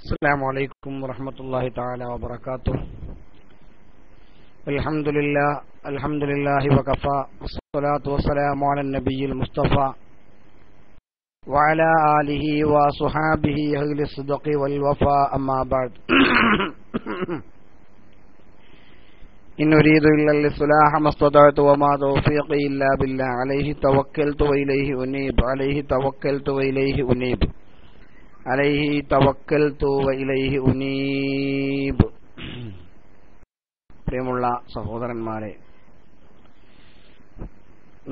السلام عليكم ورحمة الله تعالى وبركاته. الحمد لله وكفى والصلاة والسلام على النبي المصطفى وعلى آله وصحابه أهل الصدق والوفاء أما بعد إن أريد إلا الإصلاح ما استطعت وما توفيقي إلا بالله عليه توكلت وإليه أنيب عليه توكلت وإليه أنيب عليه توكلت وإليه أنيب. പ്രിയമുള്ള സഹോദരന്മാരെ,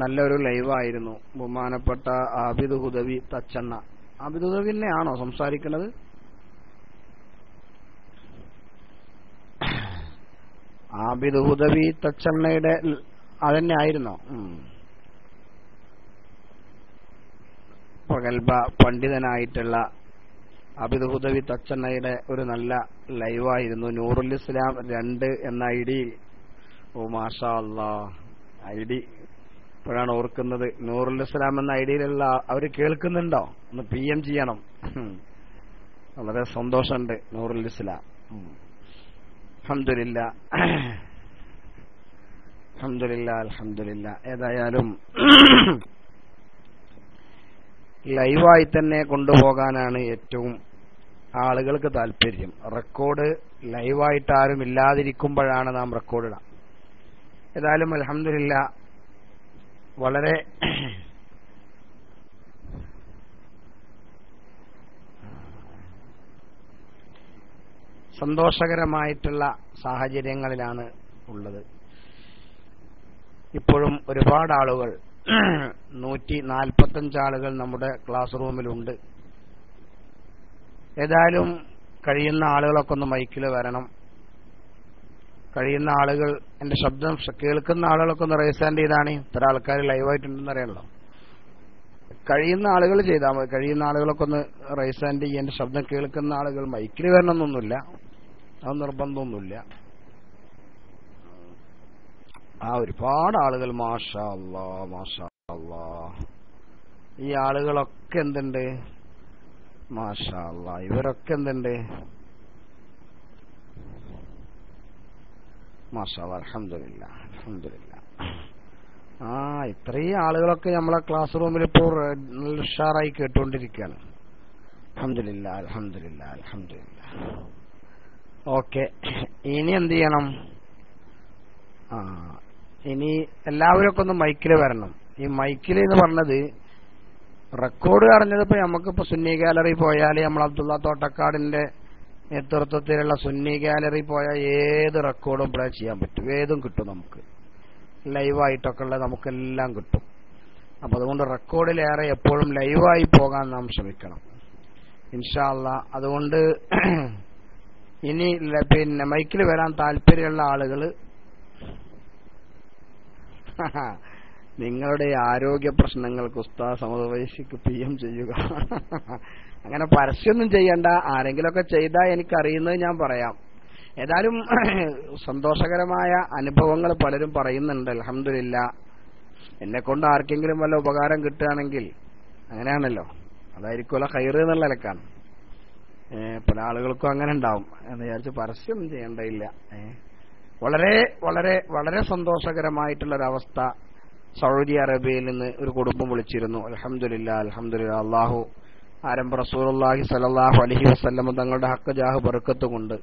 നല്ലൊരു ലൈവായിരുന്നു. ബഹുമാനപ്പെട്ട ആബിദ് ഹുദവി തച്ചണ്ണ. ആബിദ് ഹുദവിനെ ആണോ സംസാരിക്കുന്നത്? ആബിദ് ഹുദവി തച്ചണ്ണയുടെ അതന്നെ ആയിരുന്നോ? പ്രഗൽഭ പണ്ഡിതനായിട്ടുള്ള ആബിദ് ഹുദവി തച്ചണ്ണയുടെ ഒരു നല്ല ലൈവായിരുന്നു. നൂറുൽ ഇസ്ലാം 2 എന്ന ഐഡി. ഓ മാഷാ അല്ലാഹ്, ഐഡി ഇപ്പോഴാണ് ഓർക്കുന്നത്. നൂറുൽ ഇസ്ലാം എന്ന ഐഡിയിലുള്ള അവർ കേൾക്കുന്നുണ്ടോ? ഒന്ന് PM ചെയ്യണം. വളരെ സന്തോഷമുണ്ട്. നൂറുൽ ഇസ്ലാം, അൽഹംദുലില്ലാ അൽഹംദുലില്ലാ അൽഹംദുലില്ലാ. ഏതായാലും ലൈവായി തന്നെ കൊണ്ടുപോകാനാണ് ഏറ്റവും ആളുകൾക്ക് താല്പര്യം. റെക്കോർഡ് ലൈവായിട്ട് ആരും ഇല്ലാതിരിക്കുമ്പോഴാണ് നാം റെക്കോർഡ് ഇടാം. ഏതായാലും അൽഹംദുലില്ലാ വളരെ സന്തോഷകരമായിട്ടുള്ള സാഹചര്യങ്ങളിലാണ് ഉള്ളത്. ഇപ്പോഴും ഒരുപാട് ആളുകൾ 145 ആളുകൾ നമ്മുടെ ക്ലാസ് റൂമിലുണ്ട്. ഏതായാലും കഴിയുന്ന ആളുകളൊക്കെ ഒന്ന് മൈക്കിൽ വരണം. കഴിയുന്ന ആളുകൾ, എന്റെ ശബ്ദം കേൾക്കുന്ന ആളുകളൊക്കെ ഒന്ന് റൈസ് ഹാൻഡ് ചെയ്താണ്. ഇത്ര ആൾക്കാർ ലൈവായിട്ടുണ്ടെന്ന് അറിയാമല്ലോ. കഴിയുന്ന ആളുകൾ ചെയ്താൽ മതി. കഴിയുന്ന ആളുകളൊക്കെ ഒന്ന് റൈസ് ഹാൻഡ് ചെയ്യുക. എന്റെ ശബ്ദം കേൾക്കുന്ന ആളുകൾ മൈക്കിൽ വരണമെന്നൊന്നുമില്ല, അത് നിർബന്ധമൊന്നുമില്ല. ഒരുപാട് ആളുകൾ മാഷാ അല്ലാ മാഷാ അല്ലാ. ഈ ആളുകളൊക്കെ എന്തുണ്ട്? മാഷാ അല്ലാ, ഇവരൊക്കെ എന്തുണ്ട്? മാഷാ അല്ലാ, അൽഹംദുലില്ലാ അൽഹംദുലില്ലാ. ഇത്രയും ആളുകളൊക്കെ നമ്മളെ ക്ലാസ് റൂമിൽ ഇപ്പോൾ നല്ല ഉഷാറായി കേട്ടുകൊണ്ടിരിക്കുകയാണ്. അൽഹംദുലില്ലാ അൽഹംദുലില്ലാ അൽഹംദുലില്ലാ. ഓക്കെ, ഇനി എന്ത് ചെയ്യണം? ഇനി എല്ലാവരും ഒന്ന് മൈക്കിൽ വരണം. ഈ മൈക്കിൽ എന്ന് പറഞ്ഞത് റെക്കോർഡ് അറിഞ്ഞതിപ്പോ നമുക്കിപ്പോ സുന്നി ഗാലറി പോയാൽ, നമ്മൾ അബ്ദുള്ള തോട്ടക്കാടിന്റെ നേതൃത്വത്തിലുള്ള സുന്നി ഗാലറി പോയാൽ ഏത് റെക്കോർഡും പ്ലേ ചെയ്യാൻ പറ്റും. ഏതും കിട്ടും. നമുക്ക് ലൈവായിട്ടൊക്കെ ഉള്ളത് നമുക്കെല്ലാം കിട്ടും. അപ്പൊ അതുകൊണ്ട് റെക്കോർഡിലേറെ എപ്പോഴും ലൈവായി പോകാൻ നാം ശ്രമിക്കണം ഇൻഷാ അല്ലാ. അതുകൊണ്ട് ഇനി പിന്നെ മൈക്കിൽ വരാൻ താല്പര്യമുള്ള ആളുകൾ നിങ്ങളുടെ ആരോഗ്യ പ്രശ്നങ്ങൾക്ക് ഉസ്താദ് സമദ് വൈശിക്ക് PM ചെയ്യുക. അങ്ങനെ പരസ്യമൊന്നും ചെയ്യണ്ട. ആരെങ്കിലുമൊക്കെ ചെയ്താൽ എനിക്കറിയുന്നത് ഞാൻ പറയാം. ഏതായാലും സന്തോഷകരമായ അനുഭവങ്ങൾ പലരും പറയുന്നുണ്ട്. അൽഹംദുലില്ലാ, എന്നെ കൊണ്ട് ആർക്കെങ്കിലും വല്ല ഉപകാരം കിട്ടുകയാണെങ്കിൽ, അങ്ങനെയാണല്ലോ, അതായിരിക്കുമല്ലോ ഖൈർ എന്നുള്ള നിലക്കാണ്. പല ആളുകൾക്കും അങ്ങനെ ഉണ്ടാവും എന്ന് വിചാരിച്ച് പരസ്യമൊന്നും ചെയ്യേണ്ടയില്ല. വളരെ വളരെ വളരെ സന്തോഷകരമായിട്ടുള്ളൊരവസ്ഥ സൗദി അറേബ്യയിൽ നിന്ന് ഒരു കുടുംബം വിളിച്ചിരുന്നു. അൽഹംദുലില്ലാ അൽഹംദുലില്ലാ. അല്ലാഹു ആരംഭ റസൂലുള്ളാഹി സ്വല്ലല്ലാഹു അലൈഹി വസല്ലം തങ്ങളുടെ ഹക്ക് ജാഹ് ബർക്കത്ത് കൊണ്ട്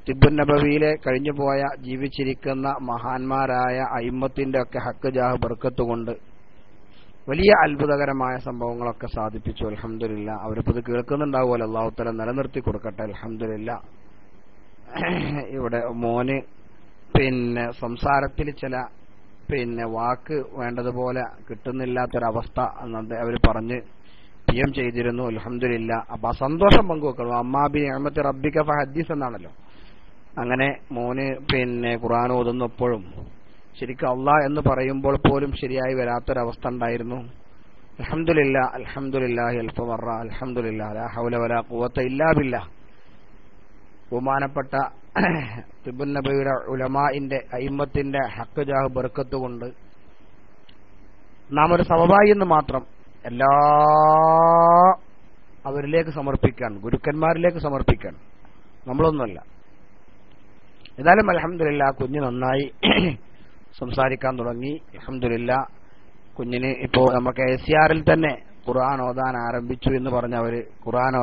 തിബ്ബുൻ നബവിയിലെ കഴിഞ്ഞുപോയ ജീവിച്ചിരിക്കുന്ന മഹാന്മാരായ അയിമ്മത്തിന്റെ ഒക്കെ ഹക്ക് ജാഹ് ബർക്കത്ത് കൊണ്ട് വലിയ അത്ഭുതകരമായ സംഭവങ്ങളൊക്കെ സാധിപ്പിച്ചു. അൽഹംദുലില്ലാ. അവരിപ്പോ ഇത് കേൾക്കുന്നുണ്ടാവുമല്ലോ, അല്ലാഹു തആല നിലനിർത്തി കൊടുക്കട്ടെ. അൽഹംദുലില്ലാ. ഇവിടെ മോന് പിന്നെ സംസാരത്തിൽ ചില വാക്ക് വേണ്ടതുപോലെ കിട്ടുന്നില്ലാത്തൊരവസ്ഥ അവർ പറഞ്ഞ് PM ചെയ്തിരുന്നു. അൽഹംദുലില്ലാ. അപ്പൊ ആ സന്തോഷം പങ്കുവെക്കണം. അമ്മാബി നിഅമത്തി റബ്ബിക ഫഹദ്ദിസ് എന്നാണല്ലോ. അങ്ങനെ മോന് ഖുർആൻ ഓതുന്നപ്പോഴും ശരിക്കും അല്ലാഹ് എന്ന് പറയുമ്പോൾ പോലും ശരിയായി വരാത്തൊരവസ്ഥ ഉണ്ടായിരുന്നു. അൽഹംദുലില്ലാ അൽഹംദുലില്ലാഹി അൽഫ മറ അൽഹംദുലില്ലാ ലാ ഹൗല വലാ ഖുവത ഇല്ലാ ബില്ലാഹ്. ബഹുമാനപ്പെട്ട തിബ്ബുൻ നബവിയുടെ ഉലമാഇന്റെ അയിമ്മത്തിന്റെ ഹക്ക് ജാഹ് ബർക്കത്ത് കൊണ്ട് നാം ഒരു സബബായി എന്ന് മാത്രം എല്ലാ അവരിലേക്ക് സമർപ്പിക്കാൻ, ഗുരുക്കന്മാരിലേക്ക് സമർപ്പിക്കാൻ. നമ്മളൊന്നുമല്ല. ഏതായാലും അൽഹംദുലില്ലാ കുഞ്ഞ് നന്നായി സംസാരിക്കാൻ തുടങ്ങി. അൽഹംദുലില്ലാ കുഞ്ഞിന് ഇപ്പോ നമുക്ക് ACRൽ തന്നെ ഖുർആൻ ഓതാൻ ആരംഭിച്ചു എന്ന് പറഞ്ഞവര് ഖുർആൻ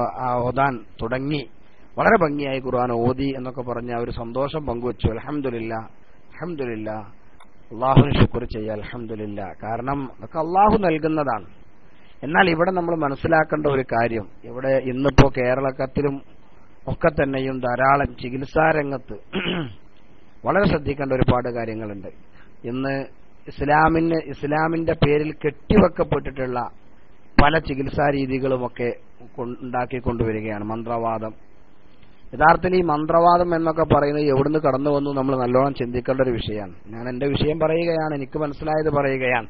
ഓതാൻ തുടങ്ങി. വളരെ ഭംഗിയായി ഖുർആൻ ഓതി എന്നൊക്കെ പറഞ്ഞ ഒരു സന്തോഷം പങ്കുവച്ചു. അൽഹംദുലില്ലാ അൽഹംദുലില്ലാ, അള്ളാഹുവിന് ശുക്ർ ചെയ്യുക. അൽഹംദുലില്ലാ. കാരണം അതൊക്കെ അള്ളാഹു നൽകുന്നതാണ്. എന്നാൽ ഇവിടെ നമ്മൾ മനസ്സിലാക്കേണ്ട ഒരു കാര്യം, ഇവിടെ ഇന്നിപ്പോ കേരളത്തിലും ഒക്കെ തന്നെയും ധാരാളം ചികിത്സാ രംഗത്ത് വളരെ ശ്രദ്ധിക്കേണ്ട ഒരുപാട് കാര്യങ്ങളുണ്ട്. ഇന്ന് ഇസ്ലാമിന്റെ പേരിൽ കെട്ടിവെക്കപ്പെട്ടിട്ടുള്ള പല ചികിത്സാ രീതികളുമൊക്കെ ഉണ്ടാക്കിക്കൊണ്ടുവരികയാണ്. മന്ത്രവാദം. യഥാർത്ഥത്തിൽ ഈ മന്ത്രവാദം എന്നൊക്കെ പറയുന്നത് എവിടുന്ന് കടന്നു വന്നു നമ്മൾ നല്ലോണം ചിന്തിക്കേണ്ട ഒരു വിഷയമാണ്. ഞാൻ എന്റെ വിഷയം പറയുകയാണ്, എനിക്ക് മനസ്സിലായത് പറയുകയാണ്.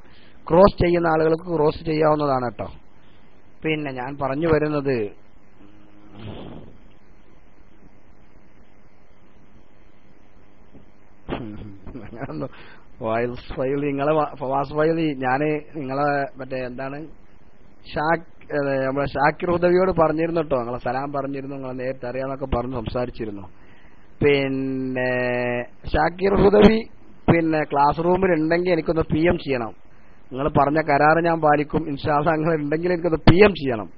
ക്രോസ് ചെയ്യുന്ന ആളുകൾക്ക് ക്രോസ് ചെയ്യാവുന്നതാണ് കേട്ടോ. പിന്നെ ഞാൻ പറഞ്ഞു വരുന്നത്, അങ്ങനൊന്നും നിങ്ങളെ ഫവാസ് ഫൈലി ഞാന് നിങ്ങളെ മറ്റേ എന്താണ് നമ്മളെ ഷാക്കിർ ഹുദവിയോട് പറഞ്ഞിരുന്നു കേട്ടോ. നിങ്ങളെ സലാം പറഞ്ഞിരുന്നു, നിങ്ങളെ നേരത്തെ അറിയാന്നൊക്കെ പറഞ്ഞ് സംസാരിച്ചിരുന്നു. പിന്നെ ഷാക്കിർ ഹുദവി പിന്നെ ക്ലാസ് റൂമിൽ ഉണ്ടെങ്കിൽ എനിക്കൊന്ന് PM ചെയ്യണം. നിങ്ങൾ പറഞ്ഞ കരാറ് ഞാൻ പാലിക്കും ഇൻഷാ അല്ലാഹ്. നിങ്ങൾ ഉണ്ടെങ്കിൽ എനിക്കൊന്ന് PM ചെയ്യണം.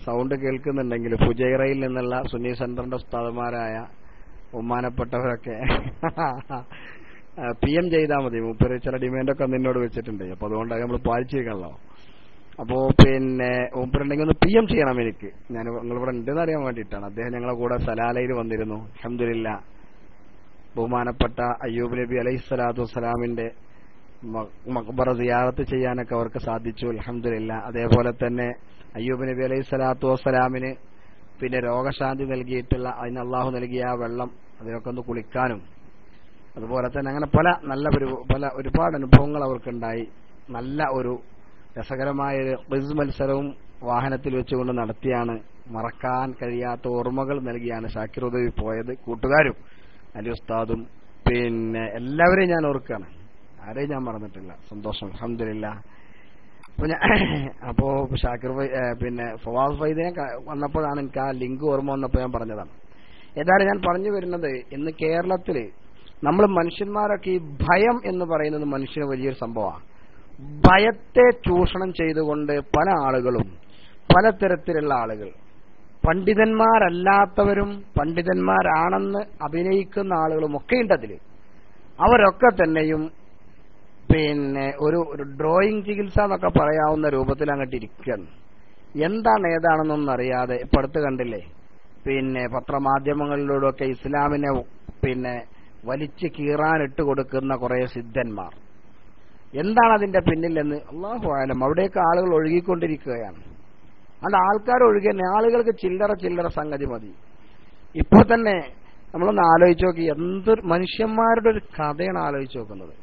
സൗണ്ട് കേൾക്കുന്നുണ്ടെങ്കിൽ ഫുജൈറയിൽ നിന്നുള്ള സുന്നി സെന്ററിന്റെ ഉസ്താദുമാരായ ബഹുമാനപ്പെട്ടവരൊക്കെ PM ചെയ്താൽ മതി. മൂപ്പര് ചില ഡിമാൻഡൊക്കെ നിന്നോട് വെച്ചിട്ടുണ്ട്. അപ്പൊ അതുകൊണ്ട് നമ്മൾ പാലിച്ചിരിക്കണല്ലോ. അപ്പോ പിന്നെ മൂപ്പരുണ്ടെങ്കിൽ ഒന്ന് PM ചെയ്യണം എനിക്ക്. ഞാൻ നിങ്ങളിവിടെ ഉണ്ടെന്ന് അറിയാൻ വേണ്ടിയിട്ടാണ്. അദ്ദേഹം ഞങ്ങളെ കൂടെ സലാലയിൽ വന്നിരുന്നു. അൽഹംദുലില്ലാ ബഹുമാനപ്പെട്ട അയ്യൂബ് നബി അലൈഹിസ്സലാത്തു വസ്സലാമിന്റെ മഖ്ബറ സിയാറത്ത് ചെയ്യാനൊക്കെ അവർക്ക് സാധിച്ചു. അൽഹംദുലില്ലാ. അതേപോലെ തന്നെ അയ്യൂബ് നബി അലൈഹിസ്സലാത്തു വസ്സലാമിന് പിന്നെ രോഗശാന്തി നൽകിയിട്ടുള്ള അതിന് അള്ളാഹു നൽകിയ ആ വെള്ളം അതിനൊക്കെ ഒന്ന് കുളിക്കാനും, അതുപോലെ തന്നെ അങ്ങനെ പല ഒരുപാട് അനുഭവങ്ങൾ അവർക്കുണ്ടായി. നല്ല ഒരു രസകരമായ ഒരു ക്വിസ് മത്സരവും വാഹനത്തിൽ വെച്ചുകൊണ്ട് നടത്തിയാണ്. മറക്കാൻ കഴിയാത്ത ഓർമ്മകൾ നൽകിയാണ് ഷാക്കിർ ഹുദവി പോയത്. കൂട്ടുകാരും അലി ഉസ്താദും പിന്നെ എല്ലാവരെയും ഞാൻ ഓർക്കുകയാണ്. ആരെയും ഞാൻ മറന്നിട്ടില്ല. സന്തോഷം. അൽഹംദുലില്ലാ. അപ്പോ ഷാക്കിർ പിന്നെ ഫവാസ് ഫൈദിനെ വന്നപ്പോഴാണ് എനിക്ക് ആ ലിങ്ക് ഓർമ്മ വന്നപ്പോൾ ഞാൻ പറഞ്ഞതാണ്. ഏതായാലും ഞാൻ പറഞ്ഞു വരുന്നത്, ഇന്ന് കേരളത്തില് നമ്മൾ മനുഷ്യന്മാരൊക്കെ ഈ ഭയം എന്ന് പറയുന്നത് മനുഷ്യന് വലിയൊരു സംഭവമാണ്. ഭയത്തെ ചൂഷണം ചെയ്തുകൊണ്ട് പല ആളുകളും, പലതരത്തിലുള്ള ആളുകൾ, പണ്ഡിതന്മാരല്ലാത്തവരും പണ്ഡിതന്മാരാണെന്ന് അഭിനയിക്കുന്ന ആളുകളും ഒക്കെ ഉണ്ട് അതില്. അവരൊക്കെ തന്നെയും പിന്നെ ഒരു ഡ്രോയിങ് ചികിത്സ എന്നൊക്കെ പറയാവുന്ന രൂപത്തിൽ അങ്ങോട്ട് ഇരിക്കുകയാണ്. എന്താണ് ഏതാണെന്നൊന്നും അറിയാതെ. ഇപ്പൊ അടുത്ത് കണ്ടില്ലേ പിന്നെ പത്രമാധ്യമങ്ങളിലൂടെയൊക്കെ ഇസ്ലാമിനെ പിന്നെ വലിച്ചു കീറാനിട്ട് കൊടുക്കുന്ന കുറെ സിദ്ധന്മാർ. എന്താണ് അതിന്റെ പിന്നിലെന്ന് അല്ലാഹു ആലം. അവിടേക്ക് ആളുകൾ ഒഴുകിക്കൊണ്ടിരിക്കുകയാണ്. അത് ആൾക്കാർ ഒഴുകി തന്നെ, ആളുകൾക്ക് ചില്ലറ സംഗതി മതി. ഇപ്പൊ തന്നെ നമ്മളൊന്ന് ആലോചിച്ച് നോക്കി, എന്തൊരു മനുഷ്യന്മാരുടെ ഒരു കഥയാണ് ആലോചിച്ച് നോക്കുന്നത്.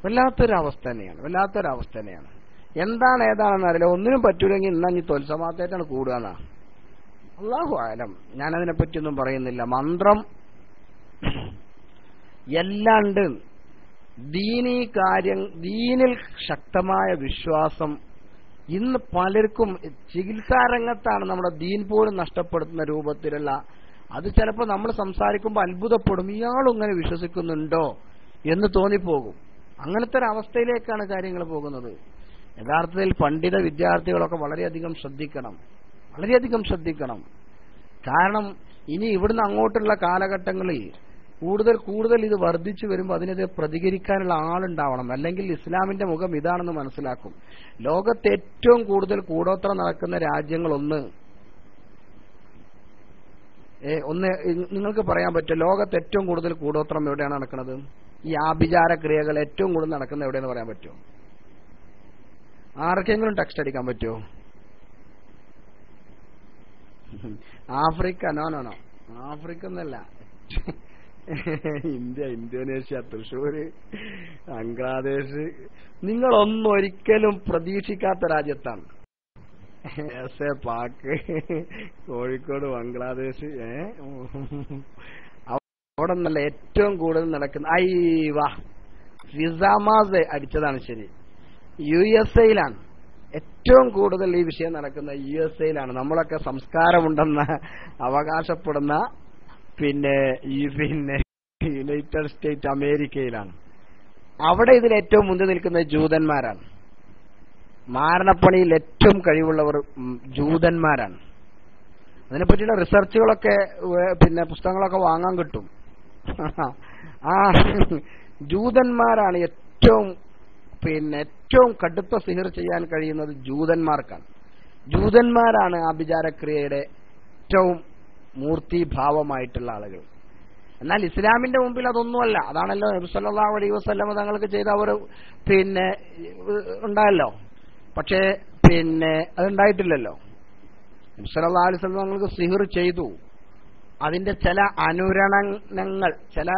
വല്ലാത്തൊരവസ്ഥ തന്നെയാണ്. എന്താണ് ഏതാണെന്ന് അറിയില്ല. ഒന്നിനും പറ്റൂലെങ്കിൽ ഇന്നാ ഇനി തൊൽസമാത്തേറ്റാണ് കൂടുകയെന്നാ. അല്ലാഹു ആലം. ഞാനതിനെ പറ്റിയൊന്നും പറയുന്നില്ല. മന്ത്രം എല്ലാണ്ട് ദീനീ കാര്യം, ദീനിൽ ശക്തമായ വിശ്വാസം ഇന്ന് പലർക്കും ചികിത്സാ രംഗത്താണ് നമ്മുടെ ദീൻ പോലും നഷ്ടപ്പെടുത്തുന്ന രൂപത്തിലുള്ള. അത് ചിലപ്പോൾ നമ്മൾ സംസാരിക്കുമ്പോൾ അത്ഭുതപ്പെടും, ഇയാളും ഇങ്ങനെ വിശ്വസിക്കുന്നുണ്ടോ എന്ന് തോന്നിപ്പോകും. അങ്ങനത്തെ ഒരു അവസ്ഥയിലേക്കാണ് കാര്യങ്ങൾ പോകുന്നത്. യഥാർത്ഥത്തിൽ പണ്ഡിത വിദ്യാർത്ഥികളൊക്കെ വളരെയധികം ശ്രദ്ധിക്കണം. കാരണം ഇനി ഇവിടുന്ന് അങ്ങോട്ടുള്ള കാലഘട്ടങ്ങളിൽ കൂടുതൽ ഇത് വർദ്ധിച്ചു വരുമ്പോൾ അതിനെതിരെ പ്രതികരിക്കാനുള്ള ആളുണ്ടാവണം. അല്ലെങ്കിൽ ഇസ്ലാമിന്റെ മുഖം ഇതാണെന്ന് മനസ്സിലാക്കും. ലോകത്ത് ഏറ്റവും കൂടുതൽ കൂടോത്രം നടക്കുന്ന രാജ്യങ്ങളൊന്ന് നിങ്ങൾക്ക് പറയാൻ പറ്റും. ലോകത്ത് ഏറ്റവും കൂടുതൽ കൂടോത്രം എവിടെയാണ് നടക്കുന്നത്? ഈ ആഭിചാര ക്രിയകൾ ഏറ്റവും കൂടുതൽ നടക്കുന്ന എവിടെയെന്ന് പറയാൻ പറ്റുമോ? ആർക്കെങ്കിലും ടെക്സ്റ്റ് അടിക്കാൻ പറ്റുമോ? ആഫ്രിക്ക? നോ ആഫ്രിക്ക എന്നല്ല, ഇന്ത്യ, ഇന്തോനേഷ്യ, തൃശ്ശൂര്, ബംഗ്ലാദേശ്. നിങ്ങളൊന്നും ഒരിക്കലും പ്രതീക്ഷിക്കാത്ത രാജ്യത്താണ്. പാക്, കോഴിക്കോട്, ബംഗ്ലാദേശ്. അവിടെ നല്ല ഏറ്റവും കൂടുതൽ നടക്കുന്ന ഫിസാമാസ് അടിച്ചതാണ് ശരി. USA ഏറ്റവും കൂടുതൽ ഈ വിഷയം നടക്കുന്ന USA നമ്മളൊക്കെ സംസ്കാരമുണ്ടെന്ന് അവകാശപ്പെടുന്ന പിന്നെ യുണൈറ്റഡ് സ്റ്റേറ്റ് അമേരിക്കയിലാണ്. അവിടെ ഇതിൽ ഏറ്റവും മുന്നിൽ നിൽക്കുന്നത് ജൂതന്മാരാണ്. മാരണപ്പണിയിൽ ഏറ്റവും കഴിവുള്ളവർ ജൂതന്മാരാണ്. അതിനെപ്പറ്റിയുള്ള റിസർച്ചുകളൊക്കെ പിന്നെ പുസ്തകങ്ങളൊക്കെ വാങ്ങാൻ കിട്ടും. ആ ജൂതന്മാരാണ് ഏറ്റവും കടുത്ത സിഹിർ ചെയ്യാൻ കഴിയുന്നത് ജൂതന്മാർക്കാണ്. ജൂതന്മാരാണ് ആഭിചാരക്രിയയുടെ ഏറ്റവും മൂർത്തിഭാവമായിട്ടുള്ള ആളുകൾ. എന്നാൽ ഇസ്ലാമിന്റെ മുമ്പിൽ അതൊന്നുമല്ല. അതാണല്ലോ നബി സല്ലല്ലാഹു അലൈഹി വസല്ലം തങ്ങൾക്ക് ചെയ്ത അവർ ഉണ്ടായല്ലോ. പക്ഷേ അതുണ്ടായിട്ടില്ലല്ലോ. നബി സല്ലല്ലാഹു അലൈഹി വസല്ലം തങ്ങൾക്ക് സിഹിർ ചെയ്തു. അതിന്റെ ചില അനുരണനങ്ങൾ ചില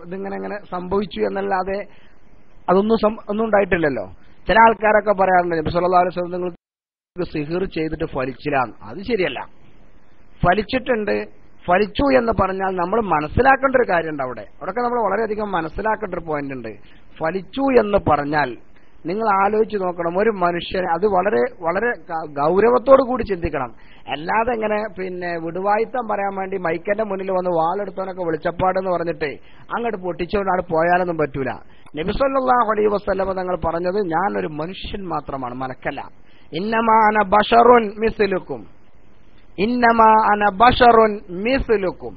ഇതിങ്ങനെ സംഭവിച്ചു എന്നല്ലാതെ ഒന്നും ഉണ്ടായിട്ടില്ലല്ലോ. ചില ആൾക്കാരൊക്കെ പറയാറുണ്ട് നബി സല്ലല്ലാഹു അലൈഹി വസല്ലം നിങ്ങൾക്ക് സിഹിർ ചെയ്തിട്ട് ഫലിച്ചില്ല. അത് ശരിയല്ല. ഫലിച്ചിട്ടുണ്ട്. ഫലിച്ചു എന്ന് പറഞ്ഞാൽ നമ്മൾ മനസ്സിലാക്കേണ്ട ഒരു കാര്യമുണ്ട്. അവിടെയൊക്കെ നമ്മൾ വളരെയധികം മനസ്സിലാക്കേണ്ട ഒരു പോയിന്റ് ഉണ്ട്. ഫലിച്ചു എന്ന് പറഞ്ഞാൽ നിങ്ങൾ ആലോചിച്ച് നോക്കണം, ഒരു മനുഷ്യൻ അത് വളരെ വളരെ ഗൗരവത്തോടു കൂടി ചിന്തിക്കണം. അല്ലാതെ ഇങ്ങനെ വിടുവായിത്തം പറയാൻ വേണ്ടി മൈക്കന്റെ മുന്നിൽ വന്ന് വാളെടുത്തവനൊക്കെ വെളിച്ചപ്പാടെന്ന് പറഞ്ഞിട്ട് അങ്ങോട്ട് പൊട്ടിച്ചുകൊണ്ടാണ് പോയാലൊന്നും പറ്റൂല. നബി സല്ലല്ലാഹു അലൈഹി വസല്ലം തങ്ങൾ പറഞ്ഞത് ഞാൻ ഒരു മനുഷ്യൻ മാത്രമാണ്, മലക്കല്ല. ഇന്നമാ അന ബശറുൻ മിസ്ലുക്കും, ഇന്നമാ അന ബശറുൻ മിസ്ലുക്കും,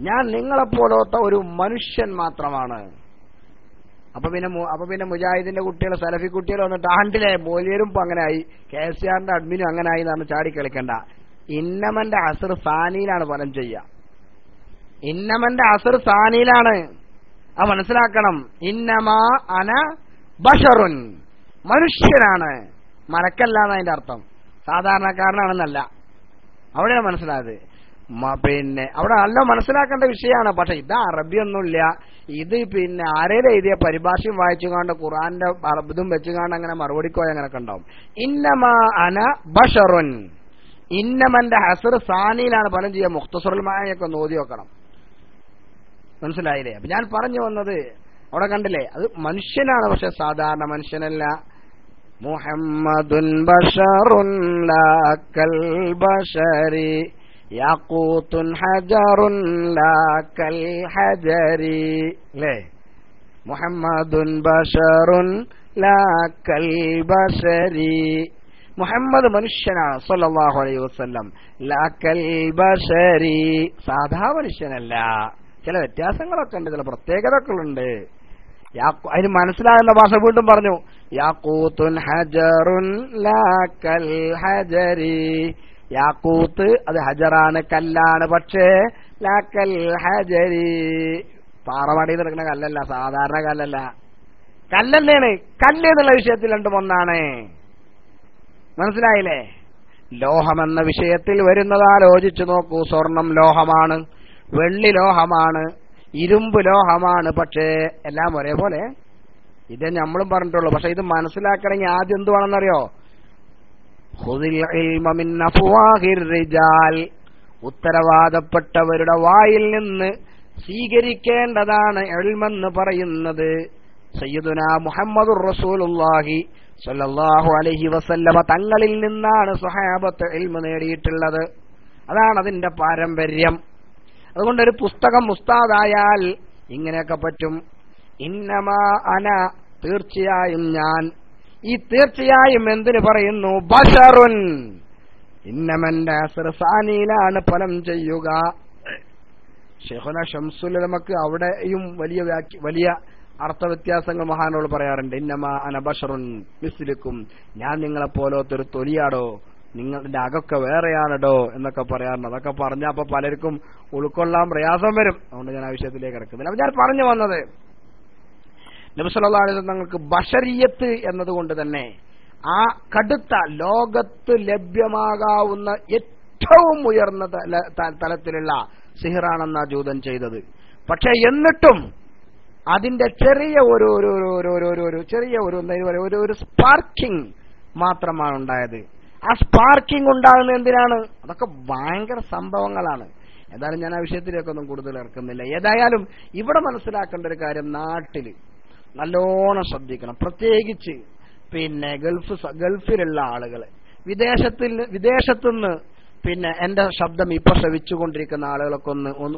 ഞാൻ നിങ്ങളെപ്പോലത്തെ ഒരു മനുഷ്യൻ മാത്രമാണ്. അപ്പൊ പിന്നെ മുജാഹിദിന്റെ കുട്ടികൾ സലഫി കുട്ടികൾ വന്നിട്ട് ആണ്ടിലെ മോലിയരും ഇപ്പൊ അങ്ങനെ ആയി, KCRന്റെ അഡ്മിനും അങ്ങനെ ആയി എന്ന് ചാടി കളിക്കണ്ട. ഇന്നമന്റെ അസർ സാനിയിലാണ് ഫലം ചെയ്യുക. ഇന്നമന്റെ അസർ സാനിയിലാണ്. അത് മനസ്സിലാക്കണം. ഇന്നമാ അന ബശറുൻ, മനുഷ്യനാണ്, മലക്കല്ലാന്ന് അതിന്റെ അർത്ഥം, സാധാരണക്കാരനാണെന്നല്ല. അവിടെയാണ് മനസ്സിലായത്. അവിടെ നല്ല മനസ്സിലാക്കേണ്ട വിഷയമാണ്. പക്ഷെ ഇത് അറബിയൊന്നുമില്ല. ഇത് ആരേലും എഴുതിയ പരിഭാഷയും വായിച്ചുകൊണ്ട് ഖുർആന്റെ ഇതും വെച്ചുകൊണ്ട് അങ്ങനെ മറുപടിക്കോയ അങ്ങനെയൊക്കെ ഉണ്ടാവും. ഇന്നമാ അന ബശറുൻ, ഇന്നമന്റെ ഹസർ സാനിയിലാണ് ഫലം ചെയ്യുക. മുഖ്തസറുൽ മായയൊക്കെ നോതി വെക്കണം. മനസ്സിലായില്ലേ? അപ്പൊ ഞാൻ പറഞ്ഞു വന്നത് അവിടെ കണ്ടില്ലേ, അത് മനുഷ്യനാണ്, പക്ഷെ സാധാരണ മനുഷ്യനല്ല. മുഹമ്മദുൻ ബശറുൻ ലാ കൽ ബശരി യാഖൂത്തുൻ ഹജറുൻ ലാ കൽ ഹജരി. അല്ലേ? മുഹമ്മദുൻ ബശറുൻ ലാ കൽ ബശരി, മുഹമ്മദ് മനുഷ്യനാണ് സല്ലല്ലാഹു അലൈഹി വസല്ലം. ലാ കൽ ബശരി, സാധാ മനുഷ്യനല്ല. ചില വ്യത്യാസങ്ങളൊക്കെ ഉണ്ട്, ചില പ്രത്യേകതകളുണ്ട്. അതിന് മനസ്സിലാകുന്ന ഭാഷ വീണ്ടും പറഞ്ഞു. യാഖൂത്തുൻ ഹജറുൻ ലാ കൽ ഹജരി, യാക്കൂത്ത് അത് ഹജറാണ്, കല്ലാണ്. പക്ഷേ ലാ കൽ ഹജരി, പാറവാടിയിൽ നടക്കുന്ന കല്ലല്ല, സാധാരണ കല്ലല്ല, കല്ലെന്നെയാണ്. കല്ല് എന്നുള്ള വിഷയത്തിൽ രണ്ടും ഒന്നാണ്. മനസ്സിലായില്ലേ? ലോഹമെന്ന വിഷയത്തിൽ വരുന്നത് ആലോചിച്ചു നോക്കൂ. സ്വർണം ലോഹമാണ്, വെള്ളി ലോഹമാണ്, ഇരുമ്പ് ലോഹമാണ്. പക്ഷേ എല്ലാം ഒരേപോലെ. ഇതേ നമ്മളും പറഞ്ഞിട്ടുള്ളൂ. പക്ഷെ ഇത് മനസ്സിലാക്കണമെങ്കിൽ ആദ്യം എന്തുവാണെന്നറിയോ? ഖുദിൽ ഇൽമ മിൻ അഫ്വാഹിർ റിജാൽ, ഉത്തരവാദപ്പെട്ടവരുടെ വായിൽ നിന്ന് സ്വീകരിക്കേണ്ടതാണ് ഇൽമെന്ന് പറയുന്നത്. സയ്യിദുനാ മുഹമ്മദുർ റസൂലുള്ളാഹി സ്വല്ലല്ലാഹു അലൈഹി വസല്ലമ തങ്ങളിൽ നിന്നാണ് സ്വഹാബത്ത് ഇൽമ നേടിയിട്ടുള്ളത്. അതാണ് അതിന്റെ പാരമ്പര്യം. അതുകൊണ്ടൊരു പുസ്തകം ഉസ്താദായാൽ ഇങ്ങനെയൊക്കെ പറ്റും. ഇന്നമാ അന, തീർച്ചയായും ഞാൻ. ഈ തീർച്ചയായും എന്തിനു പറയുന്നു? ബശറുൻ, ഇന്നമന്റെ അസ്ർസാനിയിലാണ് ഫലം ചെയ്യുക. ശൈഖുന ശംസുൽ ഉലമക്ക് അവിടെയും വലിയ അർത്ഥവ്യത്യാസങ്ങൾ മഹാനോട് പറയാറുണ്ട്. ഇന്നമാ അന ബശറുൻ മിസ്ലുക്കും, ഞാൻ നിങ്ങളെപ്പോലത്തൊരു തൊലിയാടോ, നിങ്ങളുടെ അകൊക്കെ വേറെയാണടോ എന്നൊക്കെ പറയാറുണ്ട്. അതൊക്കെ പറഞ്ഞാൽ അപ്പൊ പലർക്കും ഉൾക്കൊള്ളാൻ പ്രയാസം വരും. അതുകൊണ്ട് ഞാൻ ആ വിഷയത്തിലേക്ക് കിടക്കുന്നില്ല. അപ്പൊ ഞാൻ പറഞ്ഞു വന്നത്, നബി സല്ലല്ലാഹു അലൈഹി വസല്ലം തങ്ങൾക്ക് ബശരിയത്ത് എന്നതുകൊണ്ട് തന്നെ ആ കടുത്ത ലോകത്ത് ലഭ്യമാകാവുന്ന ഏറ്റവും ഉയർന്ന തലത്തിലുള്ള സിഹിറാണെന്ന ജൂതൻ ചെയ്തത്. പക്ഷെ എന്നിട്ടും അതിന്റെ ചെറിയ ഒരു സ്പാർക്കിംഗ് മാത്രമാണ് ഉണ്ടായത്. ആ സ്പാർക്കിംഗ് ഉണ്ടാകുന്നത് എന്തിനാണ്? അതൊക്കെ ഭയങ്കര സംഭവങ്ങളാണ്. ഏതായാലും ഞാൻ ആ വിഷയത്തിലേക്കൊന്നും കൂടുതൽ ഇറക്കുന്നില്ല. ഏതായാലും ഇവിടെ മനസ്സിലാക്കേണ്ട ഒരു കാര്യം, നാട്ടില് നല്ലോണം ശ്രദ്ധിക്കണം. പ്രത്യേകിച്ച് പിന്നെ ഗൾഫിലുള്ള ആളുകൾ, വിദേശത്തുനിന്ന് പിന്നെ എന്റെ ശബ്ദം ഇപ്പൊ ശ്രവിച്ചുകൊണ്ടിരിക്കുന്ന ആളുകളൊക്കെ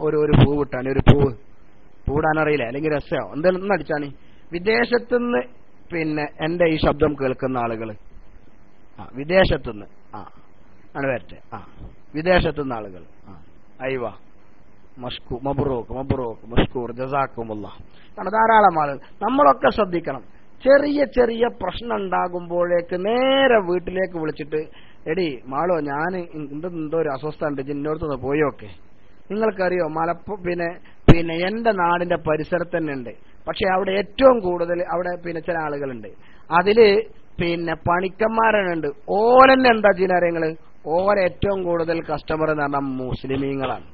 ഒരു പൂവിട്ടാണ്, ഒരു പൂവിടാനറിയില്ല, അല്ലെങ്കിൽ രസമോ എന്തെങ്കിലും അടിച്ചാണ്. വിദേശത്തുനിന്ന് പിന്നെ എന്റെ ഈ ശബ്ദം കേൾക്കുന്ന ആളുകൾ, വിദേശത്തുനിന്ന് ആണ് വരട്ടെ. വിദേശത്തുനിന്ന് ആളുകൾ അയ്വാ മബ്റൂക്ക് ജസാക്കുമുല്ലാഹ്. കാരണം ധാരാളം ആളുകൾ. നമ്മളൊക്കെ ശ്രദ്ധിക്കണം, ചെറിയ ചെറിയ പ്രശ്നം ഉണ്ടാകുമ്പോഴേക്ക് നേരെ വീട്ടിലേക്ക് വിളിച്ചിട്ട്, എടി മാളോ ഞാൻ എന്തോ ഒരു അസ്വസ്ഥ ഉണ്ട്, ജിന്നോടത്തുനിന്ന് പോയൊക്കെ. നിങ്ങൾക്കറിയോ പിന്നെ എന്റെ നാടിന്റെ പരിസരത്ത് തന്നെ ഉണ്ട്, പക്ഷെ അവിടെ ഏറ്റവും കൂടുതൽ അവിടെ പിന്നെ ചില ആളുകളുണ്ട്, അതില് പിന്നെ പണിക്കന്മാരുണ്ട്. ഓലെന്നെ എന്താ ചെയ്യുന്നറിയങ്ങള്, ഓല ഏറ്റവും കൂടുതൽ കസ്റ്റമർ എന്ന് പറഞ്ഞാൽ മുസ്ലിമീങ്ങളാണ്.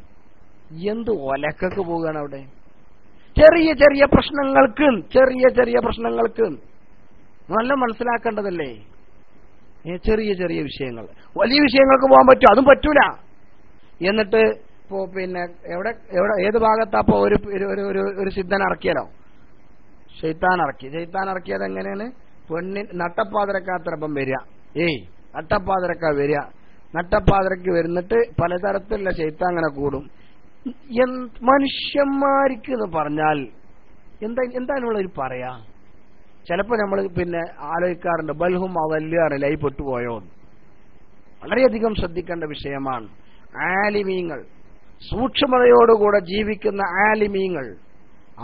എന്ത് ഒലക്കൊക്കെ പോവുകയാണ് അവിടെ. ചെറിയ ചെറിയ പ്രശ്നങ്ങൾക്ക് നല്ല മനസ്സിലാക്കേണ്ടതല്ലേ. ചെറിയ ചെറിയ വിഷയങ്ങൾ, വലിയ വിഷയങ്ങൾക്ക് പോകാൻ പറ്റും, അതും പറ്റൂല. എന്നിട്ട് ഇപ്പോ പിന്നെ ഏത് ഭാഗത്താപ്പോ ഒരു സിദ്ധൻ ഇറക്കിയാലോ, ശൈത്താൻ ഇറക്കിയത് എങ്ങനെയാണ്? നട്ടപ്പാതിരക്കാത്രപ്പം വരിക, നട്ടപ്പാതിരക്ക വരിക, നട്ടപ്പാതിരക്ക് വരുന്നിട്ട് പലതരത്തിലുള്ള ശൈത്താൻ അങ്ങനെ കൂടും. മനുഷ്യന്മാർക്ക് എന്ന് പറഞ്ഞാൽ എന്താണുള്ളൊരു പറയാ. ചിലപ്പോ നമ്മൾ പിന്നെ ആലോചിക്കാറുണ്ട്, ബൽഹും അവല്യാറില്ല ഈ പെട്ടുപോയോ. വളരെയധികം ശ്രദ്ധിക്കേണ്ട വിഷയമാണ്. ആലിമീങ്ങൾ, സൂക്ഷ്മതയോടുകൂടെ ജീവിക്കുന്ന ആലിമീങ്ങൾ,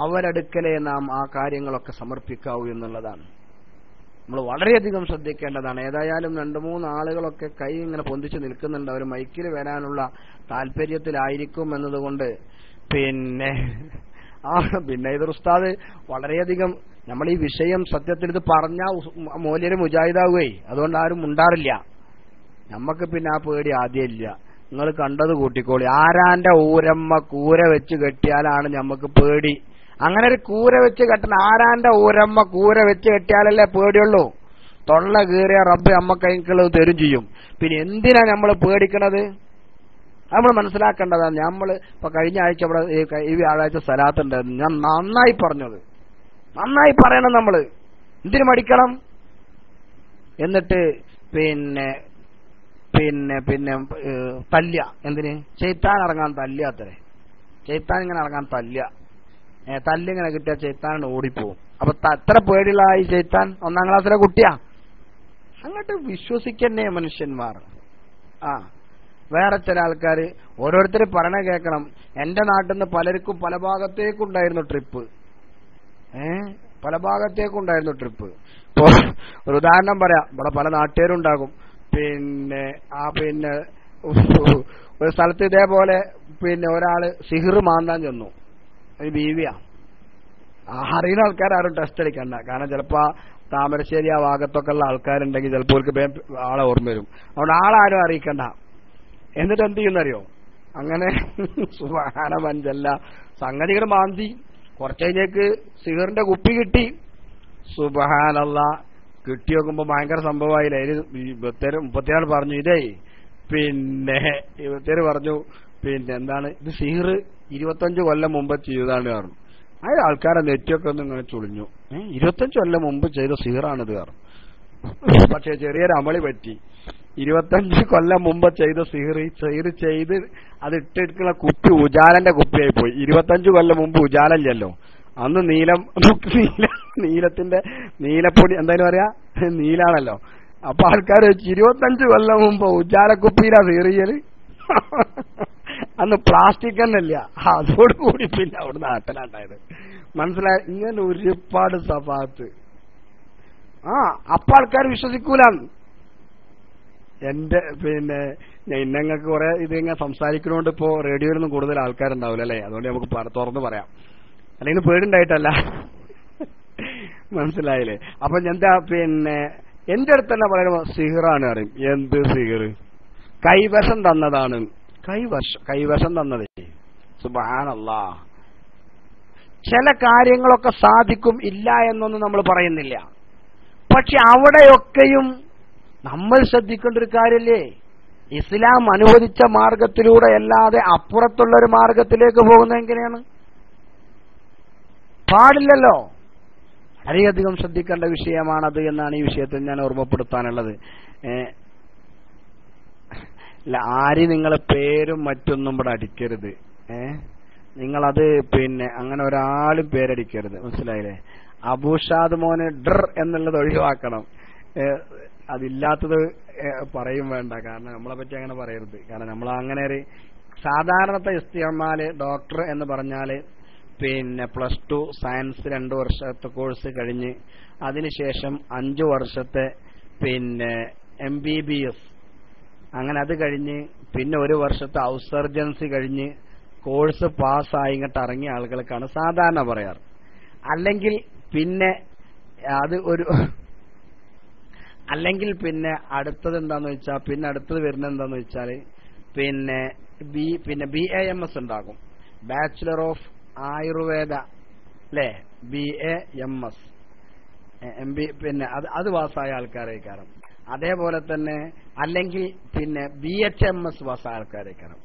അവരടുക്കലേ നാം ആ കാര്യങ്ങളൊക്കെ സമർപ്പിക്കാവൂ എന്നുള്ളതാണ് നമ്മൾ വളരെയധികം ശ്രദ്ധിക്കേണ്ടതാണ്. ഏതായാലും 2-3 ആളുകളൊക്കെ കൈ ഇങ്ങനെ പൊന്തിച്ച് നിൽക്കുന്നുണ്ട്, അവർ മൈക്കിൽ വരാനുള്ള താല്പര്യത്തിലായിരിക്കും എന്നതുകൊണ്ട് പിന്നെ ഇതൊരു ഉസ്താദ് വളരെയധികം നമ്മൾ ഈ വിഷയം സത്യത്തിൽ ഇത് പറഞ്ഞാൽ മൗലവി മുജാഹിദാവുകയെ, അതുകൊണ്ട് ആരും ഉണ്ടാറില്ല. നമ്മക്ക് പിന്നെ ആ പേടി ആദ്യം ഇല്ല. നിങ്ങൾ കണ്ടത് കൂട്ടിക്കോളി. ആരാന്റെ ഊരമ്മ കൂര വെച്ച് കെട്ടിയാലാണ് ഞമ്മക്ക് പേടി. അങ്ങനെ ഒരു കൂര വെച്ച് കെട്ടണ, ആരാന്റെ ഊരമ്മ കൂര വെച്ച് കെട്ടിയാലല്ലേ പേടിയുള്ളൂ. തൊള്ള കീറിയ റബ്ബ് അമ്മക്കൈക്കുള്ളത് തരും ചെയ്യും. പിന്നെ എന്തിനാ നമ്മൾ പേടിക്കണത്? നമ്മൾ മനസ്സിലാക്കേണ്ടതാണ്. നമ്മൾ ഇപ്പൊ കഴിഞ്ഞ ആഴ്ച ഇവിടെ ഈ വ്യാഴാഴ്ച സലാത്തുണ്ടായിരുന്നു, ഞാൻ നന്നായി പറഞ്ഞത്, നന്നായി പറയണം. നമ്മള് എന്തിനു മടിക്കണം? എന്നിട്ട് പിന്നെ പിന്നെ പിന്നെ തല്ലുക. എന്തിന്? ശൈത്താൻ ഇറങ്ങാൻ തല്ലുക. ശൈത്താൻ ഇങ്ങനെ ഇറങ്ങാൻ തല്ലുക. തല്ലിങ്ങനെ കിട്ടിയ ശൈത്താൻ ഓടിപ്പോവും. അപ്പൊ അത്ര പേടിയുള്ള ഈ ശൈത്താൻ 1-ാം ക്ലാസ്സിലെ കുട്ടിയാ. അങ്ങോട്ട് വിശ്വസിക്കന്നെ മനുഷ്യന്മാർ. വേറെ ചില ആൾക്കാർ ഓരോരുത്തർ പറയണ കേൾക്കണം. എന്റെ നാട്ടിൽ നിന്ന് പലർക്കും പല ഭാഗത്തേക്കുണ്ടായിരുന്നു ട്രിപ്പ്. പല ഭാഗത്തേക്കുണ്ടായിരുന്നു ട്രിപ്പ്. ഇപ്പോ ഒരു ഉദാഹരണം പറയാം. ഇവിടെ പല നാട്ടുകാരുണ്ടാകും. പിന്നെ ഒരു സ്ഥലത്ത് ഇതേപോലെ പിന്നെ ഒരാള് സിഹിർ മാന്താൻ ചെന്നു. അത് ബീവിയാ. അറിയുന്ന ആൾക്കാരും ടെസ്റ്റ് അടിക്കണ്ട. കാരണം ചിലപ്പോ താമരശ്ശേരി ആ ഭാഗത്തൊക്കെ ഉള്ള ആൾക്കാരുണ്ടെങ്കിൽ ചിലപ്പോൾ ആളെ ഓർമ്മ വരും. അതുകൊണ്ട് ആളാരും അറിയിക്കണ്ട. എന്നിട്ട് എന്ത് ചെയ്യുന്നറിയോ? അങ്ങനെ സുബ്ഹാന മഞ്ചല്ല സംഗതികൾ മാന്തി. കുറച്ചു കഴിഞ്ഞേക്ക് സിഹിറിന്റെ കുപ്പി കിട്ടി. സുബ്ഹാനല്ലാഹ്. കിട്ടി നോക്കുമ്പോ ഭയങ്കര സംഭവമായില്ലേ. 34 പറഞ്ഞു ഇതേ പിന്നെ 24 പറഞ്ഞു പിന്നെ എന്താണ് ഇത്, സിഹിർ 25 കൊല്ലം മുമ്പ് ചെയ്തതാണ് പറഞ്ഞു. അതിൽ ആൾക്കാരെ നെറ്റിയൊക്കെ ഒന്ന് ഇങ്ങനെ ചുളിഞ്ഞു. 25 കൊല്ലം മുമ്പ് ചെയ്ത സിഹിറാണിത് പറഞ്ഞു. പക്ഷെ ചെറിയൊരു അമളി പറ്റി. 25 കൊല്ലം മുമ്പ് ചെയ്ത സിഹിർ ചെയ്ത് അത് ഇട്ടെടുക്കുന്ന കുപ്പി ഉജാലന്റെ കുപ്പിയായി പോയി. 25 കൊല്ലം മുമ്പ് ഉജാലല്ലോ, അന്ന് നീലത്തിന്റെ നീലപ്പൊടി എന്തായാലും പറയാ നീലാണല്ലോ. അപ്പൊ ആൾക്കാർ വെച്ച് 25 കൊല്ലം മുമ്പ് ഉജാലക്കുപ്പിയിലാ സീറിയല്. അന്ന് പ്ലാസ്റ്റിക് തന്നെയല്ല. അതോടുകൂടി പിന്നെ അവിടുന്ന് ആട്ടലാണ്ടായത്. മനസ്സിലായി? ഇങ്ങനെ ഒരുപാട് സഭാത്ത്. അപ്പൊ ആൾക്കാർ വിശ്വസിക്കൂല. എന്റെ പിന്നെ ഇന്നങ്ങൾക്ക് കുറെ ഇതിങ്ങനെ സംസാരിക്കണോണ്ട് ഇപ്പോ റേഡിയോയിലൊന്നും കൂടുതൽ ആൾക്കാരുണ്ടാവില്ല അല്ലേ? അതുകൊണ്ട് നമുക്ക് തുറന്നു പറയാം. അല്ലെങ്കിൽ പേടുണ്ടായിട്ടല്ല. മനസ്സിലായില്ലേ? അപ്പൊ എന്താ പിന്നെ എന്റെ അടുത്ത് തന്നെ പറയുമ്പോ സിഹിറാണ് പറയും. എന്ത് സിഹിർ? കൈവശം തന്നതാണ്. കൈവശം തന്നതേ. സുബ്ഹാനല്ലാഹ്. ചില കാര്യങ്ങളൊക്കെ സാധിക്കും, ഇല്ല എന്നൊന്നും നമ്മൾ പറയുന്നില്ല. പക്ഷെ അവിടെയൊക്കെയും നമ്മൾ ശ്രദ്ധിക്കേണ്ട ഒരു കാര്യല്ലേ, ഇസ്ലാം അനുവദിച്ച മാർഗത്തിലൂടെ അല്ലാതെ അപ്പുറത്തുള്ള ഒരു മാർഗത്തിലേക്ക് പോകുന്നത് എങ്ങനെയാണ്? പാടില്ലല്ലോ. വളരെയധികം ശ്രദ്ധിക്കേണ്ട വിഷയമാണത് എന്നാണ് ഈ വിഷയത്തിൽ ഞാൻ ഓർമ്മപ്പെടുത്താനുള്ളത്. ആരും നിങ്ങളെ പേരും മറ്റൊന്നും ഇവിടെ അടിക്കരുത്. നിങ്ങളത് അങ്ങനെ ഒരാളും പേരടിക്കരുത്, മനസ്സിലായില്ലേ? അബൂഷാദ് മോന് ഡർ എന്നുള്ളത് ഒഴിവാക്കണം. അതില്ലാത്തത് പറയും വേണ്ട, കാരണം നമ്മളെ പറ്റി അങ്ങനെ പറയരുത്. കാരണം നമ്മൾ അങ്ങനെ ഒരു സാധാരണത്തെ ഇസ്തിഅമാല് ഡോക്ടർ എന്ന് പറഞ്ഞാല് +2 സയൻസ് 2 വർഷത്തെ കോഴ്സ് കഴിഞ്ഞ് അതിനുശേഷം 5 വർഷത്തെ MBBS അങ്ങനെ അത് കഴിഞ്ഞ് പിന്നെ 1 വർഷത്തെ ഹൗസ് സർജൻസി കഴിഞ്ഞ് കോഴ്സ് പാസ്സായി ഇങ്ങോട്ട് ഇറങ്ങിയ ആളുകൾക്കാണ് സാധാരണ പറയാറ്. അല്ലെങ്കിൽ പിന്നെ അടുത്തത് എന്താന്ന് വെച്ചാൽ അടുത്തത് വരുന്നത് എന്താന്ന് വെച്ചാൽ BAMS ഉണ്ടാകും, ബാച്ചുലർ ഓഫ് ആയുർവേദ, അല്ലേ? BAMS അത് പാസ്സായ ആൾക്കാരേക്കാരം. അതേപോലെ തന്നെ അല്ലെങ്കിൽ BHMS പാസ്സായ ആൾക്കാരേക്കാരം,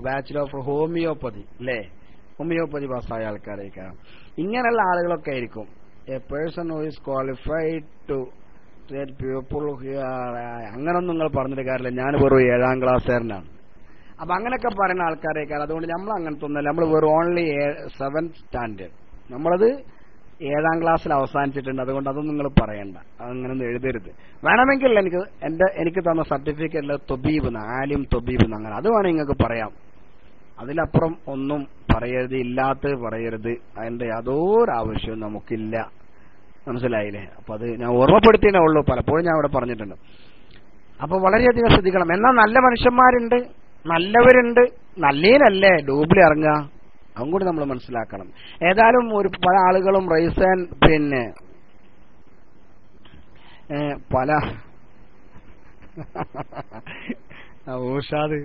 ബാച്ചുലർ ഓഫ് ഹോമിയോപ്പതി, അല്ലേ? ഹോമിയോപ്പതി പാസ്സായ ആൾക്കാരേക്കാരം. ഇങ്ങനെയുള്ള ആളുകളൊക്കെ ആയിരിക്കും a person who is qualified to people. അങ്ങനൊന്നും നിങ്ങൾ പറഞ്ഞിട്ട് കാര്യമില്ല, ഞാൻ വെറും 7ാം ക്ലാസ്സുകാരനാണ്. അപ്പൊ അങ്ങനെയൊക്കെ പറയുന്ന ആൾക്കാരേക്കാൾ. അതുകൊണ്ട് നമ്മൾ അങ്ങനത്തെ ഒന്നല്ല, നമ്മൾ വെറും ഓൺലി 7th സ്റ്റാൻഡേർഡ്, നമ്മളത് 7ാം ക്ലാസ്സിൽ അവസാനിച്ചിട്ടുണ്ട്. അതുകൊണ്ട് അതൊന്നും നിങ്ങൾ പറയണ്ട, അതങ്ങനൊന്നും എഴുതരുത്. വേണമെങ്കിൽ എനിക്ക് തന്ന സർട്ടിഫിക്കറ്റിൽ തൊബീബ്, ആലിം തൊബീബ് അങ്ങനെ അത് വേണമെങ്കിൽ നിങ്ങൾക്ക് പറയാം. അതിലപ്പുറം ഒന്നും പറയരുത്, ഇല്ലാത്തത് പറയരുത്. അതിന്റെ യാതൊരു ആവശ്യവും നമുക്കില്ല, മനസ്സിലായില്ലേ? അപ്പൊ അത് ഞാൻ ഓർമ്മപ്പെടുത്തിയേ ഉള്ളൂ, പലപ്പോഴും ഞാൻ അവിടെ പറഞ്ഞിട്ടുണ്ട്. അപ്പൊ വളരെയധികം ശ്രദ്ധിക്കണം. എന്നാൽ നല്ല മനുഷ്യന്മാരുണ്ട്, നല്ലവരുണ്ട്, നല്ലതിനല്ലേ ഡൂബിൽ ഇറങ്ങുക, അതും കൂടി നമ്മൾ മനസ്സിലാക്കണം. ഏതായാലും പല ആളുകളും റൈസാൻ പല ഊഷാദ്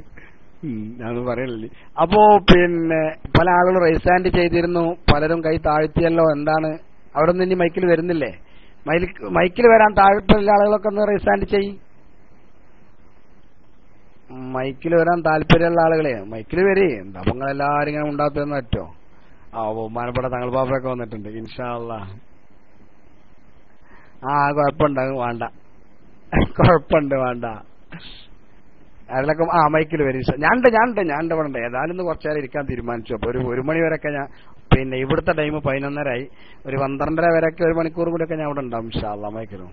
ഞാനൊന്നും പറയണില്ലേ. അപ്പോ പല ആളുകളും റൈസാൻഡ് ചെയ്തിരുന്നു, പലരും കൈ താഴ്ത്തിയല്ലോ. എന്താണ് അവിടെ നിന്ന് ഇനി മൈക്കിൽ വരുന്നില്ലേ? മൈക്കിൽ വരാൻ താല്പര്യമുള്ള ആളുകളൊക്കെ ഒന്ന് റൈസാൻഡ് ചെയ്യും. മൈക്കിൽ വരാൻ താല്പര്യമുള്ള ആളുകളെ മൈക്കിൽ വരേ. എന്താ അപ്പൊ നിങ്ങളെല്ലാരും ഇങ്ങനെ ഉണ്ടാകുന്ന പറ്റോ? ബഹുമാനപ്പെട്ട തങ്ങൾ ബാബയൊക്കെ വന്നിട്ടുണ്ട്, ഇൻഷാ അല്ലാഹ്. കുഴപ്പമുണ്ടാകും, വേണ്ട, കുഴപ്പമുണ്ട്, വേണ്ട. അതിലൊക്കെ മൈക്കിൽ വരും. ഞാനുണ്ട് വേണ്ട. ഏതായാലും കുറച്ചു നേരം ഇരിക്കാൻ തീരുമാനിച്ചു. അപ്പൊ ഒരു 1 മണി വരെയൊക്കെ ഞാൻ ഇവിടുത്തെ ടൈം 11:30 ഒരു 12:30 വരെയൊക്കെ 1 മണിക്കൂർ കൂടിയൊക്കെ ഞാൻ അവിടെ ഉണ്ടാവും ഇൻഷാ അല്ലാഹ് മൈക്കിലും.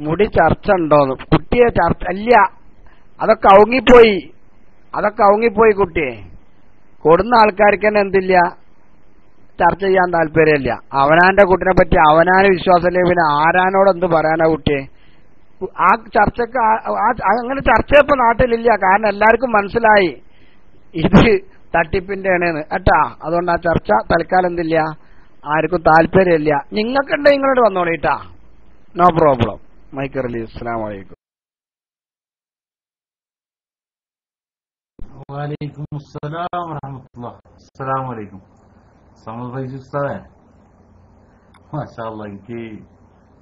മുടി ചർച്ച ഉണ്ടോന്ന്? കുട്ടിയെ ചർച്ച അല്ല, അതൊക്കെ ഔങ്ങിപ്പോയി കുട്ടിയെ. കൊടുന്ന ആൾക്കാർക്ക് തന്നെ എന്തില്ല, ചർച്ച ചെയ്യാൻ താല്പര്യമില്ല. അവനാന്റെ കുട്ടിനെ പറ്റി അവനാന് വിശ്വാസമില്ല, പിന്നെ ആരാനോട് എന്ത് പറയാനാ കുട്ടിയെ? ആ ചർച്ചക്ക് അങ്ങനെ ചർച്ച ഇപ്പൊ നാട്ടിലില്ല. കാരണം എല്ലാവർക്കും മനസ്സിലായി ഇത് തട്ടിപ്പിന്റെ ആണെന്ന് കേട്ടാ. അതുകൊണ്ട് ആ ചർച്ച തൽക്കാലം എന്തില്ല, ആർക്കും താല്പര്യമില്ല. നിങ്ങൾക്കുണ്ട്, നിങ്ങളോട് വന്നോളീട്ടാ, നോ പ്രോബ്ലം. Mic release. അസ്സലാമു അലൈക്കും. വലൈക്കും അസ്സലാം വറഹ്മത്തുള്ളാഹി. അസ്സലാമു അലൈക്കും. സമദ് ഉസ്താദേ, മാഷാ അല്ലാഹ്, എനിക്ക്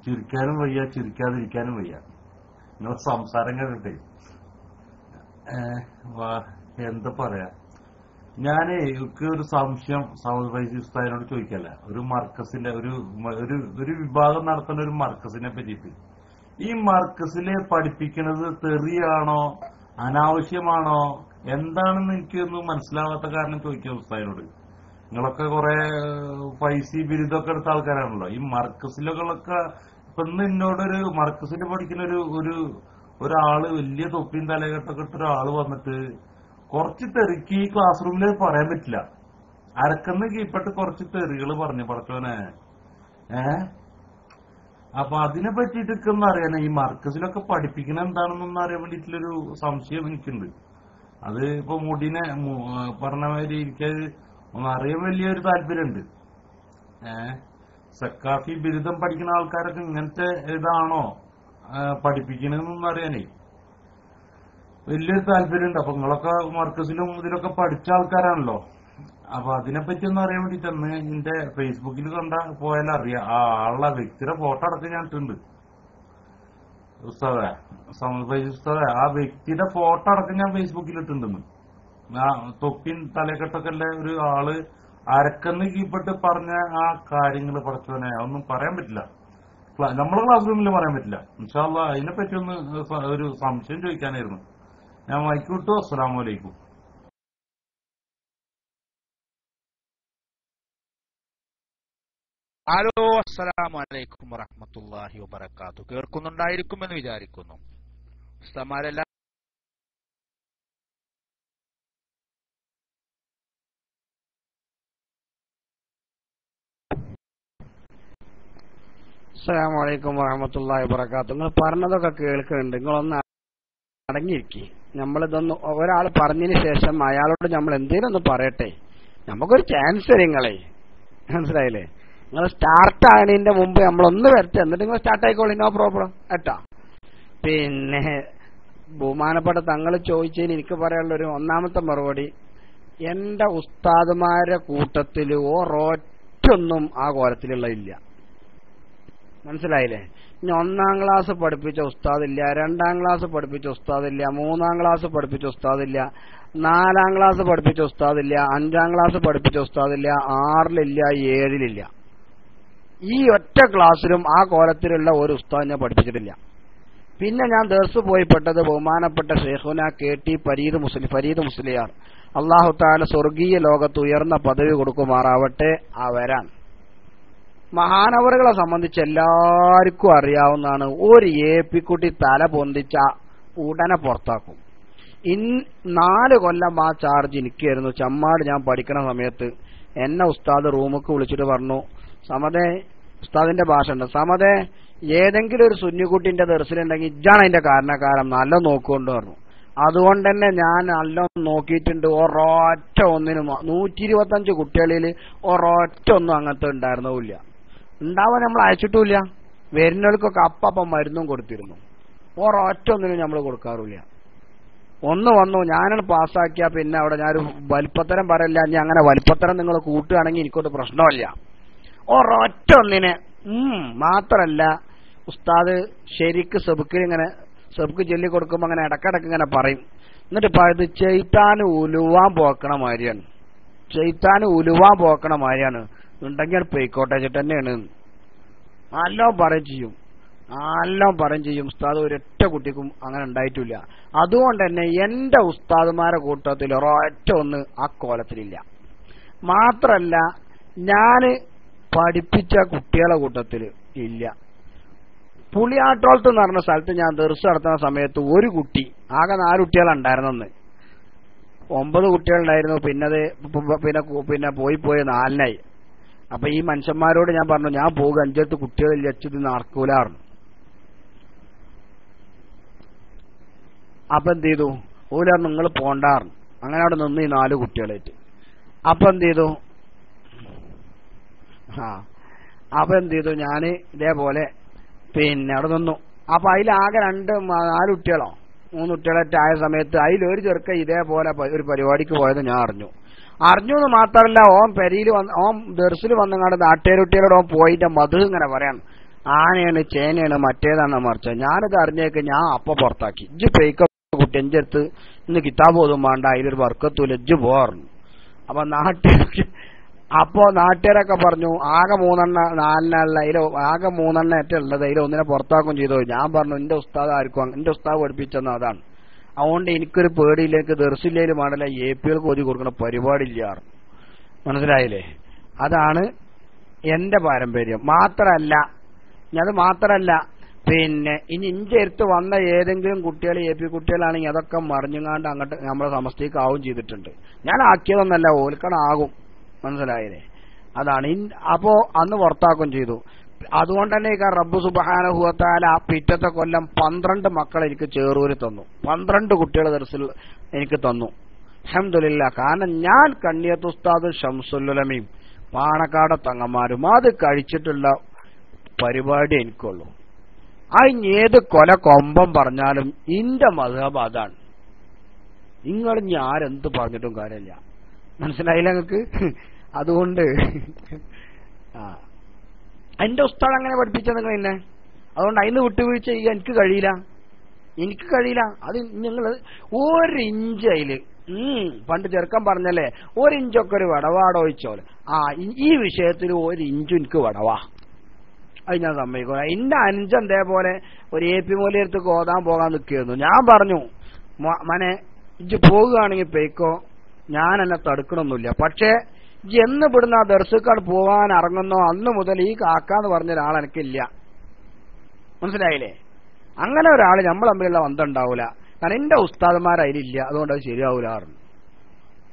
ചിരിക്കാനും വയ്യ, ചിരിക്കാതിരിക്കാനും വയ്യ. നിങ്ങൾ സംസാരം കേട്ടിട്ടേ എന്താ പറയാ. ഞാനേ എനിക്ക് ഒരു സംശയം സമദ് ഉസ്താദിനോട് ചോദിക്കല്ല. ഒരു മർക്കസിന്റെ ഒരു വിഭാഗം നടത്തുന്ന ഒരു മർക്കസിനെ പറ്റിയിട്ട്, ഈ മർക്കസിലെ പഠിപ്പിക്കുന്നത് തെറിയാണോ അനാവശ്യമാണോ എന്താണെന്ന് എനിക്കൊന്നും മനസ്സിലാവാത്ത കാരണം ചോദിക്കാം ഉസ്താദിനോട്. നിങ്ങളൊക്കെ കുറെ ഫൈസി ബിരുദമൊക്കെ എടുത്ത ആൾക്കാരാണല്ലോ. ഈ മർക്കസിലൊക്കെ ഇപ്പൊ ഇന്ന് എന്നോടൊരു മർക്കസിൽ പഠിക്കുന്ന ഒരാള് വലിയ തൊപ്പിയും തലകെട്ടൊക്കെ ഇട്ട ഒരാള് വന്നിട്ട് കുറച്ച് തെറിക്ക് ഈ ക്ലാസ് റൂമിൽ പറയാൻ പറ്റില്ല, അരക്കന്ന് കീഴ്പ്പെട്ട് കുറച്ച് തെറികൾ പറഞ്ഞു പടച്ചോനെ. അപ്പൊ അതിനെ പറ്റിയിട്ടൊക്കെ ഒന്ന് അറിയാനേ, ഈ മർക്കസിലൊക്കെ പഠിപ്പിക്കണ എന്താണെന്നൊന്നും അറിയാൻ വേണ്ടിയിട്ടുള്ളൊരു സംശയം എനിക്കുണ്ട്. അത് ഇപ്പൊ മുടിനെ പറഞ്ഞ മാതിരി എനിക്കത് ഒന്ന് അറിയാൻ വലിയൊരു താല്പര്യമുണ്ട്. സക്കാഫി ബിരുദം പഠിക്കുന്ന ആൾക്കാരൊക്കെ ഇങ്ങനത്തെ ഇതാണോ പഠിപ്പിക്കണെന്നൊന്നും അറിയാനേ വലിയൊരു താല്പര്യമുണ്ട്. അപ്പൊ നിങ്ങളൊക്കെ മർക്കസിലും ഇതിലൊക്കെ പഠിച്ച ആൾക്കാരാണല്ലോ. അപ്പൊ അതിനെപ്പറ്റി ഒന്ന് അറിയാൻ വേണ്ടിട്ടന്ന് എന്റെ ഫേസ്ബുക്കിൽ പോയാൽ അറിയാം. ആ ആളുടെ വ്യക്തിയുടെ ഫോട്ടോ അടക്കം ഞാൻ ഇട്ടുണ്ട് ഉസ്താദേ, ഉസ്താദേ. ആ വ്യക്തിയുടെ ഫോട്ടോ അടക്കം ഞാൻ ഫേസ്ബുക്കിൽ ഇട്ടുണ്ടെന്ന്. ആ തൊപ്പിൻ തലക്കെട്ടൊക്കെ ഉള്ള ഒരു ആള് അരക്കന്ന് കീഴ്പ്പെട്ട് പറഞ്ഞ ആ കാര്യങ്ങൾ പഠിച്ചവനെ ഒന്നും പറയാൻ പറ്റില്ല. നമ്മളെ ക്ലാസ് റൂമിൽ പറയാൻ പറ്റില്ല. ഇൻഷാ അല്ലാഹ് അതിനെപ്പറ്റി ഒന്ന് ഒരു സംശയം ചോദിക്കാനായിരുന്നു. ഞാൻ മൈക്ക് വിട്ടു. അസ്സലാമു അലൈക്കും. ഹലോ, അസ്സലാമു അലൈക്കും വറഹ്മത്തുള്ളാഹി വബറകാതുഹു. കേൾക്കുന്നുണ്ടായിരിക്കുമെന്ന് വിചാരിക്കുന്നു. ഉസ്താദുമാരെല്ലാം അസ്സലാമു അലൈക്കും വറഹ്മത്തുള്ളാഹി വബറകാതുഹു. നിങ്ങൾ പറഞ്ഞതൊക്കെ കേൾക്കുന്നുണ്ട്. നിങ്ങളൊന്ന് അടങ്ങിയിരിക്കി. നമ്മളിതൊന്ന് ഒരാൾ പറഞ്ഞതിന് ശേഷം അയാളോട് നമ്മൾ എന്തേലും ഒന്ന് പറയട്ടെ. നമുക്കൊരു ചാൻസ് തരും നിങ്ങളെ. മനസ്സിലായില്ലേ? നിങ്ങൾ സ്റ്റാർട്ട് ആകുന്നതിന്റെ മുമ്പ് നമ്മളൊന്ന് വരട്ടെ, എന്നിട്ട് നിങ്ങൾ സ്റ്റാർട്ട് ആയിക്കോളി. നോ പ്രോബ്ലം കേട്ടോ. പിന്നെ ബഹുമാനപ്പെട്ട തങ്ങൾ ചോദിച്ചതിന് എനിക്ക് പറയാനുള്ളൊരു ഒന്നാമത്തെ മറുപടി, എന്റെ ഉസ്താദുമാരുടെ കൂട്ടത്തിൽ ഒരൊറ്റൊന്നും ആ കോലത്തിലുള്ള ഇല്ല. മനസ്സിലായില്ലേ? ഇനി 1-ാം ക്ലാസ് പഠിപ്പിച്ച ഉസ്താദില്ല, 2-ാം ക്ലാസ് പഠിപ്പിച്ച ഉസ്താദില്ല, 3-ാം ക്ലാസ് പഠിപ്പിച്ച ഉസ്താദില്ല, 4-ാം ക്ലാസ് പഠിപ്പിച്ച ഉസ്താദില്ല, 5-ാം ക്ലാസ് പഠിപ്പിച്ച ഉസ്താദില്ല, 6-ലില്ല, 7-ലില്ല. ഈ ഒറ്റ ക്ലാസ്സിലും ആ കോലത്തിലുള്ള ഒരു ഉസ്താദ് ഞാൻ പഠിപ്പിച്ചിട്ടില്ല. പിന്നെ ഞാൻ ദർസ് പോയി പെട്ടത് ബഹുമാനപ്പെട്ട ഷെയ്ഖുന KT ഫരീദ് മുസ്ലിയാർ, അല്ലാഹു തആല സ്വർഗീയ ലോകത്ത് ഉയർന്ന പദവി കൊടുക്കുമാറാവട്ടെ, അവരാണ്. മഹാനവറുകളെ സംബന്ധിച്ച് എല്ലാവർക്കും അറിയാവുന്നതാണ്, ഒരു ഏപ്പിക്കുട്ടി തല പൊന്തിച്ച ഉടനെ പുറത്താക്കും. 4 കൊല്ലം ആ ചാർജ് എനിക്കായിരുന്നു. ചമ്മാട് ഞാൻ പഠിക്കണ സമയത്ത് എന്നെ ഉസ്താദ് റൂമുക്ക് വിളിച്ചിട്ട് പറഞ്ഞു, സമദേ, ഉസ്താദിന്റെ ഭാഷ ഉണ്ട്, സമദേ ഏതെങ്കിലും ഒരു സുന്നിക്കുട്ടിന്റെ ദർസിലുണ്ടെങ്കിൽ ഇജ്ജാണ് അതിന്റെ കാരണക്കാരൻ, നല്ല നോക്കുകൊണ്ട് പറഞ്ഞു. അതുകൊണ്ട് തന്നെ ഞാൻ നല്ല നോക്കിയിട്ടുണ്ട്. ഒരൊറ്റ ഒന്നിനും 125 കുട്ടികളിൽ ഒരൊറ്റ ഒന്നും അങ്ങനത്തെ ഉണ്ടായിരുന്നില്ല. ഉണ്ടാവാൻ നമ്മൾ അയച്ചിട്ടില്ല. വരുന്നവർക്കൊക്കെ അപ്പം മരുന്നും കൊടുത്തിരുന്നു. ഒരൊറ്റ ഒന്നിനും നമ്മൾ കൊടുക്കാറില്ല. ഒന്ന് വന്നു, ഞാനാണ് പാസ്സാക്കിയ പിന്നെ അവിടെ ഞാനൊരു വലിപ്പത്തരം പറയില്ല. ഞാൻ അങ്ങനെ വലിപ്പത്തരം നിങ്ങൾ കൂട്ടുകയാണെങ്കിൽ എനിക്കൊരു പ്രശ്നമില്ല. ഒരൊറ്റ ഒന്നിനെ മാത്രല്ല, ഉസ്താദ് ശരിക്ക് സെബുക്ക് ചൊല്ലി കൊടുക്കുമ്പോൾ അങ്ങനെ ഇടക്കിടക്ക് ഇങ്ങനെ പറയും. എന്നിട്ട് ഇത് ചെയ്ത്താന് ഉലുവാൻ പോക്കണ മാതിരിയാണ്, ചെയ്ത്താന് ഉലുവാൻ പോക്കണ മാതിരിയാണ്, ഉണ്ടെങ്കിൽ പെയ്ക്കോട്ടെ തന്നെയാണ്. നല്ലോണം പറയും ചെയ്യും. ഉസ്താദ് ഒരൊറ്റ കുട്ടിക്കും അങ്ങനെ ഉണ്ടായിട്ടില്ല. അതുകൊണ്ട് തന്നെ എന്റെ ഉസ്താദുമാരെ കൂട്ടത്തിൽ ഒരൊറ്റ ഒന്ന് അക്കോലത്തിലില്ല. മാത്രല്ല ഞാന് പഠിപ്പിച്ച കുട്ടികളെ കൂട്ടത്തിൽ ഇല്ല. പുളിയാട്ടോളത്ത് എന്ന് പറഞ്ഞ സ്ഥലത്ത് ഞാൻ ദർസ് നടത്തുന്ന സമയത്ത് ഒരു കുട്ടി, ആകെ 4 കുട്ടികളുണ്ടായിരുന്നെന്ന്. 9 കുട്ടികളുണ്ടായിരുന്നു. പിന്നെ പോയി 4-നായി. അപ്പൊ ഈ മനുഷ്യന്മാരോട് ഞാൻ പറഞ്ഞു, ഞാൻ പോകുക, 5 കുട്ടികളില്ല, ഇത് നടക്കൂലായിരുന്നു. അപ്പൊ എന്ത് ചെയ്തു? ഓല നിങ്ങൾ പോണ്ടായിരുന്നു. അങ്ങനെ അവിടെ നിന്ന് ഈ 4 കുട്ടികളായിട്ട്. അപ്പൊ എന്ത് ചെയ്തു? ഞാന് ഇതേപോലെ പിന്നെ അവിടെ നിന്നു. അപ്പൊ അതിലാകെ 4 കുട്ടികളോ 3 കുട്ടികളായിട്ട് ആയ സമയത്ത് അതിലൊരു ചെറുക്ക ഇതേപോലെ ഒരു പരിപാടിക്ക് പോയത് ഞാൻ അറിഞ്ഞു എന്ന് മാത്രമല്ല, ഓൻ പെരിയിൽ ഓൻ ദർസിൽ വന്നങ്ങാണ്ട് നാട്ടുകാരുട്ടികളോട് ഓൻ പോയിട്ട് മധു ഇങ്ങനെ പറയാൻ, ആനയാണ്, ചേനയാണ്, മറ്റേതാണ്, മറിച്ച. ഞാനിത് അറിഞ്ഞേക്ക് ഞാൻ അപ്പൊ പുറത്താക്കി. ഇജ്ജ് പെയ്ക്ക കുട്ടി, എന്റെ അടുത്ത് ഇന്ന് കിതാബ് ഓതും വേണ്ട, അതിലൊരു വർക്കത്തൂല, ഇജ്ജ് പോർന്നു. അപ്പൊ നാട്ടുകാരൊക്കെ പറഞ്ഞു, ആകെ 4-4 ആകെ 3 ഉള്ളത്, അതിൽ ഒന്നിനെ പുറത്താക്കും ചെയ്തോ. ഞാൻ പറഞ്ഞു, എന്റെ ഉസ്താദ് ആർക്കും, എന്റെ ഉസ്താദ് പഠിപ്പിച്ചെന്ന് അതാണ്. അതുകൊണ്ട് എനിക്കൊരു പേടിയിലേക്ക് ദർസില്ലേലും വേണ്ടല്ല, APകൾക്ക് ഓതി കൊടുക്കണ പരിപാടിയില്ല. മനസ്സിലായില്ലേ? അതാണ് എന്റെ പാരമ്പര്യം. മാത്രല്ല പിന്നെ ഇനി ഇന്റെ അടുത്ത് വന്ന ഏതെങ്കിലും കുട്ടികൾ AP കുട്ടികളാണെങ്കിൽ അതൊക്കെ മറിഞ്ഞുങ്ങാണ്ട് അങ്ങോട്ട് നമ്മളെ സമസ്തയ്ക്ക് ആവും ചെയ്തിട്ടുണ്ട്. ഞാൻ ആക്കിയതൊന്നല്ല, ഓൽക്കണാകും. മനസ്സിലായില്ലേ? അതാണ്. അപ്പോ അന്ന് പുറത്താക്കും ചെയ്തു. അതുകൊണ്ട് തന്നെ റബ്ബ് സുബ്ഹാനഹു വ തആല പിറ്റത്തെ കൊല്ലം 12 മക്കളെ എനിക്ക് ചേറൂര് തന്നു. 12 കുട്ടികൾ ദർസിൽ എനിക്ക് തന്നു. അൽഹംദുലില്ലാഹ്. കാരണം ഞാൻ കണ്ണിയത്ത് ഉസ്താദ് ശംസുലുലമയും പാണക്കാട് തങ്ങന്മാരും അത് കഴിച്ചിട്ടുള്ള പരിപാടി എനിക്കുള്ളൂ. അതിന് ഏത് കൊമ്പം പറഞ്ഞാലും ഇന്റെ മദ്ഹബ് അതാണ്. നിങ്ങൾ ഇനി ആരെന്ത് പറഞ്ഞിട്ടും കാര്യമില്ല. മനസ്സിലായില്ല നിങ്ങൾക്ക്? അതുകൊണ്ട് എന്റെ ഉസ്താദ് അങ്ങനെ പഠിപ്പിച്ച നിങ്ങൾ എന്നെ, അതുകൊണ്ട് അതിന് വിട്ടുവീഴ്ച ചെയ്യാൻ എനിക്ക് കഴിയില്ല. അത് നിങ്ങൾ 1 ഇഞ്ച് അതില് പണ്ട് ചെറുക്കൻ പറഞ്ഞല്ലേ, 1 ഇഞ്ചൊക്കെ ഒരു വടവാടോ ചോദിച്ചോല്. ഈ വിഷയത്തിൽ 1 ഇഞ്ച് എനിക്ക് വടവാ, അത് ഞാൻ സമ്മതിക്കൂല. ഇന്ന 5 അതേപോലെ ഒരു AP മൂലയടുത്ത് ഓതാൻ പോകാൻ നിൽക്കുന്നു. ഞാൻ പറഞ്ഞു, മനെ ഇജ്ജ് പോകുകയാണെങ്കിൽ പോയിക്കോ, ഞാൻ എന്നെ തടുക്കണമൊന്നുമില്ല. പക്ഷേ എന്ന് ഇവിടുന്ന് ആ ദർസുക്കാട് പോകാൻ ഇറങ്ങുന്നോ അന്ന് മുതൽ ഈ കാക്കാന്ന് പറഞ്ഞ ഒരാൾ എനിക്കില്ല. മനസ്സിലായില്ലേ? അങ്ങനെ ഒരാൾ നമ്മൾ തമ്മിലുള്ള ബന്ധം ഉണ്ടാവൂല. കാരണം എന്റെ ഉസ്താദന്മാർ അതിലില്ല, അതുകൊണ്ട് അത് ശരിയാവൂല.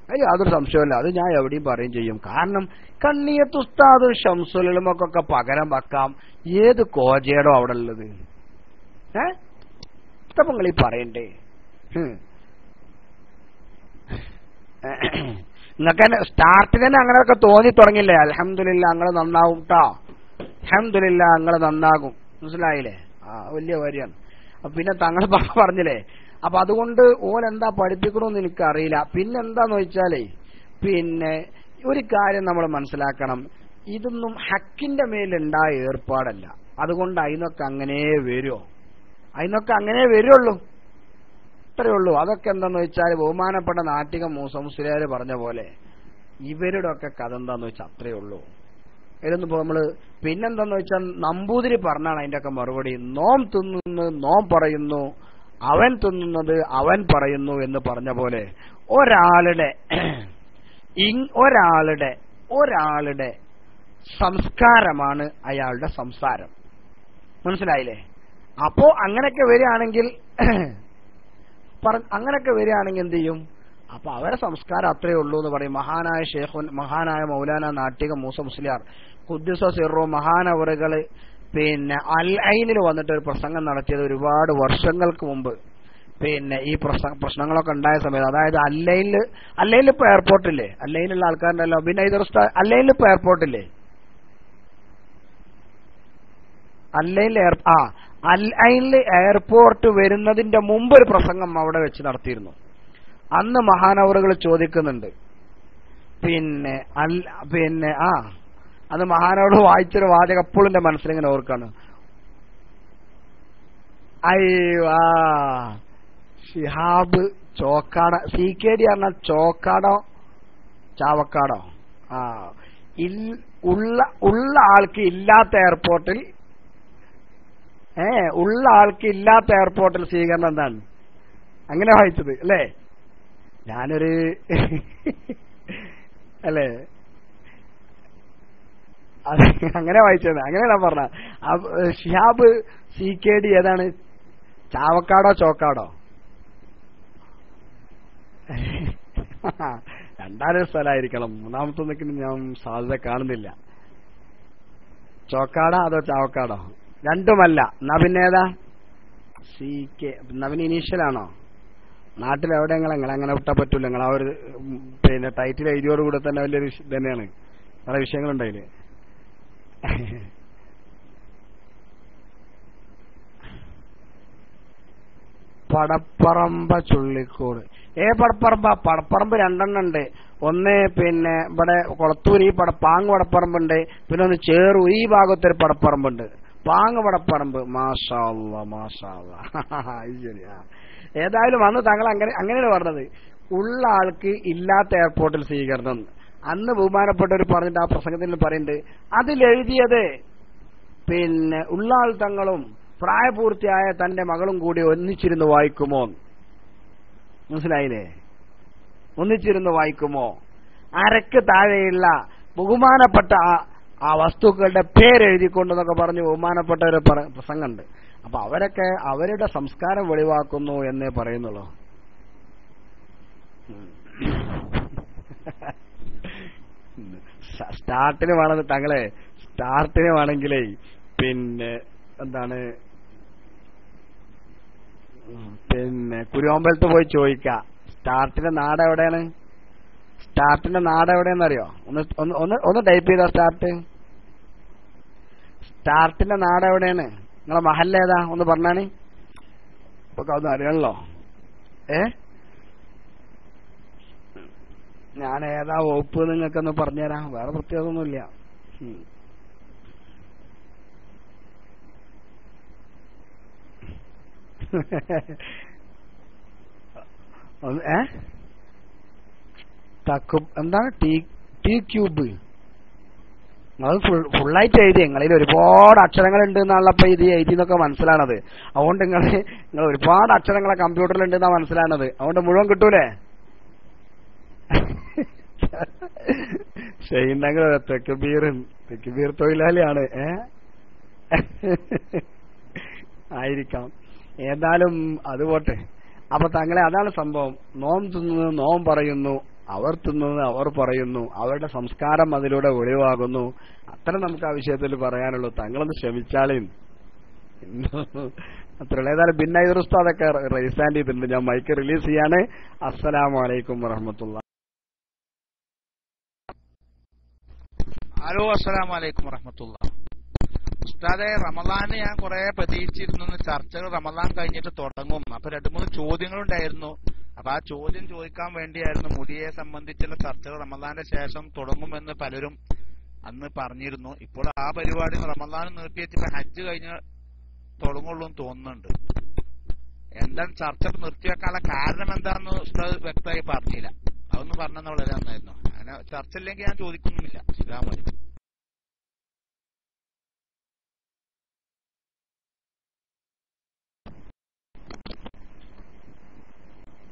അത് യാതൊരു സംശയമില്ല. അത് ഞാൻ എവിടെയും പറയും ചെയ്യും. കാരണം കണ്ണിയത്ത് ഉസ്താദും ഷംസുലുമൊക്കെ പകരം വെക്കാം. ഏത് കോജേടോ അവിടെ ഉള്ളത്? ഇതപ്പം നിങ്ങൾ ഈ പറയണ്ടേ? നിങ്ങൾക്ക് തന്നെ സ്റ്റാർട്ടിൽ തന്നെ അങ്ങനെയൊക്കെ തോന്നി തുടങ്ങില്ലേ? അൽഹംദുലില്ലാ നിങ്ങൾ നന്നാവും ട്ടോ, അൽഹംദുലില്ലാ നിങ്ങൾ നന്നാകും. മനസ്സിലായില്ലേ? വലിയ കാര്യമാണ്. പിന്നെ തങ്ങൾ പറഞ്ഞില്ലേ. അപ്പൊ അതുകൊണ്ട് ഓലെന്താ പഠിപ്പിക്കണമെന്ന് എനിക്കറിയില്ല. പിന്നെന്താന്ന് വെച്ചാലേ, പിന്നെ ഒരു കാര്യം നമ്മൾ മനസ്സിലാക്കണം, ഇതൊന്നും ഹക്കിന്റെ മേലുണ്ടായ ഏർപ്പാടല്ല. അതുകൊണ്ട് അതിനൊക്കെ അങ്ങനെ വരുമോ? അതിനൊക്കെ അങ്ങനെ വരുള്ളൂ, അത്രയേ ഉള്ളൂ. അതൊക്കെ എന്താന്ന് വെച്ചാൽ ബഹുമാനപ്പെട്ട നാട്ടിക മൂസ മുസ്ലിയാർ പറഞ്ഞ പോലെ ഇവരുടെ ഒക്കെ കഥ എന്താന്ന് വെച്ചാൽ അത്രയേ ഉള്ളൂ. ഇതൊന്നും നമ്മള് പിന്നെന്താന്ന് വെച്ചാൽ നമ്പൂതിരി പറഞ്ഞാണ് അതിന്റെ ഒക്കെ മറുപടി. നോം തിന്നുന്നു നോം പറയുന്നു, അവൻ തിന്നുന്നത് അവൻ പറയുന്നു എന്ന് പറഞ്ഞ പോലെ ഒരാളുടെ സംസ്കാരമാണ് അയാളുടെ സംസാരം. മനസ്സിലായില്ലേ? അപ്പോ അങ്ങനെയൊക്കെ വരികയാണെങ്കിൽ എന്ത് ചെയ്യും? അപ്പൊ അവരെ സംസ്കാരം അത്രയേ ഉള്ളൂ എന്ന് പറയും. മഹാനായ മൗലാന നാട്ടിക മൂസ മുസ്ലിയാർ ഖുദ്ദുസ സിർറു മഹാനവറുകള് പിന്നെ അൽ ഐനിൽ വന്നിട്ട് ഒരു പ്രസംഗം നടത്തിയത് ഒരുപാട് വർഷങ്ങൾക്ക് മുമ്പ്. പിന്നെ ഈ പ്രശ്നങ്ങളൊക്കെ ഉണ്ടായ സമയത്ത്, അതായത് അല്ലൈനിൽ ഇപ്പൊ എയർപോർട്ടില്ലേ, അല്ലൈനിലുള്ള ആൾക്കാരുണ്ടല്ലോ, പിന്നെ അല്ലൈനിൽ ഇപ്പൊ എയർപോർട്ടില്ലേ, അൽ ഐനിൽ എയർപോർട്ട് വരുന്നതിന്റെ മുമ്പ് ഒരു പ്രസംഗം അവിടെ വെച്ച് നടത്തിയിരുന്നു. അന്ന് മഹാനവറുകൾ ചോദിക്കുന്നുണ്ട്, അന്ന് മഹാനവർ വായിച്ചൊരു വാചകം എപ്പോഴും എന്റെ മനസ്സിലിങ്ങനെ ഓർക്കാണ്. ഷിഹാബ് ചോക്കാട CKD പറഞ്ഞ ചോക്കാടോ ചാവക്കാടോ ഉള്ള ആൾക്ക് ഇല്ലാത്ത എയർപോർട്ടിൽ സ്വീകരണം എന്താണ്? അങ്ങനെ വായിച്ചത് അല്ലേ? ഞാനൊരു അല്ലേ അങ്ങനെ വായിച്ചത്, അങ്ങനെയാണ് പറഞ്ഞ. ഷിഹാബ് CKD ഏതാണ്? ചാവക്കാടോ ചോക്കാടോ? രണ്ടാമൊരു സ്ഥലമായിരിക്കണം. മൂന്നാമത്തെ നിൽക്കുന്ന ഞാൻ സാധ്യത കാണുന്നില്ല. ചോക്കാടോ അതോ ചാവക്കാടോ? രണ്ടുമല്ല. എന്നാ പിന്നെ ഏതാ? CK. എന്നാ പിന്നെ ഇനീഷ്യലാണോ? നാട്ടിലെവിടെ നിങ്ങൾ അങ്ങനെ വിട്ടാൻ പറ്റൂല. നിങ്ങൾ ആ ഒരു പിന്നെ ടൈറ്റിൽ എഴുതിയോടുകൂടെ തന്നെ വലിയൊരു തന്നെയാണ്. പല വിഷയങ്ങളുണ്ടായില്ലേ? പടപ്പറമ്പ ചുള്ളിക്കോട്. പടപ്പറമ്പ് 2 ഉണ്ട്. ഒന്ന് പിന്നെ ഇവിടെ കൊളത്തൂർ ഈ പാങ് പടപ്പറമ്പുണ്ട്, പിന്നെ ഒന്ന് ചേറു ഈ ഭാഗത്തൊരു പടപ്പറമ്പുണ്ട്, പാങ് പടപ്പറമ്പ്. മാഷാ അല്ലാഹ് ശരിയാ. ഏതായാലും അന്ന് താങ്കൾ അങ്ങനെയാണ് പറഞ്ഞത്, ഉള്ള ആൾക്ക് ഇല്ലാത്ത എയർപോർട്ടിൽ സ്വീകരണം. അന്ന് ബഹുമാനപ്പെട്ടവർ പറഞ്ഞിട്ട് ആ പ്രസംഗത്തിൽ പറയുന്നുണ്ട്, അതിലെഴുതിയത് പിന്നെ ഉള്ള ആൾ തങ്ങളും പ്രായപൂർത്തിയായ തന്റെ മകളും കൂടി ഒന്നിച്ചിരുന്ന് വായിക്കുമോ? മനസ്സിലായില്ലേ? ഒന്നിച്ചിരുന്ന് വായിക്കുമോ? അരക്ക് താഴെയുള്ള ബഹുമാനപ്പെട്ട ആ വസ്തുക്കളുടെ പേരെഴുതിക്കൊണ്ടെന്നൊക്കെ പറഞ്ഞ് ബഹുമാനപ്പെട്ട ഒരു പ്രസംഗമുണ്ട്. അപ്പൊ അവരൊക്കെ അവരുടെ സംസ്കാരം വെളിവാക്കുന്നു എന്നേ പറയുന്നുള്ളൂ. സ്റ്റാർട്ടിന് വേണമെന്ന് താങ്കളെ സ്റ്റാർട്ടിന് വേണമെങ്കിലേ പിന്നെ എന്താണ് പിന്നെ കുരുവമ്പലത്ത് പോയി ചോദിക്ക, സ്റ്റാർട്ടിന്റെ നാട് എവിടെയാണ്? സ്റ്റാർട്ടിന്റെ നാട് എവിടെയെന്നറിയോ? ഒന്ന് ടൈപ്പ് ചെയ്തോ. സ്റ്റാർട്ടിന്റെ നാട് എവിടെയാണ്? നിങ്ങളെ മഹല്ല ഏതാ? ഒന്ന് പറഞ്ഞാണ്. ഇപ്പൊ അതൊന്നും അറിയണല്ലോ. ഞാൻ ഏതാ വകുപ്പ് നിങ്ങൾക്കൊന്ന് പറഞ്ഞുതരാം. വേറെ പ്രത്യേകതയൊന്നുമില്ല. എന്താണ് ടി ക്യൂബ്. നിങ്ങൾ ഫുള്ളായിട്ട് എഴുതി. നിങ്ങളിൽ ഒരുപാട് അക്ഷരങ്ങൾ ഉണ്ട് എന്നാണല്ലോ ഇത് എഴുതി എന്നൊക്കെ മനസ്സിലാണത്. അതുകൊണ്ട് നിങ്ങൾ ഒരുപാട് അക്ഷരങ്ങളെ കമ്പ്യൂട്ടറിൽ ഉണ്ട് എന്നാ മനസ്സിലാണത്. അതുകൊണ്ട് മുഴുവൻ കിട്ടൂലേ? ഷെയ്നെങ്കിൽ തെക്കുബീർ തൊഴിലാളിയാണ്. ആയിരിക്കാം. ഏതായാലും അത് പോട്ടെ. അപ്പൊ തങ്ങളെ അതാണ് സംഭവം. നോം തിന്നുന്നത് നോം പറയുന്നു, അവർ തിന്നുന്നത് അവർ പറയുന്നു, അവരുടെ സംസ്കാരം അതിലൂടെ ഒഴിവാകുന്നു. അത്ര നമുക്ക് ആ വിഷയത്തിൽ പറയാനുള്ളൂ. തങ്ങളൊന്ന് ക്ഷമിച്ചാളേയും. അത്രയുള്ള. ഏതായാലും പിന്നെ ഉസ്താദൊക്കെ റൈസാൻഡ് ചെയ്തിട്ടുണ്ട്. ഞാൻ മൈക്ക് റിലീസ് ചെയ്യാണ്. അസ്സലാമു അലൈക്കും വറഹ്മത്തുള്ളാഹി. ഹലോ, അസ്സലാമു അലൈക്കും വറഹ്മത്തുള്ളാഹി. ഉസ്താദെ, റമദാന് ഞാൻ കുറെ പ്രതീക്ഷിച്ചിരുന്നു ചർച്ചകൾ റമദാൻ കഴിഞ്ഞിട്ട് തുടങ്ങും. അപ്പൊ 2-3 ചോദ്യങ്ങളുണ്ടായിരുന്നു. അപ്പൊ ആ ചോദ്യം ചോദിക്കാൻ വേണ്ടിയായിരുന്നു. മുടിയെ സംബന്ധിച്ചുള്ള ചർച്ചകൾ റമദാന്റെ ശേഷം തുടങ്ങുമെന്ന് പലരും അന്ന് പറഞ്ഞിരുന്നു. ഇപ്പോൾ ആ പരിപാടി റമദാൻ നിർത്തിവെച്ചിട്ട് ഹജ്ജ് കഴിഞ്ഞ് തുടങ്ങുള്ളൂ എന്ന് തോന്നുന്നുണ്ട്. എന്താണ് ചർച്ച നിർത്തിവെക്കാനുള്ള കാരണം എന്താണെന്ന് ഉസ്താദ് വ്യക്തമായി പറഞ്ഞില്ല. അതൊന്ന് പറഞ്ഞെന്ന് വളരെ നന്നായിരുന്നു. അങ്ങനെ ചർച്ച ഇല്ലെങ്കിൽ ഞാൻ ചോദിക്കുന്നുമില്ല. അസ്സലാമു അലൈക്കും.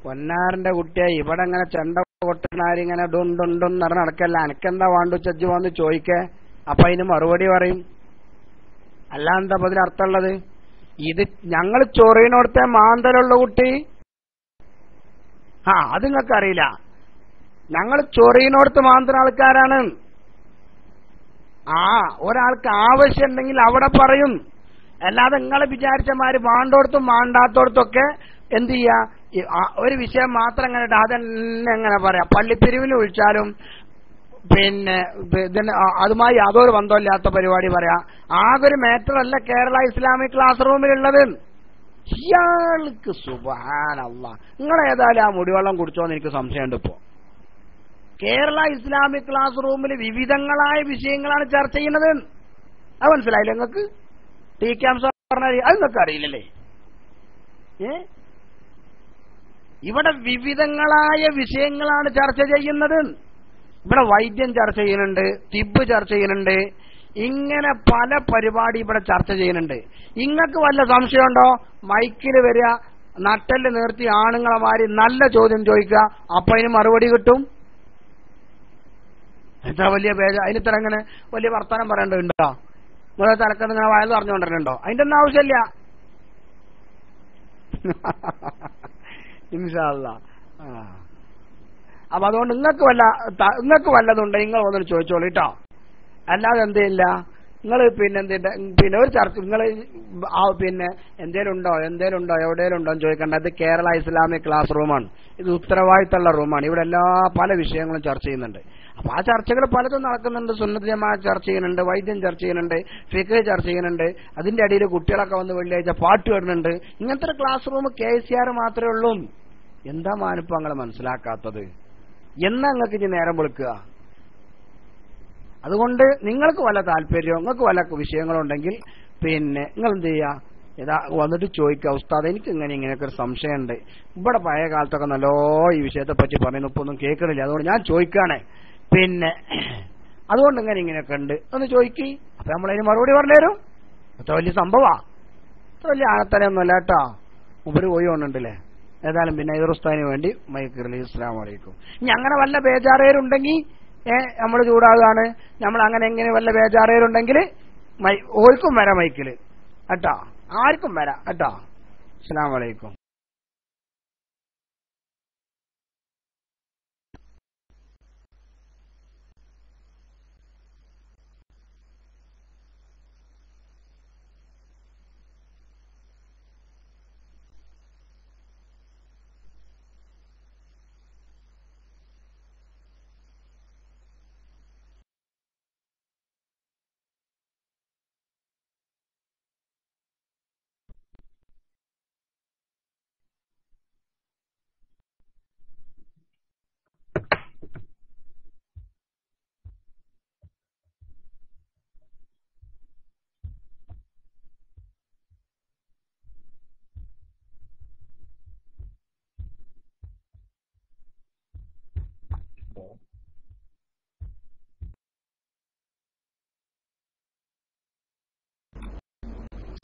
പൊന്നാറിന്റെ കുട്ടിയെ ഇവിടെ ഇങ്ങനെ ചെണ്ട കൊട്ടനാരിങ്ങനെ ഡുണ്ടുണ്ടും നിറഞ്ഞ നടക്കല്ല. അനക്കെന്താ വാണ്ടു ചജ്ജു വന്ന് ചോദിക്കേ. അപ്പൊ അതിന് മറുപടി പറയും. അല്ലാന്താ അതിന് അർത്ഥമുള്ളത്? ഇത് ഞങ്ങൾ ചൊറിയിനോടത്തെ മാന്തലുള്ള കുട്ടി. അത് നിങ്ങൾക്ക് അറിയില്ല. ഞങ്ങൾ ചൊറിയിനോടത്ത് മാന്തുന്ന ആൾക്കാരാണ്. ഒരാൾക്ക് ആവശ്യം ഉണ്ടെങ്കിൽ അവിടെ പറയും. അല്ലാതെ നിങ്ങളെ വിചാരിച്ചമാര് മാണ്ടോടത്തും മാണ്ടാത്തോടത്തൊക്കെ എന്ത് ചെയ്യാ, ഒരു വിഷയം മാത്രം അങ്ങനെ അതെന്നെ എങ്ങനെ പറയാം. പള്ളിപ്പിരിവിന് വിളിച്ചാലും പിന്നെ ഇതിന് അതുമായി യാതൊരു ബന്ധമില്ലാത്ത പരിപാടി പറയാ. ആകെ ഒരു മാറ്ററല്ല കേരള ഇസ്ലാമിക് ക്ലാസ് റൂമിലുള്ളത്. ഇയാൾക്ക് സുബ്ഹാനല്ലാഹ്, നിങ്ങളേതായാലും ആ മുടിവെള്ളം കുടിച്ചോന്ന് എനിക്ക് സംശയമുണ്ട്. ഇപ്പോ കേരള ഇസ്ലാമിക് ക്ലാസ് റൂമിൽ വിവിധങ്ങളായ വിഷയങ്ങളാണ് ചർച്ച ചെയ്യുന്നത്. അത് മനസ്സിലായില്ലേ നിങ്ങൾക്ക്? ടി ക്യാംസ് പറഞ്ഞാൽ അത് നിങ്ങൾക്ക് അറിയില്ലല്ലേ? ഇവിടെ വിവിധങ്ങളായ വിഷയങ്ങളാണ് ചർച്ച ചെയ്യുന്നത്. ഇവിടെ വൈദ്യം ചർച്ച ചെയ്യുന്നുണ്ട്, തിബ് ചർച്ച ചെയ്യുന്നുണ്ട്, ഇങ്ങനെ പല പരിപാടി ഇവിടെ ചർച്ച ചെയ്യുന്നുണ്ട്. നിങ്ങൾക്ക് വല്ല സംശയമുണ്ടോ? മൈക്കിൽ വരിക, നട്ടല് നിർത്തി ആണുങ്ങളെമാരി നല്ല ചോദ്യം ചോദിക്കുക, അപ്പൊ അതിന് മറുപടി കിട്ടും. എന്താ വലിയ അതിന് ഇത്ര അങ്ങനെ വലിയ വർത്തമാനം പറയേണ്ടതുണ്ടോ? നിങ്ങളെ തലക്കത്ത് ഇങ്ങനെ വയൽ പറഞ്ഞുകൊണ്ടിട്ടുണ്ടോ? അതിന്റെ ഒന്നും ആവശ്യമില്ല. ഇൻഷാ അല്ലാഹ്. അപ്പൊ അതുകൊണ്ട് നിങ്ങൾക്ക് വല്ലതുണ്ടെങ്കിൽ നിങ്ങൾ ഒന്നിന് ചോദിച്ചോളൂ കേട്ടോ. അല്ലാതെ എന്തില്ല. നിങ്ങൾ പിന്നെ ഒരു ചർച്ച നിങ്ങൾ പിന്നെ എന്തേലും ഉണ്ടോ എവിടെയും ഉണ്ടോ എന്ന് ചോദിക്കേണ്ട. ഇത് കേരള ഇസ്ലാമിക് ക്ലാസ് റൂമാണ്. ഇത് ഉത്തരവാദിത്തമുള്ള റൂമാണ്. ഇവിടെ പല വിഷയങ്ങളും ചർച്ച ചെയ്യുന്നുണ്ട്. അപ്പൊ ആ ചർച്ചകൾ പലതും നടക്കുന്നുണ്ട്. സുന്നത്ത് ജമാഅത്ത് ചർച്ച ചെയ്യുന്നുണ്ട്, വൈദ്യം ചർച്ച ചെയ്യുന്നുണ്ട്, ഫിഖ് ചർച്ച ചെയ്യുന്നുണ്ട്. അതിന്റെ അടിയിൽ കുട്ടികളൊക്കെ വന്ന് വെള്ളിയാഴ്ച പാട്ട് വരുന്നുണ്ട്. ഇങ്ങനത്തെ ഒരു ക്ലാസ് റൂം KCR മാത്രമേ ഉള്ളൂ. എന്താ മാനിപ്പങ്ങൾ മനസ്സിലാക്കാത്തത്? എന്നാ നിങ്ങൾക്ക് ഇനി നേരം വിളിക്കുക? അതുകൊണ്ട് നിങ്ങൾക്ക് വല്ല താല്പര്യമോ നിങ്ങൾക്ക് വല്ല വിഷയങ്ങളുണ്ടെങ്കിൽ പിന്നെ നിങ്ങൾ എന്ത് ചെയ്യുക, വന്നിട്ട് ചോദിക്കുക. ഉസ്താദ്, എനിക്ക് ഇങ്ങനെയൊക്കെ ഒരു സംശയമുണ്ട്. ഇവിടെ പഴയ കാലത്തൊക്കെ നല്ലോ ഈ വിഷയത്തെ പറ്റി പറയുന്നു, ഇപ്പൊ ഒന്നും കേൾക്കണില്ല. അതുകൊണ്ട് ഞാൻ ചോദിക്കുകയാണേ. പിന്നെ അതുകൊണ്ട് ഇങ്ങനെയൊക്കെ ഉണ്ട് ഒന്ന് ചോദിക്കി. അപ്പൊ നമ്മളതിന് മറുപടി പറഞ്ഞുതരും. അത്ര വലിയ സംഭവാ, അത്ര വലിയ ആനത്തലയൊന്നുമല്ല കേട്ടോ. മുമ്പ് പോയി കൊണ്ടുണ്ടല്ലേ. ഏതായാലും പിന്നെ ഉസ്താദിന് വേണ്ടി മൈക്ക് റിലീസ്. അസ്സലാമു അലൈക്കും. ഇനി അങ്ങനെ വല്ല ബേജാറേരുണ്ടെങ്കിൽ നമ്മൾ ചൂടാകുകയാണ്. നമ്മൾ അങ്ങനെ എങ്ങനെ വല്ല ബേജാറേരുണ്ടെങ്കിൽ ഓർക്കും വരാം മൈക്കില് കേട്ടോ, ആർക്കും വരാം കേട്ടോ. അസ്സലാമു അലൈക്കും.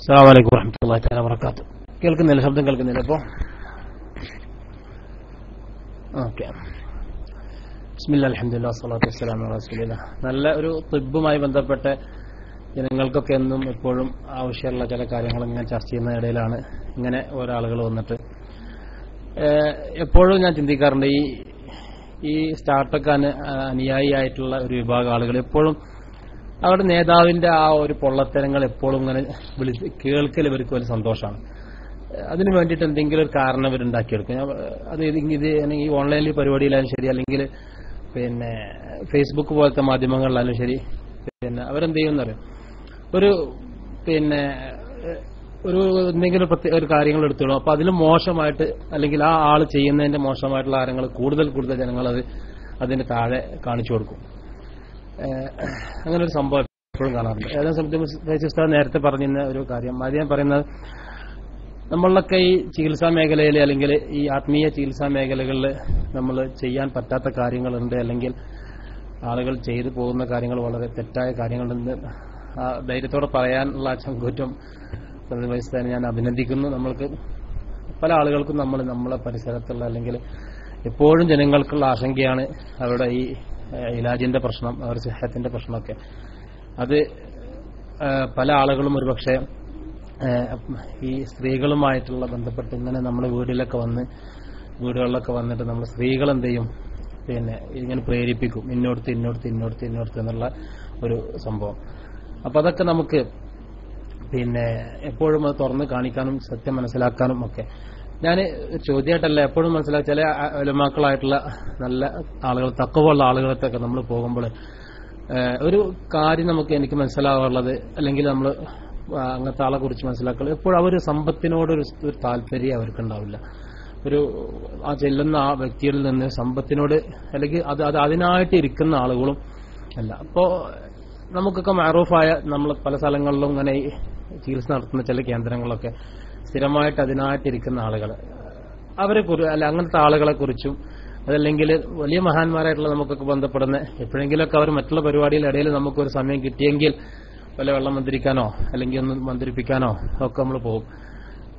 അസ്സലാമു അലൈക്കും വറഹ്മത്തുള്ളാഹി തആല വബറകാതുഹു. കേൾക്കുന്നില്ല? ശബ്ദം കേൾക്കുന്നില്ല ഇപ്പോ? ഓക്കെ. ബിസ്മില്ലാഹിൽ അൽഹംദുലില്ലാഹി വസ്സലാത്തു വസ്സലാമു അലാ റസൂലില്ലാഹ്. നല്ല ഒരു തിബ്ബുമായി ബന്ധപ്പെട്ട ജനങ്ങൾക്കൊക്കെ എന്നും എപ്പോഴും ആവശ്യമുള്ള ചില കാര്യങ്ങൾ ഇങ്ങനെ ചർച്ച ചെയ്യുന്നതിനിടയിലാണ് ഇങ്ങനെ ഓരോ ആളുകൾ വന്നിട്ട് എപ്പോഴും ഞാൻ ചിന്തിക്കാറുണ്ട്, ഈ സ്റ്റാർട്ടപ്പ് അനുയായിയായിട്ടുള്ള ഒരു വിഭാഗം ആളുകൾ എപ്പോഴും അവരുടെ നേതാവിന്റെ ആ ഒരു പൊള്ളത്തരങ്ങൾ എപ്പോഴും ഇങ്ങനെ കേൾക്കൽ ഇവർക്ക് വലിയ സന്തോഷമാണ്. അതിനു വേണ്ടിയിട്ട് എന്തെങ്കിലും ഒരു കാരണം ഇവരുണ്ടാക്കിയെടുക്കും. അത് ഇത് ഈ ഓൺലൈനിൽ പരിപാടിയിലായാലും ശരി, അല്ലെങ്കിൽ പിന്നെ ഫേസ്ബുക്ക് പോലത്തെ മാധ്യമങ്ങളിലായാലും ശരി, പിന്നെ അവരെന്ത് ചെയ്യുന്നറിയാം, ഒരു എന്തെങ്കിലും ഒരു കാര്യങ്ങൾ എടുത്തോളും. അപ്പൊ അതിൽ മോശമായിട്ട്, അല്ലെങ്കിൽ ആ ആള് ചെയ്യുന്നതിന്റെ മോശമായിട്ടുള്ള കാര്യങ്ങൾ കൂടുതൽ ജനങ്ങൾ അതിന് താഴെ കാണിച്ചു കൊടുക്കും. അങ്ങനെ ഒരു സംഭവം എപ്പോഴും കാണാറുണ്ട്. ഏതാനും സമയത്ത് നേരത്തെ പറഞ്ഞിരുന്ന ഒരു കാര്യം ആദ്യം പറയുന്നത്, നമ്മളൊക്കെ ഈ ചികിത്സാ മേഖലയിൽ അല്ലെങ്കിൽ ഈ ആത്മീയ ചികിത്സാ മേഖലകളിൽ നമ്മൾ ചെയ്യാൻ പറ്റാത്ത കാര്യങ്ങളുണ്ട്, അല്ലെങ്കിൽ ആളുകൾ ചെയ്തു പോകുന്ന കാര്യങ്ങൾ വളരെ തെറ്റായ കാര്യങ്ങളുണ്ട്. ആ ധൈര്യത്തോടെ പറയാനുള്ള ചങ്കൂറ്റം പ്രതിനിധിസ്ഥാനം ഞാൻ അഭിനന്ദിക്കുന്നു. നമ്മൾക്ക് പല ആളുകൾക്കും നമ്മളെ പരിസരത്തുള്ള, അല്ലെങ്കിൽ എപ്പോഴും ജനങ്ങൾക്കുള്ള ആശങ്കയാണ് അവരുടെ ഈ ഇലാജിന്റെ പ്രശ്നം, അവരുടെ സിഹത്തിന്റെ പ്രശ്നമൊക്കെ. അത് പല ആളുകളും ഒരുപക്ഷെ ഈ സ്ത്രീകളുമായിട്ടുള്ള ബന്ധപ്പെട്ട് ഇങ്ങനെ നമ്മുടെ വീടുകളിലൊക്കെ വന്നിട്ട് നമ്മൾ സ്ത്രീകൾ എന്ത് ചെയ്യും, പിന്നെ ഇങ്ങനെ പ്രേരിപ്പിക്കും, ഇന്നോടത്ത് എന്നുള്ള ഒരു സംഭവം. അപ്പൊ അതൊക്കെ നമുക്ക് പിന്നെ എപ്പോഴും അത് തുറന്ന് കാണിക്കാനും സത്യം മനസ്സിലാക്കാനും ഒക്കെ ഞാൻ ചോദ്യമായിട്ടല്ല, എപ്പോഴും മനസ്സിലാക്കി ചില ഉലമാക്കളായിട്ടുള്ള നല്ല ആളുകൾ, തഖ്വയുള്ള ആളുകളൊക്കെ നമ്മൾ പോകുമ്പോൾ ഒരു കാര്യം എനിക്ക് മനസ്സിലാവാറുള്ളത്, അല്ലെങ്കിൽ നമ്മൾ അങ്ങനത്തെ ആളെ കുറിച്ച് മനസ്സിലാക്കുക, എപ്പോഴും അവർ സമ്പത്തിനോടൊരു താല്പര്യം അവർക്കുണ്ടാവില്ല. ആ ചെല്ലുന്ന ആ വ്യക്തിയിൽ നിന്ന് സമ്പത്തിനോട്, അല്ലെങ്കിൽ അത് അതിനായിട്ട് ഇരിക്കുന്ന ആളുകളും അല്ല. അപ്പോ നമുക്കൊക്കെ മഅറൂഫായ, നമ്മൾ പല സ്ഥലങ്ങളിലും ഇങ്ങനെ ചികിത്സ നടത്തുന്ന ചില കേന്ദ്രങ്ങളിലൊക്കെ സ്ഥിരമായിട്ട് അതിനായിട്ടിരിക്കുന്ന ആളുകൾ, അങ്ങനത്തെ ആളുകളെ കുറിച്ചും, അതല്ലെങ്കിൽ വലിയ മഹാന്മാരായിട്ടുള്ള നമുക്കൊക്കെ ബന്ധപ്പെടുന്ന, എപ്പോഴെങ്കിലുമൊക്കെ അവർ മറ്റുള്ള പരിപാടികളുടെ ഇടയിൽ നമുക്കൊരു സമയം കിട്ടിയെങ്കിൽ വല്ല വെള്ളം മന്ത്രിക്കാനോ അല്ലെങ്കിൽ ഒന്ന് മന്ത്രിപ്പിക്കാനോ ഒക്കെ നമ്മൾ പോകും.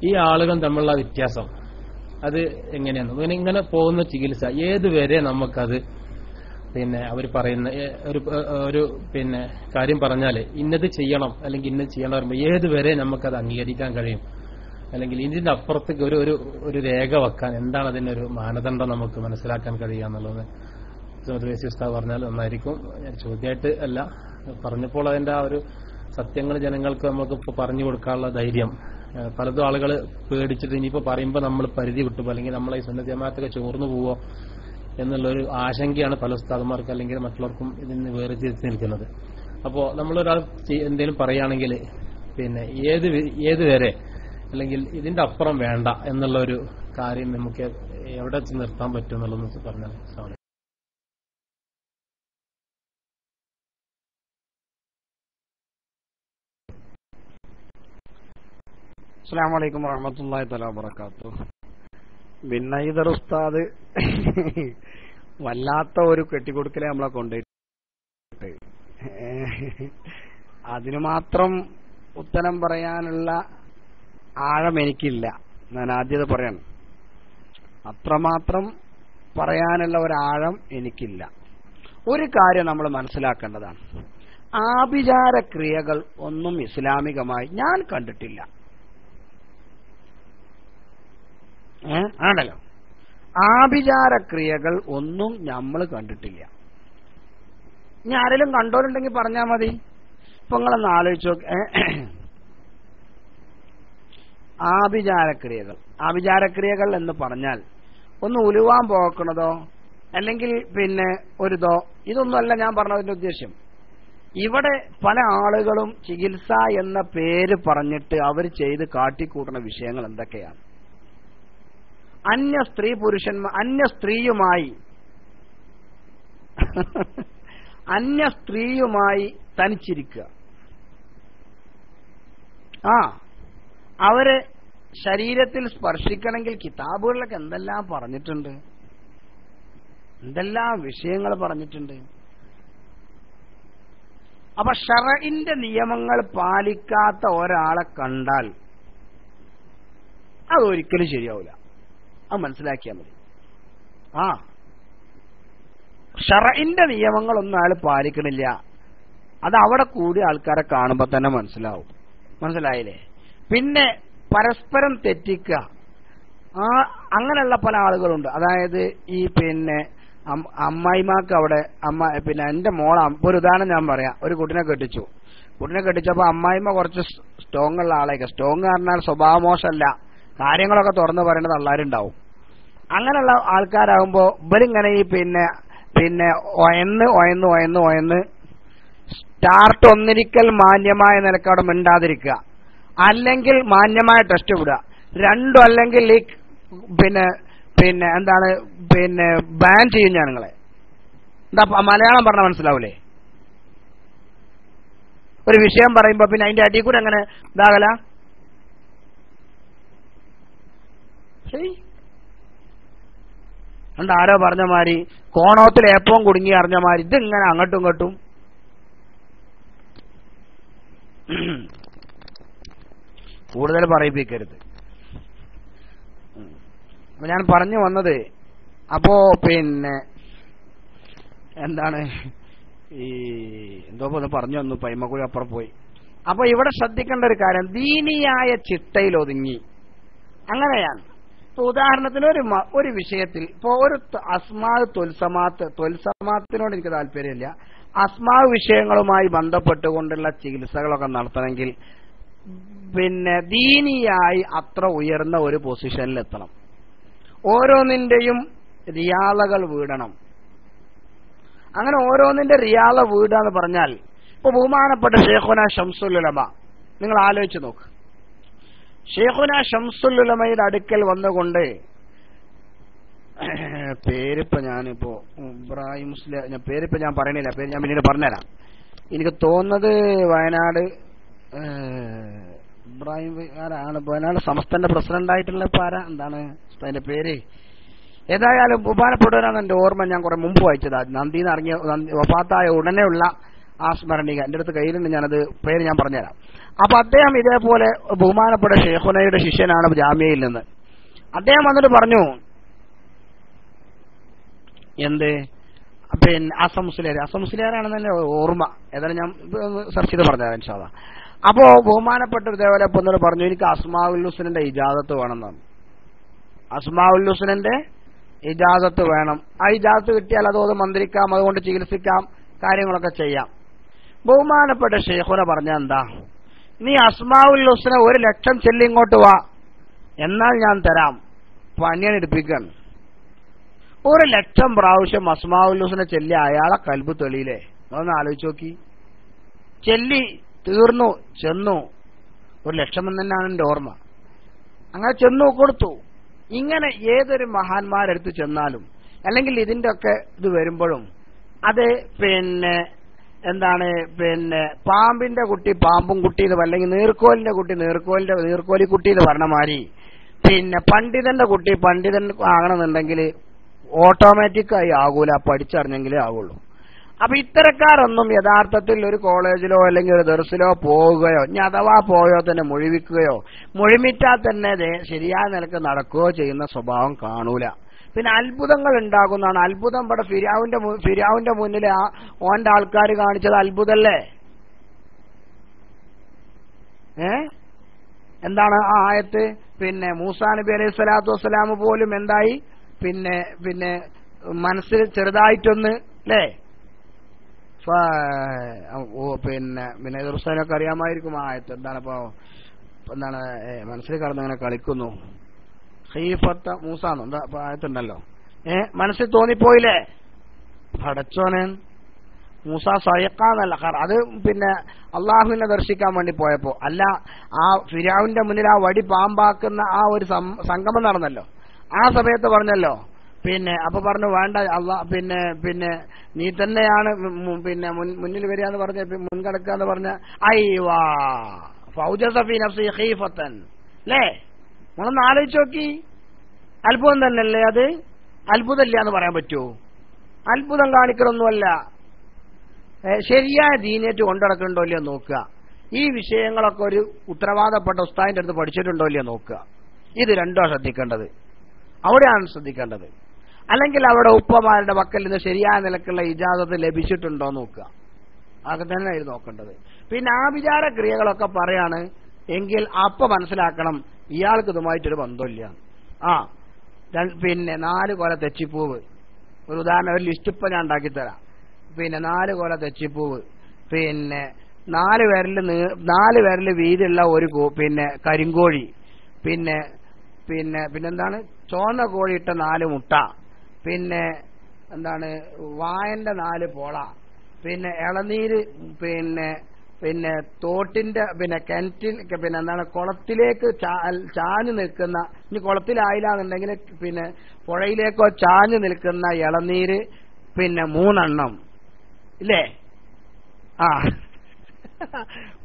ഈ ആളുകൾ തമ്മിലുള്ള വ്യത്യാസം അത് എങ്ങനെയാണ്? ഇങ്ങനെ പോകുന്ന ചികിത്സ ഏതുവരെ നമുക്കത് പിന്നെ അവർ പറയുന്ന ഒരു പിന്നെ കാര്യം പറഞ്ഞാൽ ഇന്നത് ചെയ്യണം അല്ലെങ്കിൽ ഇന്നത് ചെയ്യണം പറയുമ്പോൾ ഏതുവരെ നമുക്കത് അംഗീകരിക്കാൻ കഴിയും, അല്ലെങ്കിൽ ഇതിന്റെ അപ്പുറത്തേക്ക് ഒരു രേഖ വെക്കാൻ എന്താണ് അതിനൊരു മാനദണ്ഡം നമുക്ക് മനസ്സിലാക്കാൻ കഴിയുക എന്നുള്ളത് ഉസ്താദ് പറഞ്ഞാൽ നന്നായിരിക്കും. ചോദ്യമായിട്ട് അല്ല, പറഞ്ഞപ്പോൾ അതിന്റെ ആ ഒരു സത്യങ്ങൾ ജനങ്ങൾക്ക് നമുക്ക് പറഞ്ഞു കൊടുക്കാനുള്ള ധൈര്യം, പലതും ആളുകൾ പേടിച്ചിട്ട് ഇനിയിപ്പോ പറയുമ്പോൾ നമ്മൾ പരിധി വിട്ടുപോ, അല്ലെങ്കിൽ നമ്മളെ ഈ സുന്നത്ത് ജമാഅത്തൊക്കെ ചോർന്നു പോവോ എന്നുള്ളൊരു ആശങ്കയാണ് പല ഉസ്താദുമാർക്ക് അല്ലെങ്കിൽ മറ്റുള്ളവർക്കും ഇതിന് വേർതിരിച്ച് നിൽക്കുന്നത്. അപ്പോ നമ്മളൊരാൾ എന്തെങ്കിലും പറയുകയാണെങ്കിൽ പിന്നെ ഏതുവരെ, അല്ലെങ്കിൽ ഇതിന്റെ അപ്പുറം വേണ്ട എന്നുള്ള ഒരു കാര്യം നമുക്ക് എവിടെ നിർത്താൻ പറ്റും എന്നുള്ളത് പറഞ്ഞാൽ. അസ്സലാമു അലൈക്കും വറഹ്മത്തുള്ളാഹി തആല വബറകാതുഹു. ബിന്നൈദർ ഉസ്താദ് വല്ലാത്ത ഒരു കെട്ടിക്കൊടുക്കലെ നമ്മളെ കൊണ്ടുപോയിട്ട് അതിനു മാത്രം ഉത്തരം പറയാനുള്ള ആഴം എനിക്കില്ല. ഞാൻ ആദ്യത പറയണം, അത്രമാത്രം പറയാനുള്ള ഒരാഴം എനിക്കില്ല. ഒരു കാര്യം നമ്മൾ മനസ്സിലാക്കേണ്ടതാണ്, ആഭിചാര ക്രിയകൾ ഒന്നും ഇസ്ലാമികമായി ഞാൻ കണ്ടിട്ടില്ല. ആണല്ലോ, ആഭിചാര ക്രിയകൾ ഒന്നും നമ്മൾ കണ്ടിട്ടില്ല. ഇനി ആരെങ്കിലും കണ്ടോരുണ്ടെങ്കിൽ പറഞ്ഞാൽ മതി. ഇപ്പൊ നിങ്ങളൊന്ന് ആലോചിച്ച് നോക്ക്, ആഭിചാരക്രിയകൾ എന്ന് പറഞ്ഞാൽ ഒന്ന് ഉലുവാൻ പോക്കണതോ അല്ലെങ്കിൽ പിന്നെ ഒരിതോ, ഇതൊന്നുമല്ല ഞാൻ പറഞ്ഞതിന്റെ ഉദ്ദേശ്യം. ഇവിടെ പല ആളുകളും ചികിത്സ എന്ന പേര് പറഞ്ഞിട്ട് അവർ ചെയ്ത് കാട്ടിക്കൂട്ടുന്ന വിഷയങ്ങൾ എന്തൊക്കെയാണ്? അന്യ സ്ത്രീയുമായി തനിച്ചിരിക്കുക. അവര് ശരീരത്തിൽ സ്പർശിക്കണമെങ്കിൽ കിതാബുകളിലൊക്കെ എന്തെല്ലാം പറഞ്ഞിട്ടുണ്ട്, എന്തെല്ലാം വിഷയങ്ങൾ പറഞ്ഞിട്ടുണ്ട്. അപ്പൊ ശർഇന്റെ നിയമങ്ങൾ പാലിക്കാത്ത ഒരാളെ കണ്ടാൽ അതൊരിക്കലും ശരിയാവില്ല. അത് മനസ്സിലാക്കിയാൽ മതി. ശർഇന്റെ നിയമങ്ങളൊന്നും അയാൾ പാലിക്കണില്ല, അത് അവിടെ കൂടി ആൾക്കാരെ കാണുമ്പോ തന്നെ മനസ്സിലാവും. മനസ്സിലായില്ലേ? പിന്നെ പരസ്പരം തെറ്റിക്കുക, അങ്ങനെയുള്ള പല ആളുകളുണ്ട്. അതായത് ഈ പിന്നെ അമ്മായിമാക്ക് അവിടെ പിന്നെ എന്റെ മോള ഒരു ഉദാഹരണം ഞാൻ പറയാം. ഒരു കുട്ടിനെ കെട്ടിച്ചപ്പോ അമ്മായിമ്മ കുറച്ച് സ്ട്രോങ് ഉള്ള ആളേക്ക്, സ്ട്രോങ് പറഞ്ഞാൽ സ്വഭാവമോശമല്ല, കാര്യങ്ങളൊക്കെ തുറന്നു പറയേണ്ടത് തള്ളാരുണ്ടാവും. അങ്ങനെയുള്ള ആൾക്കാരാകുമ്പോ ഇവരിങ്ങനെ ഈ പിന്നെ ഒയന്ന് സ്റ്റാർട്ട് ഒന്നിരിക്കൽ മാന്യമായ നിലക്ക് അവിടെ മിണ്ടാതിരിക്കുക, അല്ലെങ്കിൽ മാന്യമായ ടെസ്റ്റ് വിടുക, രണ്ടും അല്ലെങ്കിൽ ഈ പിന്നെ എന്താണ് ബാൻ ചെയ്യും ഞാൻ നിങ്ങളെ. എന്താ മലയാളം പറഞ്ഞാൽ മനസ്സിലാവൂലേ? ഒരു വിഷയം പറയുമ്പോ പിന്നെ അതിന്റെ അടിയിൽ കൂടെ അങ്ങനെ ഇതാകല. ഉണ്ട് ആരോ പറഞ്ഞ മാതിരി കോണത്തിൽ ഏപ്പവും കുടുങ്ങി അറിഞ്ഞ മാതിരി ഇതിങ്ങനെ അങ്ങോട്ടും ഇങ്ങോട്ടും. കൂടുതൽ പറയിപ്പിക്കരുത്. അപ്പൊ ഞാൻ പറഞ്ഞു വന്നത്, അപ്പോ പിന്നെ എന്താണ് ഈ എന്തോ പറഞ്ഞു വന്നു, പൈമക്കുഴി അപ്പുറം പോയി. അപ്പൊ ഇവിടെ ശ്രദ്ധിക്കേണ്ട ഒരു കാര്യം, ദീനിയായ ചിട്ടയിൽ ഒതുങ്ങി. അങ്ങനെയാണ്. ഇപ്പൊ ഉദാഹരണത്തിന് ഒരു വിഷയത്തിൽ ഇപ്പോ ഒരു ത്വൽസമാത്തിനോട് എനിക്ക് താല്പര്യമില്ല, അസ്മാവ് വിഷയങ്ങളുമായി ബന്ധപ്പെട്ടുകൊണ്ടുള്ള ചികിത്സകളൊക്കെ നടത്തണമെങ്കിൽ പിന്നെ ദീനിയായി അത്ര ഉയർന്ന ഒരു പൊസിഷനിലെത്തണം. ഓരോന്നിന്റെയും റിയാളകൾ വീടണം. അങ്ങനെ ഓരോന്നിന്റെ റിയാള വീടാന്ന് പറഞ്ഞാൽ, ഇപ്പൊ ബഹുമാനപ്പെട്ട ഷേഖുന ശംസുൽ ഉലമ നിങ്ങൾ ആലോചിച്ച് നോക്ക്. ഷേഖുന ശംസുൽ ഉലമയുടെ അടുക്കൽ വന്നുകൊണ്ട്, പേരിപ്പോ ഞാനിപ്പോ ഇബ്രാഹിം മുസ്ലിം, പേരിപ്പോ ഞാൻ പറയണില്ല, പേര് ഞാൻ പിന്നീട് പറഞ്ഞുതരാം. എനിക്ക് തോന്നുന്നത് വയനാട് ഇബ്രാഹിം ആരാണ്, വയനാട് സമസ്തന്റെ പ്രസിഡന്റ് ആയിട്ടുള്ള ആരാ, എന്താണ് അതിന്റെ പേര്? ഏതായാലും ബഹുമാനപ്പെട്ടവരാണ് എന്റെ ഓർമ്മ. ഞാൻ കുറെ മുമ്പ് വായിച്ചതാ, നന്ദിന്ന് ഇറങ്ങിയ വഫാത്തായ ഉടനെയുള്ള ആ സ്മരണിക എന്റെ അടുത്ത് കയ്യിലുണ്ട്, ഞാനത് പേര് ഞാൻ പറഞ്ഞുതരാം. അപ്പൊ അദ്ദേഹം ഇതേപോലെ ബഹുമാനപ്പെട്ട ഷേഖുനയുടെ ശിഷ്യനാണ് ജാമ്യയിൽ നിന്ന്. അദ്ദേഹം വന്നിട്ട് പറഞ്ഞു, എന്ത് പിന്നെ അസംസ്ലിയാരാണെന്ന് തന്നെ ഓർമ്മ, ഏതായാലും ഞാൻ സെർച്ച് ചെയ്ത് പറഞ്ഞുതരാം ഇൻഷാ അല്ലാഹ്. അപ്പോ ബഹുമാനപ്പെട്ട ഇതേപോലെ ഒന്നിട്ട് പറഞ്ഞു, എനിക്ക് അസ്മാഉൽ ഹുസ്നന്റെ ഇജാസത്ത് വേണമെന്നാണ്. അസ്മാഉൽ ഹുസ്നന്റെ ഇജാസത്ത് വേണം. ആ ഇജാസത്ത് കിട്ടിയാൽ അതോത് മന്ത്രിക്കാം, അതുകൊണ്ട് ചികിത്സിക്കാം, കാര്യങ്ങളൊക്കെ ചെയ്യാം. ബഹുമാനപ്പെട്ട ഷെയ്ഖുന പറഞ്ഞ എന്താ, നീ അസ്മാഉൽ ഹുസ്ന 1,00,000 ചെല്ലി ഇങ്ങോട്ട് വാ, എന്നാൽ ഞാൻ തരാം. പണിയാണ് എടുപ്പിക്കാണ്. 1,00,000 പ്രാവശ്യം അസ്മാഉൽ ഹുസ്ന ചെല്ലി അയാളെ കൽബ് തെളിയില്ലേ? അതൊന്ന് ആലോചിച്ച് നോക്കി. ചെല്ലി തീർന്നു, ചെന്നു. 1,00,000 തന്നെയാണ് എന്റെ ഓർമ്മ. അങ്ങനെ ചെന്നു കൊടുത്തു. ഇങ്ങനെ ഏതൊരു മഹാന്മാരെടുത്ത് ചെന്നാലും, അല്ലെങ്കിൽ ഇതിന്റെ ഒക്കെ ഇത് വരുമ്പോഴും, അത് പിന്നെ എന്താണ് പാമ്പിന്റെ കുട്ടി പാമ്പും കുട്ടി എന്ന്, അല്ലെങ്കിൽ നീർക്കോലിന്റെ കുട്ടി നീർക്കോലി കുട്ടി എന്ന് പറഞ്ഞ മാതിരി, പണ്ഡിതന്റെ കുട്ടി പണ്ഡിതൻ ആകണമെന്നുണ്ടെങ്കിൽ ഓട്ടോമാറ്റിക്കായി ആകൂല, പഠിച്ചറിഞ്ഞെങ്കിലേ ആകുള്ളൂ. അപ്പൊ ഇത്തരക്കാരൊന്നും യഥാർത്ഥത്തിൽ ഒരു കോളേജിലോ അല്ലെങ്കിൽ ഒരു ദർസിലോ പോവുകയോ, ഇനി അഥവാ പോയോ തന്നെ മുഴുവിക്കുകയോ, മുഴുമിറ്റാൽ തന്നെ ശരിയായ നിലക്ക് നടക്കുകയോ ചെയ്യുന്ന സ്വഭാവം കാണൂല. പിന്നെ അത്ഭുതങ്ങൾ ഉണ്ടാകുന്നതാണ്. അത്ഭുതം ഇവിടെ ഫിരാവിന്റെ മുന്നിൽ ഓന്റെ ആൾക്കാർ കാണിച്ചത് അത്ഭുതല്ലേ? എന്താണ് ആ ആയത്ത്? മൂസാ നബി അലൈഹി സ്വലാത്തു വസ്സലാം പോലും എന്തായി, മനസ്സിൽ ചെറുതായിട്ടൊന്ന് അല്ലേ, ഹുസൈനൊക്കെ അറിയാമായിരിക്കും ആ ആയത്ത്. എന്താണ് മനസ്സിൽ കടന്നങ്ങനെ കളിക്കുന്നു, ഖീഫത്ത മൂസാന്നോ എന്താ ആയത്തുണ്ടല്ലോ, മനസ്സിൽ തോന്നിപ്പോയില്ലേ, പടച്ചോനെ മൂസ സയക്കാന്നല്ല. അത് അള്ളാഹുവിനെ ദർശിക്കാൻ വേണ്ടി പോയപ്പോ അല്ല, ആ ഫിരാവിന്റെ മുന്നിൽ ആ വടി പാമ്പാക്കുന്ന ആ ഒരു സംഗമം നടന്നല്ലോ, ആ സമയത്ത് പറഞ്ഞല്ലോ. അപ്പൊ പറഞ്ഞു വേണ്ട നീ തന്നെയാണ് മുന്നിൽ വരിക എന്ന് പറഞ്ഞ, മുൻകടക്കുക എന്ന് പറഞ്ഞ, അയ്വാ ഫൗജസ ഫീ നഫ്സി ഖീഫത്തൻ അല്ലേ? നമ്മളൊന്ന് ആലോചിച്ച് നോക്കി. അത്ഭുതം തന്നെയല്ലേ അത്? അത്ഭുതമില്ല എന്ന് പറയാൻ പറ്റുമോ? അത്ഭുതം കാണിക്കലൊന്നുമല്ല. ശരിയായ ദീനേറ്റ് കൊണ്ടുനടക്കുന്നുണ്ടോ ഇല്ലയോ നോക്കുക. ഈ വിഷയങ്ങളൊക്കെ ഒരു ഉത്തരവാദപ്പെട്ട ഉസ്താദിന്റെ അടുത്ത് പഠിച്ചിട്ടുണ്ടോ ഇല്ലയോ നോക്കുക. ഇത് രണ്ടോ ശ്രദ്ധിക്കേണ്ടത്, അവിടെയാണ് ശ്രദ്ധിക്കേണ്ടത്. അല്ലെങ്കിൽ അവിടെ ഉപ്പമാരുടെ പക്കൽ നിന്ന് ശരിയായ നിലക്കുള്ള ഇജാസത്ത് ലഭിച്ചിട്ടുണ്ടോ നോക്കുക. അതൊക്കെ തന്നെയായിരുന്നു നോക്കേണ്ടത്. പിന്നെ ആഭിചാര ക്രിയകളൊക്കെ പറയാണ് എങ്കിൽ അപ്പൊ മനസ്സിലാക്കണം ഇയാൾക്ക് ഇതുമായിട്ടൊരു ബന്ധമില്ല. പിന്നെ 4 കൊല തെച്ചിപ്പൂവ്, ഒരു ഉദാഹരണം, ഒരു ലിസ്റ്റ് ഇപ്പൊ ഞാൻ ഉണ്ടാക്കിത്തരാം. പിന്നെ 4 കൊല തെച്ചിപ്പൂവ്, പിന്നെ 4 വിരല് വീതിയുള്ള ഒരു പിന്നെ കരിങ്കോഴി, പിന്നെന്താണ് ചോന്ന കോഴിയിട്ട 4 മുട്ട, പിന്നെ എന്താണ് വായന്റെ 4 പോള, പിന്നെ ഇളനീര്, പിന്നെ തോട്ടിന്റെ കിണറ്റിൽ എന്താണ് കുളത്തിലേക്ക് ചാഞ്ഞു നിൽക്കുന്ന, ഇനി കുളത്തിലായില്ല എന്നുണ്ടെങ്കിൽ പിന്നെ പുഴയിലേക്കോ ചാഞ്ഞു നിൽക്കുന്ന ഇളനീര്, പിന്നെ 3 എണ്ണം ഇല്ലേ?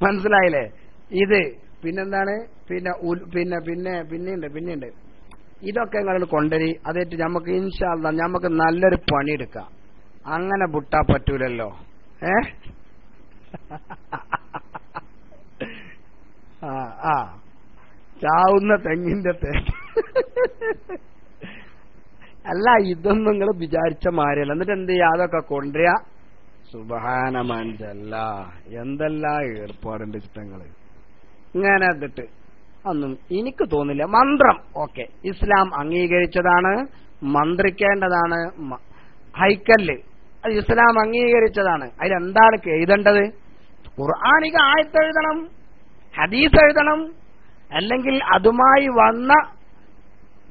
മനസ്സിലായില്ലേ? ഇത് പിന്നെന്താണ് പിന്നെയുണ്ട്. ഇതൊക്കെ നിങ്ങൾ കൊണ്ടുവരി. അതേറ്റ് നമുക്ക് ഇൻഷാ അല്ലാഹ് നമുക്ക് നല്ലൊരു പണിയെടുക്കാം. അങ്ങനെ വിട്ടാ പറ്റൂലല്ലോ. ചാവുന്ന തെങ്ങിന്റെ അല്ല, ഇതൊന്നും നിങ്ങൾ വിചാരിച്ച മാരിയല്ല. എന്നിട്ട് എന്ത് ചെയ്യാ, അതൊക്കെ കൊണ്ടുവരിക. സുബ്ഹാന മൻജല്ല, എന്തെല്ലാം ഏർപ്പാടുണ്ട് ചിത്രങ്ങള്. ഇങ്ങനെ എന്നിട്ട് ഒന്നും എനിക്ക് തോന്നില്ല. മന്ത്രം ഓക്കെ, ഇസ്ലാം അംഗീകരിച്ചതാണ്, മന്ത്രിക്കേണ്ടതാണ്. ഹൈക്കല്ല് അത് ഇസ്ലാം അംഗീകരിച്ചതാണ്. അതിലെന്താണ് എഴുതേണ്ടത്? ഖുർആനിക ആയത്തെഴുതണം, ഹദീസ് എഴുതണം, അല്ലെങ്കിൽ അതുമായി വന്ന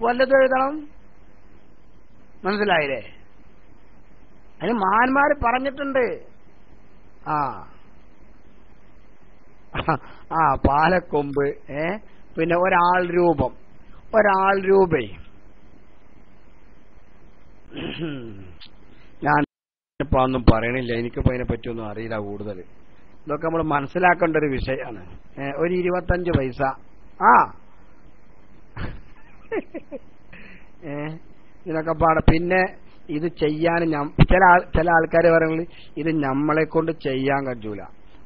വല്ലതെഴുതണം. മനസ്സിലായില്ലേ? അതിന് മഹാന്മാര് പറഞ്ഞിട്ടുണ്ട്. പാലക്കൊമ്പ്, പിന്നെ ഒരാൾ രൂപേ. ഞാൻ ഇപ്പൊ ഒന്നും പറയണില്ല, എനിക്കിപ്പോ അതിനെ പറ്റിയൊന്നും അറിയില്ല കൂടുതൽ. ഇതൊക്കെ നമ്മൾ മനസ്സിലാക്കേണ്ട ഒരു വിഷയമാണ്. ഒരു 25 പൈസ ഇതിനൊക്കെ പാടെ. പിന്നെ ഇത് ചെയ്യാൻ ചില ആൾക്കാർ പറയുന്നത് ഇത് നമ്മളെ കൊണ്ട് ചെയ്യാൻ കഴിയൂല.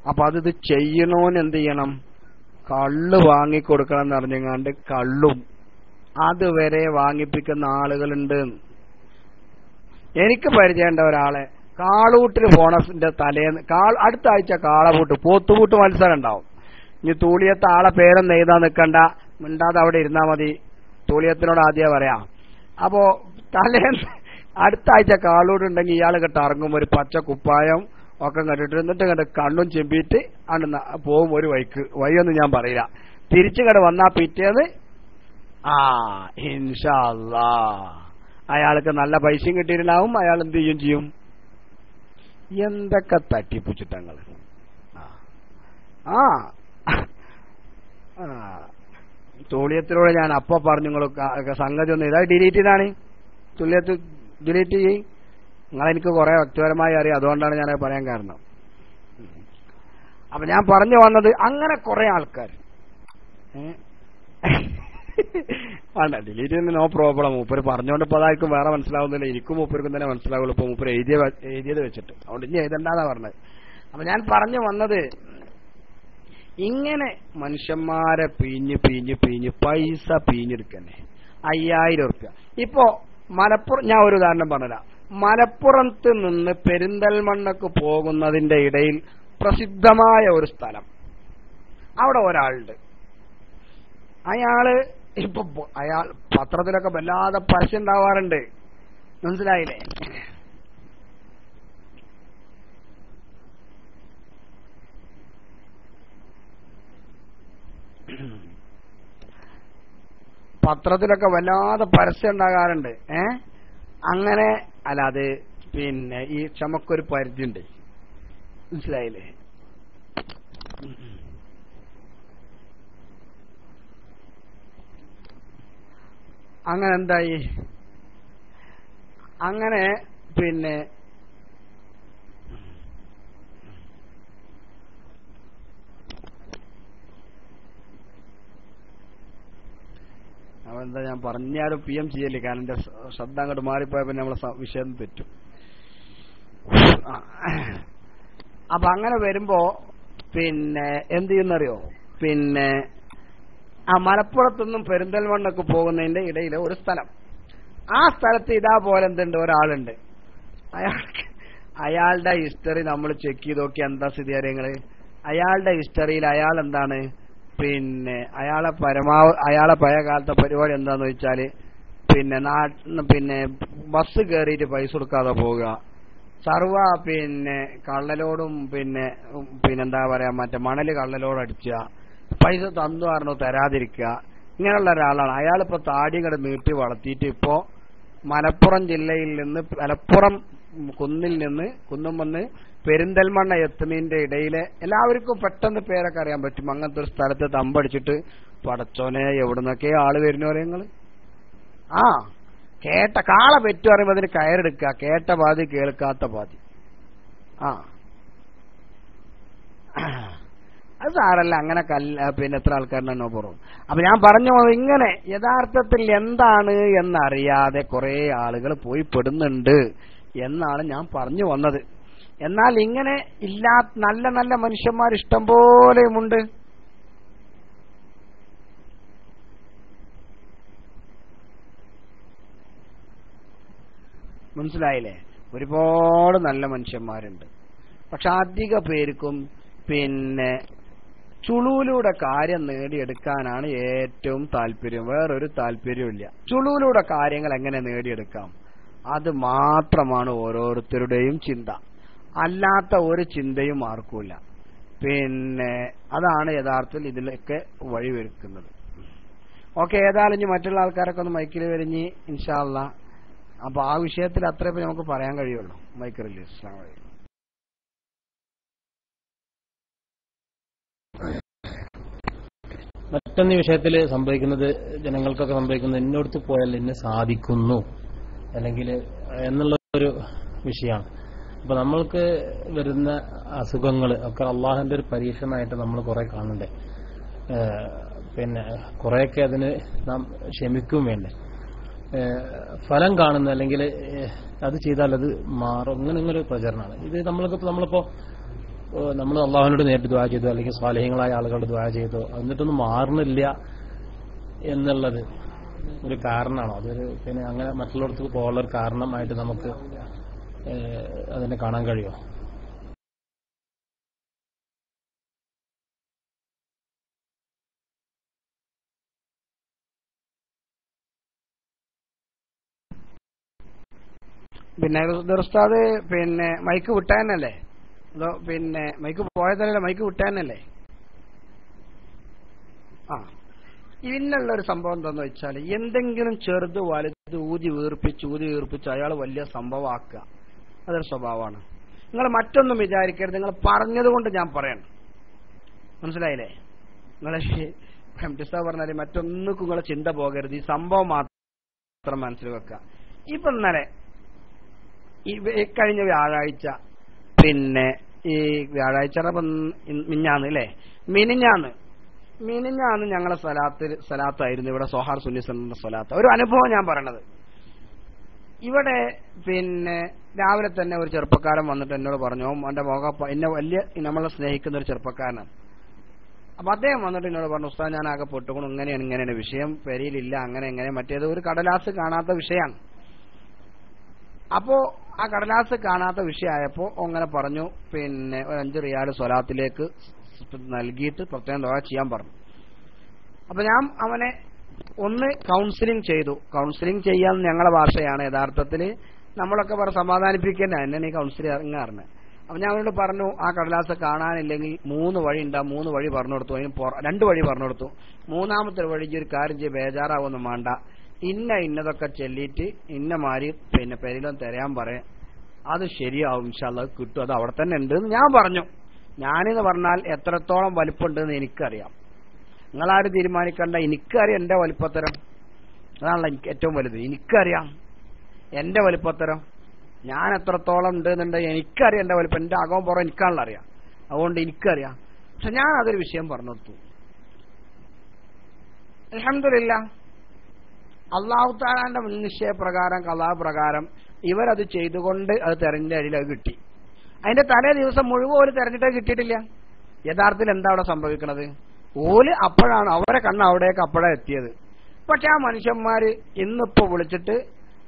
അപ്പൊ ഇത് ചെയ്യണോന്ന് എന്ത് ചെയ്യണം? കള്ള് വാങ്ങിക്കൊടുക്കണം എന്ന് പറഞ്ഞാണ്ട് കള്ളും അതുവരെ വാങ്ങിപ്പിക്കുന്ന ആളുകളുണ്ട്. എനിക്ക് പരിചയമുണ്ട ഒരാളെ, കാളൂട്ടിന് പോണസിന്റെ തലേന്ന് അടുത്ത ആഴ്ച കാളപൂട്ട് പോത്തുപൂട്ട് മത്സരം ഉണ്ടാവും. ഇനി തൂളിയത്തെ ആളെ പേരൊന്നും എഴുതാൻ നിൽക്കണ്ട, മിണ്ടാതെ അവിടെ ഇരുന്നാ മതി. തൂളിയത്തിനോട് ആദ്യം പറയാം. അപ്പോ തലേന്ന് അടുത്ത ആഴ്ച കാളൂട്ടുണ്ടെങ്കിൽ ഇയാൾ കെട്ട് ഇറങ്ങും, ഒരു പച്ച കുപ്പായം ഒക്കെ കണ്ടിട്ട്, എന്നിട്ട് കണ്ട് കണ്ണും ചെമ്പിയിട്ട് ആണ് പോവും ഒരു വഴിയൊന്നും ഞാൻ പറയില്ല. തിരിച്ചു കണ്ട് വന്നാ പിറ്റേന്ന് ഇൻഷാ അല്ലാഹ് അയാൾക്ക് നല്ല പൈസയും കിട്ടിയിട്ടുണ്ടാവും. അയാൾ എന്ത് ചെയ്യും? എന്തൊക്കെ തട്ടിപ്പുച്ചിട്ടങ്ങൾ. തോളിയത്തിലൂടെ ഞാൻ അപ്പൊ പറഞ്ഞു സംഗതി ഒന്നും ഇതാ ഡിലീറ്റ് ചെയ്താണ്. തുല്യത്ത് ഡിലീറ്റ് ചെയ്യും. നിങ്ങളെനിക്ക് കുറെ വ്യക്തിപരമായി അറിയാം, അതുകൊണ്ടാണ് ഞാനത് പറയാൻ കാരണം. അപ്പൊ ഞാൻ പറഞ്ഞു വന്നത്, അങ്ങനെ കുറെ ആൾക്കാർ വേണ്ട ഡിലീറ്റ് ചെയ്യുന്ന നോ പ്രോബ്ലം. മൂപ്പര് പറഞ്ഞുകൊണ്ട് ഇപ്പൊ അതായിരിക്കും വേറെ മനസ്സിലാവുന്നില്ല, എനിക്കും മൂപ്പർക്കും തന്നെ മനസ്സിലാവുള്ളൂ. ഇപ്പൊ മൂപ്പര് എഴുതിയത് വെച്ചിട്ട്, അതുകൊണ്ട് ഇനി എഴുതണ്ടാന്നാ പറഞ്ഞത്. അപ്പൊ ഞാൻ പറഞ്ഞു വന്നത്, ഇങ്ങനെ മനുഷ്യന്മാരെ പിഴിഞ്ഞ് പൈസ പിഴിഞ്ഞെടുക്കന്നെ. 5000 ഉറുപ്യ. ഇപ്പോ ഞാൻ ഒരു ഉദാഹരണം പറഞ്ഞുതരാം. മലപ്പുറത്ത് നിന്ന് പെരിന്തൽമണ്ണക്ക് പോകുന്നതിന്റെ ഇടയിൽ പ്രസിദ്ധമായ ഒരു സ്ഥലം, അവിടെ ഒരാളുണ്ട്. അയാൾ പത്രത്തിലൊക്കെ വല്ലാതെ പരസ്യം ഉണ്ടാവാറുണ്ട്. മനസ്സിലായില്ലേ? പത്രത്തിലൊക്കെ വല്ലാതെ പരസ്യം ഉണ്ടാകാറുണ്ട്. അങ്ങനെ അല്ല, അത് പിന്നെ ഈ ക്ഷമക്കൊരു പരിധിയുണ്ട്. മനസ്സിലായില്ലേ? അങ്ങനെ എന്തായി? അങ്ങനെ പിന്നെ അവെന്താ ഞാൻ പറഞ്ഞാലും PM ചെയ്യല്ലേ, കാരണം എന്റെ ശ്രദ്ധ അങ്ങോട്ട് മാറിപ്പോയപ്പോ നമ്മളെ വിഷയം തെറ്റും. അപ്പൊ അങ്ങനെ വരുമ്പോ പിന്നെ എന്ത് ചെയ്യുന്നറിയോ, പിന്നെ ആ മലപ്പുറത്തുനിന്നും പെരിന്തൽമണ്ണക്ക് പോകുന്നതിന്റെ ഇടയിൽ ഒരു സ്ഥലം, ആ സ്ഥലത്ത് ഇതേപോലെ എന്തുണ്ട്, ഒരാളുണ്ട്. അയാളുടെ ഹിസ്റ്ററി നമ്മൾ ചെക്ക് ചെയ്ത് നോക്കി എന്താ സ്ഥിതി കാര്യങ്ങള്. അയാളുടെ ഹിസ്റ്ററിയിൽ അയാൾ എന്താണ്, പിന്നെ അയാളെ പഴയ കാലത്തെ പരിപാടി എന്താന്ന് വെച്ചാല് പിന്നെ ബസ് കയറിയിട്ട് പൈസ കൊടുക്കാതെ പോവുക, സർവ പിന്നെ കള്ളലോടും പിന്നെന്താ പറയാ മറ്റേ മണല് കള്ളലോട് അടിക്കുക, പൈസ തന്നു പറഞ്ഞു തരാതിരിക്കുക, ഇങ്ങനെയുള്ള ഒരാളാണ്. അയാളിപ്പോ താടി ഇങ്ങോട്ട് നീട്ടി വളർത്തിയിട്ട് ഇപ്പോ മലപ്പുറം ജില്ലയിൽ നിന്ന് മലപ്പുറം കുന്നും വന്ന് പെരിന്തൽമണ്ണ എത്തുന്നതിന്റെ ഇടയിലെ എല്ലാവർക്കും പെട്ടെന്ന് പേരൊക്കെ അറിയാൻ പറ്റും. അങ്ങനത്തെ ഒരു സ്ഥലത്ത് തമ്പടിച്ചിട്ട് പടച്ചോനെ എവിടുന്നൊക്കെ ആള് വരുന്നവരെ നിങ്ങള് കേട്ട കാള പെറ്റു പറയുമ്പോ അതിന് കയറെടുക്കുക, കേട്ട പാതി കേൾക്കാത്ത പാതി. അത് സാരല്ല, അങ്ങനെ പിന്നെ എത്ര ആൾക്കാരുടെ പുറം. അപ്പൊ ഞാൻ പറഞ്ഞു ഇങ്ങനെ യഥാർത്ഥത്തിൽ എന്താണ് എന്നറിയാതെ കുറെ ആളുകൾ പോയി പെടുന്നുണ്ട് എന്നാണ് ഞാൻ പറഞ്ഞു വന്നത്. എന്നാൽ ഇങ്ങനെ നല്ല നല്ല മനുഷ്യന്മാർ ഇഷ്ടം പോലെയുമുണ്ട്. മനസ്സിലായില്ലേ? ഒരുപാട് നല്ല മനുഷ്യന്മാരുണ്ട്. പക്ഷെ അധിക പേർക്കും പിന്നെ ചുളുവിലൂടെ കാര്യം നേടിയെടുക്കാനാണ് ഏറ്റവും താല്പര്യം, വേറൊരു താല്പര്യമില്ല. ചുളുവിലൂടെ കാര്യങ്ങൾ എങ്ങനെ നേടിയെടുക്കാം, അത് മാത്രമാണ് ഓരോരുത്തരുടെയും ചിന്ത. അല്ലാത്ത ഒരു ചിന്തയും ആർക്കുമില്ല. പിന്നെ അതാണ് യഥാർത്ഥത്തിൽ ഇതിലൊക്കെ വഴിവെക്കുന്നത്. ഓക്കെ, ഏതായാലും ഇനി മറ്റുള്ള ആൾക്കാരൊക്കെ ഒന്ന് മൈക്കിൽ വരിഞ്ഞ് ഇൻഷാ അല്ലാഹ്. അപ്പൊ ആ വിഷയത്തിൽ അത്രേ നമുക്ക് പറയാൻ കഴിയുള്ളൂ. Mic release. അസ്സലാമു അലൈക്കും. മറ്റൊന്ന് വിഷയത്തിൽ സംഭവിക്കുന്നത്, ജനങ്ങൾക്കൊക്കെ സംഭവിക്കുന്നത് ഇന്നോടത്ത് പോയാൽ ഇന്ന് സാധിക്കുന്നു അല്ലെങ്കിൽ എന്നുള്ള ഒരു വിഷയമാണ്. അപ്പൊ നമ്മൾക്ക് വരുന്ന അസുഖങ്ങൾ ഒക്കെ അള്ളാഹുവിന്റെ ഒരു പരീക്ഷണമായിട്ട് നമ്മൾ കുറെ കാണണ്ടേ. പിന്നെ കുറെയൊക്കെ അതിന് നാം ക്ഷമിക്കും വേണ്ടേ. ഫലം കാണുന്ന അല്ലെങ്കിൽ അത് ചെയ്താൽ അത് മാറും, ഇങ്ങനെ ഒരു പ്രചരണമാണ് ഇത്. നമ്മളിപ്പോ നമ്മൾ അള്ളാഹുവിനോട് നേരിട്ട് ദുആ ചെയ്തു അല്ലെങ്കിൽ സ്വാലിഹീങ്ങളായ ആളുകളോട് ദുആ ചെയ്തു, എന്നിട്ടൊന്നും മാറുന്നില്ല എന്നുള്ളത് ഒരു കാരണമാണോ? അതൊരു പിന്നെ അങ്ങനെ മറ്റുള്ളവർക്ക് പോകാനുള്ള ഒരു കാരണമായിട്ട് നമുക്ക് അതിനെ കാണാൻ കഴിയുമോ? പിന്നെ ഉസ്താദ് പിന്നെ മൈക്ക് വിട്ടാനല്ലേ, അതോ പിന്നെ മൈക്ക് പോയതല്ലേ, മൈക്ക് വിട്ടാനല്ലേ? ഇതിനുള്ള ഒരു സംഭവം എന്താന്ന് വെച്ചാൽ, എന്തെങ്കിലും ചെറുത് വലുത് ഊതി വീർപ്പിച്ച് അയാൾ വലിയ സംഭവമാക്കുക, അതൊരു സ്വഭാവമാണ്. നിങ്ങൾ മറ്റൊന്നും വിചാരിക്കരുത്, നിങ്ങൾ പറഞ്ഞതുകൊണ്ട് ഞാൻ പറയണം. മനസ്സിലായില്ലേ? നിങ്ങളെ പറഞ്ഞാല് മറ്റൊന്നും നിങ്ങളെ ചിന്ത പോകരുത്, ഈ സംഭവം മാത്രം മനസ്സിൽ വെക്കുക. ഇപ്പൊ ഇന്നലെ ഈ കഴിഞ്ഞ വ്യാഴാഴ്ച, പിന്നെ ഈ വ്യാഴാഴ്ച മിനിഞ്ഞാന്ന് അല്ലേ, മിനിഞ്ഞാന്ന് ഞങ്ങളെ സ്വലാത്തായിരുന്നു ഇവിടെ, സോഹാർ സുന്നി സെന്ററിന്റെ സ്വലാത്ത്. ഒരു അനുഭവം ഞാൻ പറയണത്. ഇവിടെ പിന്നെ രാവിലെ തന്നെ ഒരു ചെറുപ്പക്കാരൻ വന്നിട്ട് എന്നോട് പറഞ്ഞു, എന്റെ എന്നെ വലിയ നമ്മളെ സ്നേഹിക്കുന്ന ഒരു ചെറുപ്പക്കാരനാണ്. അപ്പൊ അദ്ദേഹം വന്നിട്ട് എന്നോട് പറഞ്ഞു, ഉസ്താദ് ഞാൻ ആകെ പൊട്ടുകൊണ്ട് ഇങ്ങനെയാണ് വിഷയം, പെരിയിലില്ല, അങ്ങനെ മറ്റേത് ഒരു കടലാസ് കാണാത്ത വിഷയമാണ്. അപ്പോ ആ കടലാസ് കാണാത്ത വിഷയമായപ്പോ അങ്ങനെ പറഞ്ഞു, പിന്നെ ഒരു 5 റിയാൽ സ്വലാത്തിലേക്ക് നൽകിയിട്ട് പ്രത്യേകം ദുആ ചെയ്യാൻ പറഞ്ഞു. അപ്പൊ ഞാൻ അവനെ ഒന്ന് കൗൺസിലിംഗ് ചെയ്തു. കൗൺസിലിംഗ് ചെയ്യാൻ ഞങ്ങളെ ഭാഷയാണ്, യഥാർത്ഥത്തിൽ നമ്മളൊക്കെ സമാധാനിപ്പിക്കുന്ന എന്നെ ഈ കൗൺസിലിംഗ് അറിഞ്ഞത്. അപ്പൊ ഞാൻ അവനോട് പറഞ്ഞു, ആ കടലാസ് കാണാനില്ലെങ്കിൽ 3 വഴി ഉണ്ടാ, 3 വഴി പറഞ്ഞു കൊടുത്തു. അതിന് 2 വഴി പറഞ്ഞു കൊടുത്തു. 3ാമത്തെ വഴി ഒരു കാര്യം ചെയ്ത് ബേജാറാവൊന്നും വേണ്ട, ഇന്നതൊക്കെ ചൊല്ലിയിട്ട് ഇന്നമാരി പിന്നെ പെരിലും തരാൻ പറയാം, അത് ശരിയാവും, ഇൻഷാ അല്ലാഹ് കിട്ടും, അത് അവിടെ തന്നെ ഉണ്ട് എന്ന് ഞാൻ പറഞ്ഞു. ഞാനെന്ന് പറഞ്ഞാൽ എത്രത്തോളം വലിപ്പമുണ്ടെന്ന് എനിക്കറിയാം, നിങ്ങളാരും തീരുമാനിക്കണ്ട. എനിക്കറിയാം എന്റെ വലിപ്പത്തരം, അതാണല്ലോ എനിക്ക് ഏറ്റവും വലുത്. എനിക്കറിയാം എന്റെ വലിപ്പത്തരം, ഞാൻ എത്രത്തോളം ഉണ്ട് എന്നുണ്ടെങ്കിൽ എനിക്കറിയാം എന്റെ വലിപ്പം, എന്റെ അകവും പുറം എനിക്കാണല്ലോ അറിയാം. അതുകൊണ്ട് എനിക്കറിയാം. പക്ഷെ ഞാൻ അതൊരു വിഷയം പറഞ്ഞു കൊടുത്തു. അൽഹംദുലില്ലാഹ്, അല്ലാഹു തആലയുടെ നിശ്ചയപ്രകാരം ഖളാ പ്രകാരം ഇവരത് ചെയ്തുകൊണ്ട് അത് തെരഞ്ഞ അടിയിൽ അത് കിട്ടി. അതിന്റെ തലേ ദിവസം മുഴുവൻ ഓല് തെരഞ്ഞിട്ടേ കിട്ടിയിട്ടില്ല. യഥാർത്ഥത്തിൽ എന്താ അവിടെ സംഭവിക്കുന്നത്? ഓല് അപ്പോഴാണ് അവരെ കണ്ണ് അവിടേക്ക് അപ്പോഴാണ് എത്തിയത്. പക്ഷെ ആ മനുഷ്യന്മാര് ഇന്നിപ്പോ വിളിച്ചിട്ട്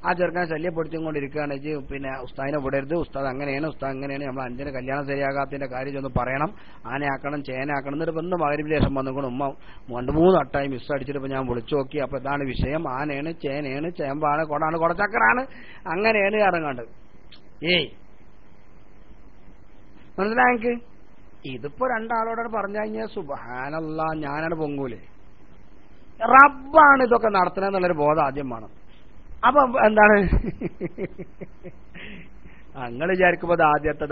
ആ ചെറുക്കനെ ശല്യപ്പെടുത്തിക്കൊണ്ടിരിക്കുകയാണ്. പിന്നെ ഉസ്താദിനെ വിടരുത്, ഉസ്താദ് അങ്ങനെയാണ്, ഉസ്താദ് അങ്ങനെയാണ്, നമ്മൾ 5-ന് കല്യാണം ശരിയാകാത്തതിന്റെ കാര്യം ഒന്ന് പറയണം, ആനയാക്കണം, ചേനാക്കണം. എന്നിട്ട് വന്ന് മഗ്‌രിബിന് ശേഷം വന്നുകൊണ്ട് ഉമ്മ 2-3 വട്ടമായി മിസ് അടിച്ചിട്ട് ഞാൻ വിളിച്ചു നോക്കി. അപ്പൊ ഇതാണ് വിഷയം, ആനയാണ്, ചേനയാണ്, ചേമ്പാണ്, കൊടാണ്, കൊടച്ചക്കറാണ്, അങ്ങനെയാണ് ഇറങ്ങാണ്ട്. മനസ്സിലായെനിക്ക്? ഇതിപ്പോ രണ്ടാളോടാണ് പറഞ്ഞു കഴിഞ്ഞാൽ സുബ്ഹാനല്ലാഹ് ഞാനാണ് പൊങ്ങൂലേ. റബ്ബാണ് ഇതൊക്കെ നടത്തണമെന്നുള്ളൊരു ബോധം ആദ്യം വേണം. അപ്പൊ എന്താണ് നിങ്ങൾ വിചാരിക്കുമ്പോ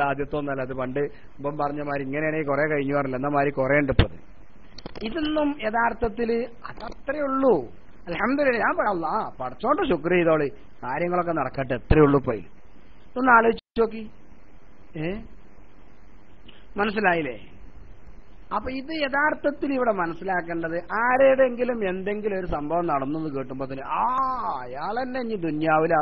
ആദ്യത്തൊന്നല്ല, അത് പണ്ട് ഇപ്പം പറഞ്ഞ മാതിരി ഇങ്ങനെയാണെങ്കിൽ കുറെ കഴിഞ്ഞു പറഞ്ഞില്ല, എന്നാ മാതിരി കുറെ ഉണ്ട് ഇപ്പത്. ഇതൊന്നും യഥാർത്ഥത്തില് അതത്രേ ഉള്ളൂ. അൽഹംദുലില്ലാഹ് ഞാൻ പറയാം, പടച്ചോണ്ട് ശുക്ർ ചെയ്തോളി, കാര്യങ്ങളൊക്കെ നടക്കട്ടെ, എത്രയേ ഉള്ളൂ. പോയി ഒന്ന് ആലോചിച്ച് നോക്കി. മനസ്സിലായില്ലേ? അപ്പൊ ഇത് യഥാർത്ഥത്തിൽ ഇവിടെ മനസ്സിലാക്കേണ്ടത്, ആരുടെങ്കിലും എന്തെങ്കിലും ഒരു സംഭവം നടന്നു കേട്ടുമ്പോ തന്നെ അയാൾ തന്നെ ഇനി ദുന്യാവില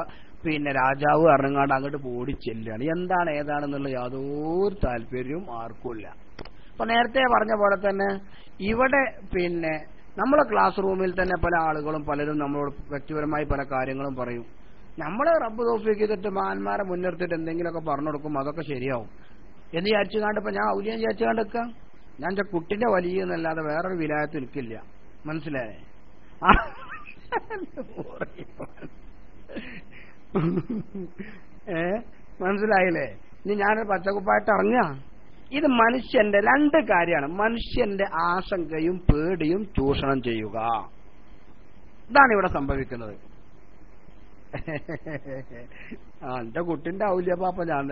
പിന്നെ രാജാവ് ഇറങ്ങാണ്ട് അങ്ങോട്ട് ഓടിച്ചെല്ലാണ്. എന്താണ് ഏതാണെന്നുള്ള യാതൊരു താല്പര്യവും ആർക്കുമില്ല. അപ്പൊ നേരത്തെ പറഞ്ഞ പോലെ തന്നെ ഇവിടെ പിന്നെ നമ്മളെ ക്ലാസ് റൂമിൽ തന്നെ പല ആളുകളും പലരും നമ്മളോട് വ്യക്തിപരമായി പല കാര്യങ്ങളും പറയും. നമ്മള് റബ്ബ് തൗഫീഖ് ചെയ്തിട്ട് മഹാന്മാരെ മുൻനിർത്തിയിട്ട് എന്തെങ്കിലുമൊക്കെ പറഞ്ഞു കൊടുക്കും, അതൊക്കെ ശരിയാവും എന്ന് വിചാരിച്ചു കാണ്ട് ഇപ്പൊ ഞാൻ ഔലിയം വിചാരിച്ചു കണ്ടെക്കാം. ഞാൻ എന്റെ കുട്ടിന്റെ വലിയ എന്നല്ലാതെ വേറൊരു വിലായത്ത് എനിക്കില്ല. മനസ്സിലായേ? മനസ്സിലായില്ലേ? ഇനി ഞാനൊരു പച്ചക്കുപ്പായിട്ട് ഇറങ്ങുക. ഇത് മനുഷ്യന്റെ 2 കാര്യമാണ്. മനുഷ്യന്റെ ആശങ്കയും പേടിയും ചൂഷണം ചെയ്യുക. ഇതാണ് ഇവിടെ സംഭവിക്കുന്നത്. എന്റെ കുട്ടിന്റെ ഔലിയപ്പാപ്പ ഞാൻ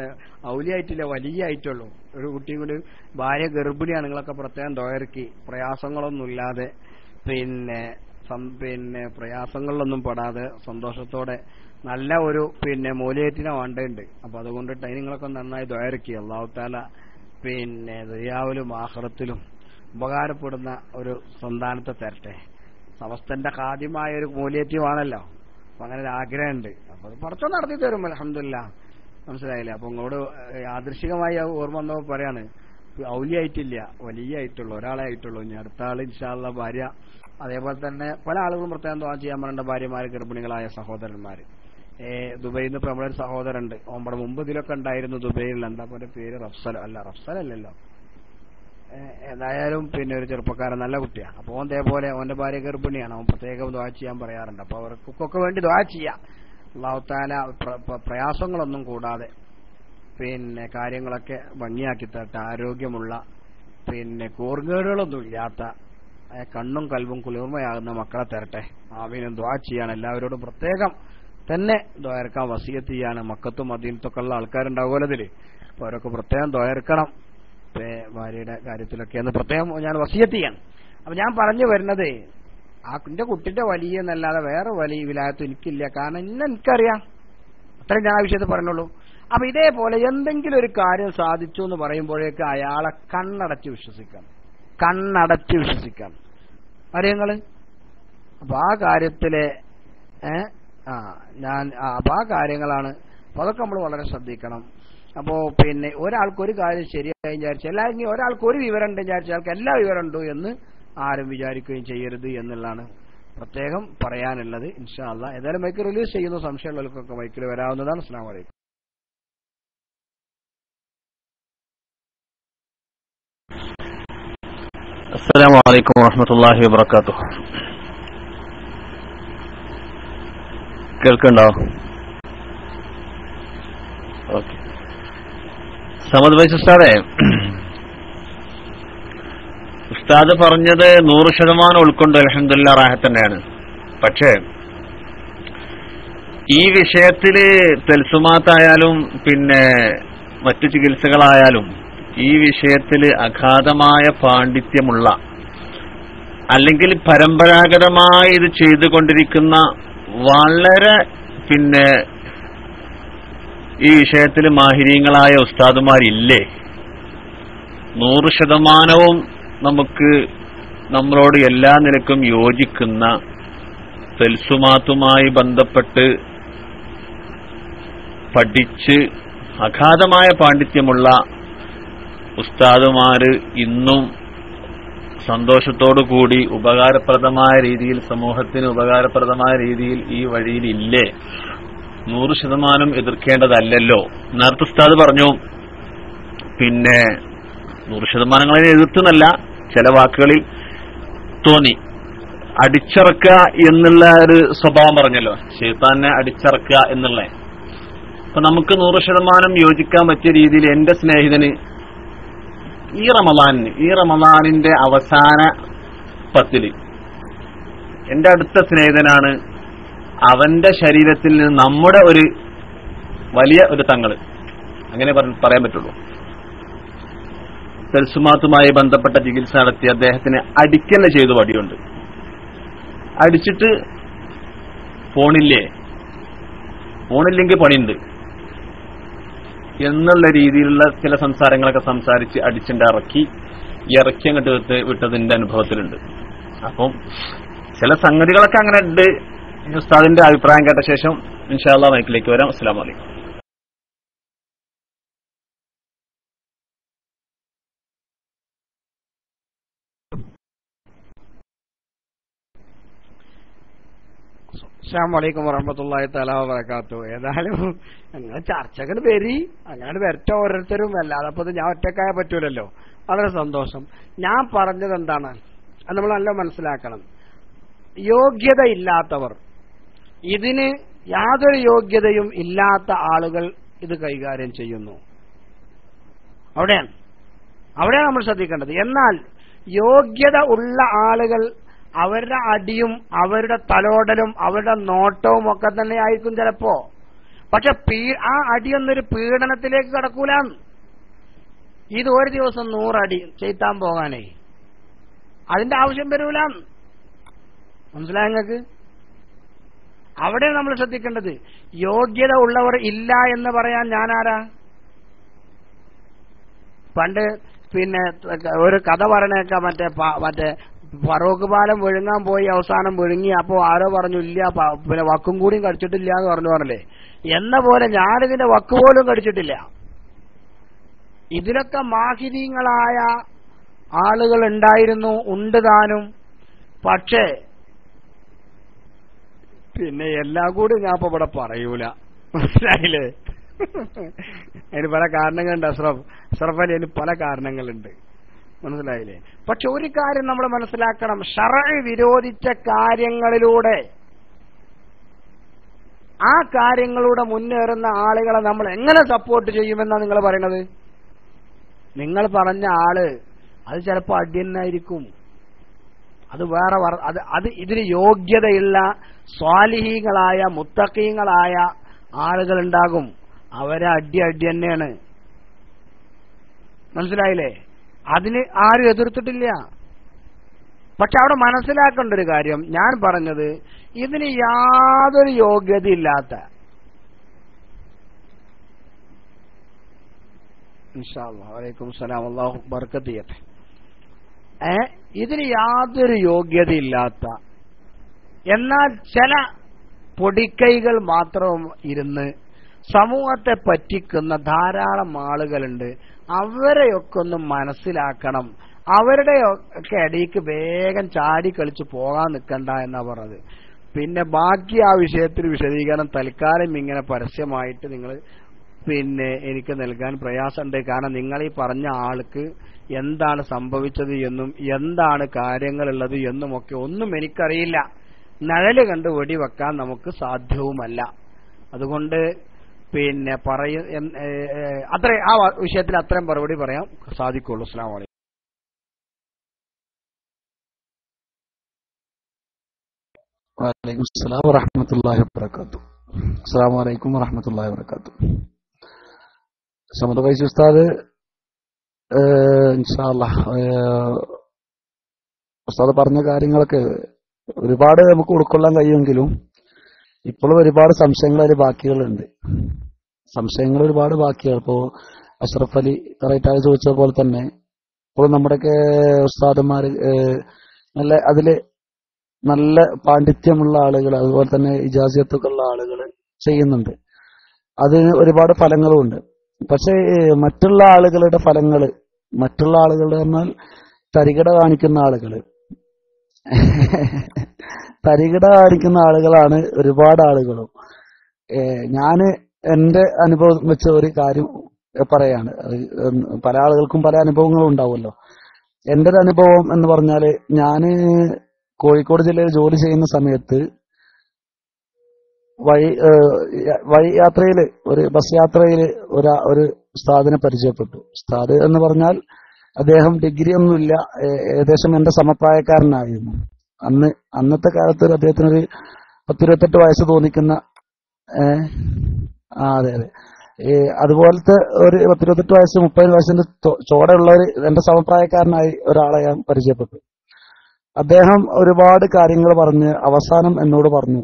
ഔലിയായിട്ടില്ല, വലിയ ആയിട്ടുള്ളൂ. ഒരു കുട്ടിയും കൂടി ഭാര്യ ഗർഭിണിയാണ്. നിങ്ങളൊക്കെ പ്രത്യേകം ദോയർക്കി പ്രയാസങ്ങളൊന്നുമില്ലാതെ പിന്നെ പ്രയാസങ്ങളിലൊന്നും പെടാതെ സന്തോഷത്തോടെ നല്ല ഒരു പിന്നെ മൂല്യത്തിനെ വേണ്ടതുണ്ട്. അപ്പൊ അതുകൊണ്ട് നിങ്ങളൊക്കെ നന്നായി ദോയർക്കി അല്ലാഹു തആല പിന്നെ ദുനിയാവിലും ആഖിറത്തിലും ഉപകാരപ്പെടുന്ന ഒരു സന്താനത്തെ തരട്ടെ. സമസ്തന്റെ ഖാദിമായ ഒരു മൂല്യത്വമാണല്ലോ. അപ്പൊ അങ്ങനെ ഒരു ആഗ്രഹമുണ്ട്. അപ്പൊ അത് പടച്ചോൻ നടത്തി തരും അൽഹംദുലില്ലാഹ്. മനസ്സിലായില്ലേ? അപ്പൊ ഇങ്ങോട്ട് യാദൃശികമായി ഓർമ്മ വന്നപ്പോ പറയാണ്, ഔലിയായിട്ടില്ല, വലിയ ആയിട്ടുള്ളൂ, ഒരാളെ ആയിട്ടുള്ളൂ. ഇനി അടുത്ത ആള് ഇൻഷാ അല്ലാഹ് ഭാര്യ. അതേപോലെ തന്നെ പല ആളുകളും പ്രത്യേകം ദുആ ചെയ്യാൻ പറയേണ്ട ഭാര്യമാര്, ഗർഭിണികളായ സഹോദരന്മാര്. ദുബൈയിൽ നിന്ന് ഇപ്പൊ നമ്മളൊരു സഹോദരനുണ്ട്. ഓമ്പടെ മുമ്പ് ഇതിലൊക്കെ ഉണ്ടായിരുന്നു ദുബൈയിൽ. എന്താ പോലെ പേര്? റഫ്സലല്ലോ. ഏതായാലും പിന്നെ ഒരു ചെറുപ്പക്കാരൻ, നല്ല കുട്ടിയാണ്. അപ്പൊ ഓൻ ഇതേപോലെ ഓന്റെ ഭാര്യ ഗർഭിണിയാണ്. അവൻ പ്രത്യേകം ദുആ ചെയ്യാൻ പറയാറുണ്ട്. അപ്പൊ അവർക്കൊക്കെ വേണ്ടി ദുആ ചെയ്യാം. അല്ലാഹു തആല പ്രയാസങ്ങളൊന്നും കൂടാതെ പിന്നെ കാര്യങ്ങളൊക്കെ ഭംഗിയാക്കി തരട്ടെ. ആരോഗ്യമുള്ള പിന്നെ കൂർഗേടുകളൊന്നും ഇല്ലാത്ത കണ്ണും കൽവും കുളിർമയാകുന്ന മക്കളെ തരട്ടെ. ആമീൻ. ദുആ ചെയ്യാണ് എല്ലാവരോടും പ്രത്യേകം തന്നെ ദുആർക്കാൻ വസിയത്ത് ചെയ്യാണ്. മക്കത്തും മദീനത്തൊക്കെ ഉള്ള ആൾക്കാരുണ്ടാവുമല്ലോ ഇതില്. അപ്പൊ അവരൊക്കെ പ്രത്യേകം ദുആർക്കണം. ഭാര്യയുടെ കാര്യത്തിലൊക്കെയെന്ന് പ്രത്യേകം ഞാൻ വസിയത്ത് ചെയ്യാണ്. അപ്പൊ ഞാൻ പറഞ്ഞു വരുന്നത്, എന്റെ കുട്ടിന്റെ വലിയ എന്നല്ലാതെ വേറെ വലിയ വിലായത്തും എനിക്കില്ല. കാരണം എനിക്കറിയാം, അത്രയും ഞാൻ ആ വിഷയത്തിൽ പറഞ്ഞുള്ളൂ. അപ്പൊ ഇതേപോലെ എന്തെങ്കിലും ഒരു കാര്യം സാധിച്ചു എന്ന് പറയുമ്പോഴേക്ക് അയാളെ കണ്ണടച്ച് വിശ്വസിക്കാം. അറിയങ്ങള്. അപ്പൊ ആ കാര്യത്തിലെ അപ്പൊ ആ കാര്യങ്ങളാണ്. അപ്പൊ അതൊക്കെ നമ്മൾ വളരെ ശ്രദ്ധിക്കണം. അപ്പോ പിന്നെ ഒരാൾക്കൊരു കാര്യം ശരിയായി വിചാരിച്ചാൽ, അല്ലെങ്കിൽ ഒരാൾക്ക് ഒരു വിവരം ഉണ്ട് വിചാരിച്ചാൽ അയാൾക്ക് എല്ലാ വിവരം ഉണ്ടോ എന്ന് ആരും വിചാരിക്കുകയും ചെയ്യരുത് എന്നുള്ളതാണ് പ്രത്യേകം പറയാനുള്ളത്. ഇൻഷാ അല്ലാഹ് ഏതായാലും മൈക്ക് റിലീസ് ചെയ്യുന്ന സംശയമുള്ളവർക്കൊക്കെ മൈക്കിൽ വരാവുന്നതാണ്. അസ്സലാമു അലൈക്കും. അസ്സലാമു അലൈക്കും വറഹ്മത്തുള്ളാഹി വബറകാതുഹു. കേൾക്കണ്ടോ? ഓക്കെ. സമദ് ഭായ് ഉസ്താദേ, ഉസ്താദ് പറഞ്ഞത് 100% ഉൾക്കൊണ്ട് അൽഹംദുലില്ലാഹ് റാഹത്ത് തന്നെയാണ്. പക്ഷേ ഈ വിഷയത്തില് തെൽസുമാത്തായാലും പിന്നെ മറ്റു ചികിത്സകളായാലും ഈ വിഷയത്തിൽ അഗാധമായ പാണ്ഡിത്യമുള്ള, അല്ലെങ്കിൽ പരമ്പരാഗതമായി ഇത് ചെയ്തുകൊണ്ടിരിക്കുന്ന വളരെ പിന്നെ ഈ വിഷയത്തിൽ മാഹിരീങ്ങളായ ഉസ്താദുമാരില്ലേ? 100% നമുക്ക് നമ്മളോട് എല്ലാ നിലക്കും യോജിക്കുന്ന തെൽസുമാത്തുമായി ബന്ധപ്പെട്ട് പഠിച്ച് അഗാധമായ പാണ്ഡിത്യമുള്ള ഉസ്താദുമാര് ഇന്നും സന്തോഷത്തോടുകൂടി ഉപകാരപ്രദമായ രീതിയിൽ, സമൂഹത്തിന് ഉപകാരപ്രദമായ രീതിയിൽ ഈ വഴിയിൽ ഇല്ലേ? 100% എതിർക്കേണ്ടതല്ലല്ലോ. നേരത്തെ ഉസ്താദ് പറഞ്ഞു, പിന്നെ 100% എതിർത്തുന്നല്ല, ചില വാക്കുകളിൽ തോന്നി. അടിച്ചിറക്കുക എന്നുള്ള ഒരു സ്വഭാവം പറഞ്ഞല്ലോ, ശൈത്താനെ അടിച്ചിറക്കുക എന്നുള്ള. അപ്പൊ നമുക്ക് 100% യോജിക്കാൻ പറ്റിയ രീതിയിൽ എന്റെ സ്നേഹിതന് ഈ റമദാനിന്റെ അവസാന 10 എന്റെ അടുത്ത സ്നേഹിതനാണ്. അവന്റെ ശരീരത്തിൽ നിന്ന് നമ്മുടെ ഒരു വലിയ ഒരു തങ്ങള്, അങ്ങനെ പറയാൻ പറ്റുള്ളൂ, തൽസുമാത്തുമായി ബന്ധപ്പെട്ട ചികിത്സ നടത്തി അദ്ദേഹത്തിന് അടിക്കന്നെ ചെയ്തു. വടിയുണ്ട് അടിച്ചിട്ട് പോണില്ലെങ്കിൽ പണിയുണ്ട് എന്നുള്ള രീതിയിലുള്ള ചില സംസാരങ്ങളൊക്കെ സംസാരിച്ച് അടിച്ചിട്ട് ഇറക്കി അങ്ങോട്ട് വിട്ടതിന്റെ അനുഭവത്തിലുണ്ട്. അപ്പം ചില സംഗതികളൊക്കെ അങ്ങനെ ഉണ്ട്. ഉസ്താദിന്റെ അഭിപ്രായം കേട്ട ശേഷം ഇൻഷാ അല്ലാഹ് മൈക്കിലേക്ക് വരാം. അസ്സലാമു അലൈക്കും. അസ്സലാമു അലൈക്കും വറഹ്മത്തുള്ളാഹി തആല വബറകാതുഹു. ഏതായാലും അങ്ങനെ ചർച്ചകൾ അങ്ങനെ വരട്ടെ ഓരോരുത്തരും, അല്ലാതെ അപ്പൊ ഞാൻ ഒറ്റക്കായ പറ്റൂലല്ലോ. വളരെ സന്തോഷം. ഞാൻ പറഞ്ഞത് എന്താണ് അത് നമ്മൾ നല്ല മനസ്സിലാക്കണം. യോഗ്യതയില്ലാത്തവർ, ഇതിന് യാതൊരു യോഗ്യതയും ഇല്ലാത്ത ആളുകൾ ഇത് കൈകാര്യം ചെയ്യുന്നു. അവിടെയാണ് നമ്മൾ ശ്രദ്ധിക്കേണ്ടത്. എന്നാൽ യോഗ്യത ഉള്ള ആളുകൾ അവരുടെ അടിയും അവരുടെ തലോടലും അവരുടെ നോട്ടവും ഒക്കെ തന്നെ ആയിരിക്കും ചിലപ്പോ. പക്ഷെ ആ അടിയൊന്നൊരു പീഡനത്തിലേക്ക് കടക്കൂല. ഇത് ഒരു ദിവസം 100 അടി ചെയ്താൻ പോകാനേ അതിന്റെ ആവശ്യം വരൂല. മനസ്സിലായ നിങ്ങൾക്ക്? അവിടെ നമ്മൾ ശ്രദ്ധിക്കേണ്ടത്. യോഗ്യത ഉള്ളവർ ഇല്ല എന്ന് പറയാൻ ഞാനാരാ? പണ്ട് പിന്നെ ഒരു കഥ പറഞ്ഞേക്കാം, മറ്റേ ഫറൂഖ് പാലം വിഴുങ്ങാൻ പോയി, അവസാനം വിഴുങ്ങി. അപ്പോ ആരോ പറഞ്ഞു ഇല്ല, പിന്നെ വക്കും കൂടിയും കടിച്ചിട്ടില്ല എന്ന് പറഞ്ഞില്ലേ. എന്ന പോലെ ഞാനിതിന്റെ വക്ക് പോലും കടിച്ചിട്ടില്ല. ഇതിലൊക്കെ മാഹിദീങ്ങളായ ആളുകൾ ഉണ്ടായിരുന്നു, ഉണ്ട് താനും. പക്ഷേ പിന്നെ എല്ലാം കൂടി ഞാൻ ഇപ്പൊ ഇവിടെ പറയൂല. മനസ്സിലായില്ലേ? അതിന് പല കാരണങ്ങളുണ്ട്. അഷ്റഫ് അലി, അതിന് പല കാരണങ്ങളുണ്ട്. മനസ്സിലായില്ലേ? പക്ഷെ ഒരു കാര്യം നമ്മൾ മനസ്സിലാക്കണം. ശർഅ് വിരോധിച്ച കാര്യങ്ങളിലൂടെ, ആ കാര്യങ്ങളുടെ മുന്നേറുന്ന ആളുകളെ നമ്മൾ എങ്ങനെ സപ്പോർട്ട് ചെയ്യുമെന്നാണ് നിങ്ങൾ പറയണത്? നിങ്ങൾ പറഞ്ഞ ആള് അത് ചിലപ്പോൾ അടിയനായിരിക്കും. അത് വേറെ അത് ഇതിന് യോഗ്യതയുള്ള സ്വാലിഹീങ്ങളായ മുത്തഖീങ്ങളായ ആളുകളുണ്ടാകും. അവരെ അടി തന്നെയാണ്. മനസ്സിലായില്ലേ? അതിന് ആരും എതിർത്തിട്ടില്ല. പക്ഷെ അവിടെ മനസ്സിലാക്കേണ്ട ഒരു കാര്യം, ഞാൻ പറഞ്ഞത് ഇതിന് യാതൊരു യോഗ്യതയില്ലാത്ത, ഇൻഷാ അല്ലാഹ് വലൈക്കും സലാം, അല്ലാഹു ബർക്കത്ത് ചെയ്യട്ടെ, ഇതിന് യാതൊരു യോഗ്യതയില്ലാത്ത, എന്നാൽ ചില പൊടിക്കൈകൾ മാത്രം ഇരുന്ന് സമൂഹത്തെ പറ്റിക്കുന്ന ധാരാളം ആളുകളുണ്ട്. അവരെയൊക്കെ ഒന്ന് മനസ്സിലാക്കണം. അവരുടെ ഒക്കെ ഇടയ്ക്ക് വേഗം ചാടി കളിച്ച് പോകാൻ നിൽക്കണ്ട എന്നാ പറഞ്ഞത്. പിന്നെ ബാക്കി ആ വിഷയത്തിൽ വിശദീകരണം തൽക്കാലം ഇങ്ങനെ പരസ്യമായിട്ട് നിങ്ങൾ പിന്നെ എനിക്ക് നൽകാൻ പ്രയാസമുണ്ട്. കാരണം നിങ്ങൾ ഈ പറഞ്ഞ ആൾക്ക് എന്താണ് സംഭവിച്ചത് എന്നും എന്താണ് കാര്യങ്ങളുള്ളത് എന്നുമൊക്കെ ഒന്നും എനിക്കറിയില്ല. നിഴല് കണ്ട് വെടിവെക്കാൻ നമുക്ക് സാധ്യവുമല്ല. അതുകൊണ്ട് പിന്നെ അത്ര ആ വിഷയത്തിൽ അത്രയും മറുപടി പറയാൻ സാധിക്കുള്ളൂ. അസ്സലാമു അലൈക്കും. വലൈക്കും അസ്സലാം വറഹ്മത്തുള്ളാഹി വബറകാതുഹു. അസ്സലാമു അലൈക്കും വറഹ്മത്തുള്ളാഹി വബറകാതുഹു. സമദ് വൈസ് ഉസ്താദ് ഇൻഷാ അല്ലാഹ് ഉസ്താദ് പറഞ്ഞ കാര്യങ്ങളൊക്കെ ഒരുപാട് നമുക്ക് ഉൾക്കൊള്ളാൻ കഴിയുമെങ്കിലും ഇപ്പോഴും ഒരുപാട് സംശയങ്ങൾ അതിൽ ബാക്കികളുണ്ട്. സംശയങ്ങൾ ഒരുപാട് ബാക്കിയാണ്. ഇപ്പോ അഷ്റഫ് അലി കറക്റ്റായി ചോദിച്ച പോലെ തന്നെ ഇപ്പോൾ നമ്മുടെയൊക്കെ ഉസ്താദന്മാര് അതില് നല്ല പാണ്ഡിത്യമുള്ള ആളുകൾ, അതുപോലെ തന്നെ ഇജാസിയത്തൊക്കെ ഉള്ള ആളുകൾ ചെയ്യുന്നുണ്ട്. അതിന് ഒരുപാട് ഫലങ്ങളുമുണ്ട്. പക്ഷേ മറ്റുള്ള ആളുകളുടെ ഫലങ്ങള്, മറ്റുള്ള ആളുകളുടെ പറഞ്ഞാൽ തരികിട കാണിക്കുന്ന ആളുകള് തരികിട കാണിക്കുന്ന ആളുകളാണ് ഒരുപാട് ആളുകളും. ഞാന് എന്റെ അനുഭവം വെച്ച ഒരു കാര്യം പറയാണ്. പല ആളുകൾക്കും പല അനുഭവങ്ങളും ഉണ്ടാവുമല്ലോ. എന്റെ ഒരു അനുഭവം എന്ന് പറഞ്ഞാല്, ഞാന് കോഴിക്കോട് ജില്ലയിൽ ജോലി ചെയ്യുന്ന സമയത്ത് വഴി യാത്രയില്, ഒരു ബസ് യാത്രയില് ഒരു ഉസ്താദിനെ പരിചയപ്പെട്ടു. ഉസ്താദ് എന്ന് പറഞ്ഞാൽ അദ്ദേഹം ഡിഗ്രി ഒന്നുമില്ല, ഏകദേശം എന്റെ സമപ്രായക്കാരനായിരുന്നു. അന്നത്തെ കാലത്ത് അദ്ദേഹത്തിനൊരു 10-28 വയസ്സ് തോന്നിക്കുന്ന അതെ അതെ അതുപോലത്തെ ഒരു 10-28 വയസ്സ് 30 വയസ്സിന്റെ ചോടെയുള്ളവർ എന്റെ സമപ്രായക്കാരനായി ഒരാളെ ഞാൻ പരിചയപ്പെട്ടു. അദ്ദേഹം ഒരുപാട് കാര്യങ്ങൾ പറഞ്ഞ് അവസാനം എന്നോട് പറഞ്ഞു,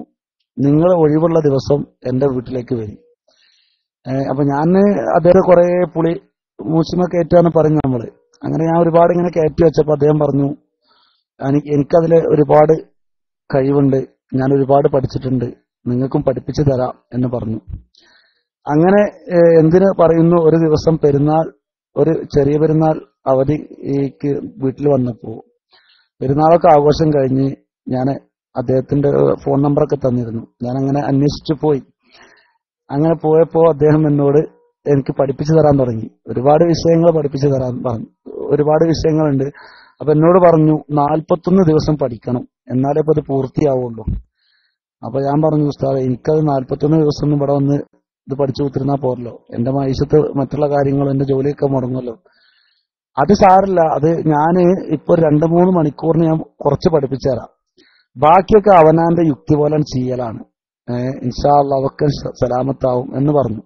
നിങ്ങൾ ഒഴിവുള്ള ദിവസം എന്റെ വീട്ടിലേക്ക് വരും. അപ്പൊ ഞാൻ അദ്ദേഹം കുറെ പുളി മൂച്ചിമ കയറ്റാന്ന് പറഞ്ഞു നമ്മള്. അങ്ങനെ ഞാൻ ഒരുപാട് ഇങ്ങനെ കയറ്റി വെച്ചപ്പോ അദ്ദേഹം പറഞ്ഞു, എനിക്കതില് ഒരുപാട് കഴിവുണ്ട്, ഞാൻ ഒരുപാട് പഠിച്ചിട്ടുണ്ട്, നിങ്ങൾക്കും പഠിപ്പിച്ചു തരാം എന്ന് പറഞ്ഞു. അങ്ങനെ എന്തിനു പറയുന്നു, ഒരു ദിവസം പെരുന്നാൾ, ഒരു ചെറിയ പെരുന്നാൾ അവധിക്ക് വീട്ടിൽ വന്നപ്പോ, പെരുന്നാളൊക്കെ ആഘോഷം കഴിഞ്ഞ് ഞാൻ അദ്ദേഹത്തിന്റെ ഫോൺ നമ്പറൊക്കെ തന്നിരുന്നു. ഞാൻ അങ്ങനെ അന്വേഷിച്ചു പോയി. അങ്ങനെ പോയപ്പോ അദ്ദേഹം എന്നോട് എനിക്ക് പഠിപ്പിച്ചു തരാൻ തുടങ്ങി. ഒരുപാട് വിഷയങ്ങൾ പഠിപ്പിച്ചു തരാൻ പറഞ്ഞു. ഒരുപാട് വിഷയങ്ങളുണ്ട്. അപ്പൊ എന്നോട് പറഞ്ഞു 41 ദിവസം പഠിക്കണം, എന്നാലേ ഇപ്പൊ അത് പൂർത്തിയാവുള്ളൂ. അപ്പൊ ഞാൻ പറഞ്ഞു, ഉസ്താദേ എനിക്കത് 41 ദിവസം ഇവിടെ വന്ന് ഇത് പഠിച്ചു കുത്തിരുന്നാ പോരല്ലോ, എന്റെ മൈശത്ത് മറ്റുള്ള കാര്യങ്ങളും എന്റെ ജോലിയൊക്കെ മുടങ്ങുമല്ലോ. അത് സാറില്ല, അത് ഞാന് ഇപ്പൊ 2-3 മണിക്കൂറിന് ഞാൻ കുറച്ച് പഠിപ്പിച്ചു തരാം, ബാക്കിയൊക്കെ അവനാന്റെ യുക്തി പോലെ ചെയ്യലാണ്, ഇൻഷാ അല്ലാഹ് അവർക്ക് സലാമത്താവും എന്ന് പറഞ്ഞു.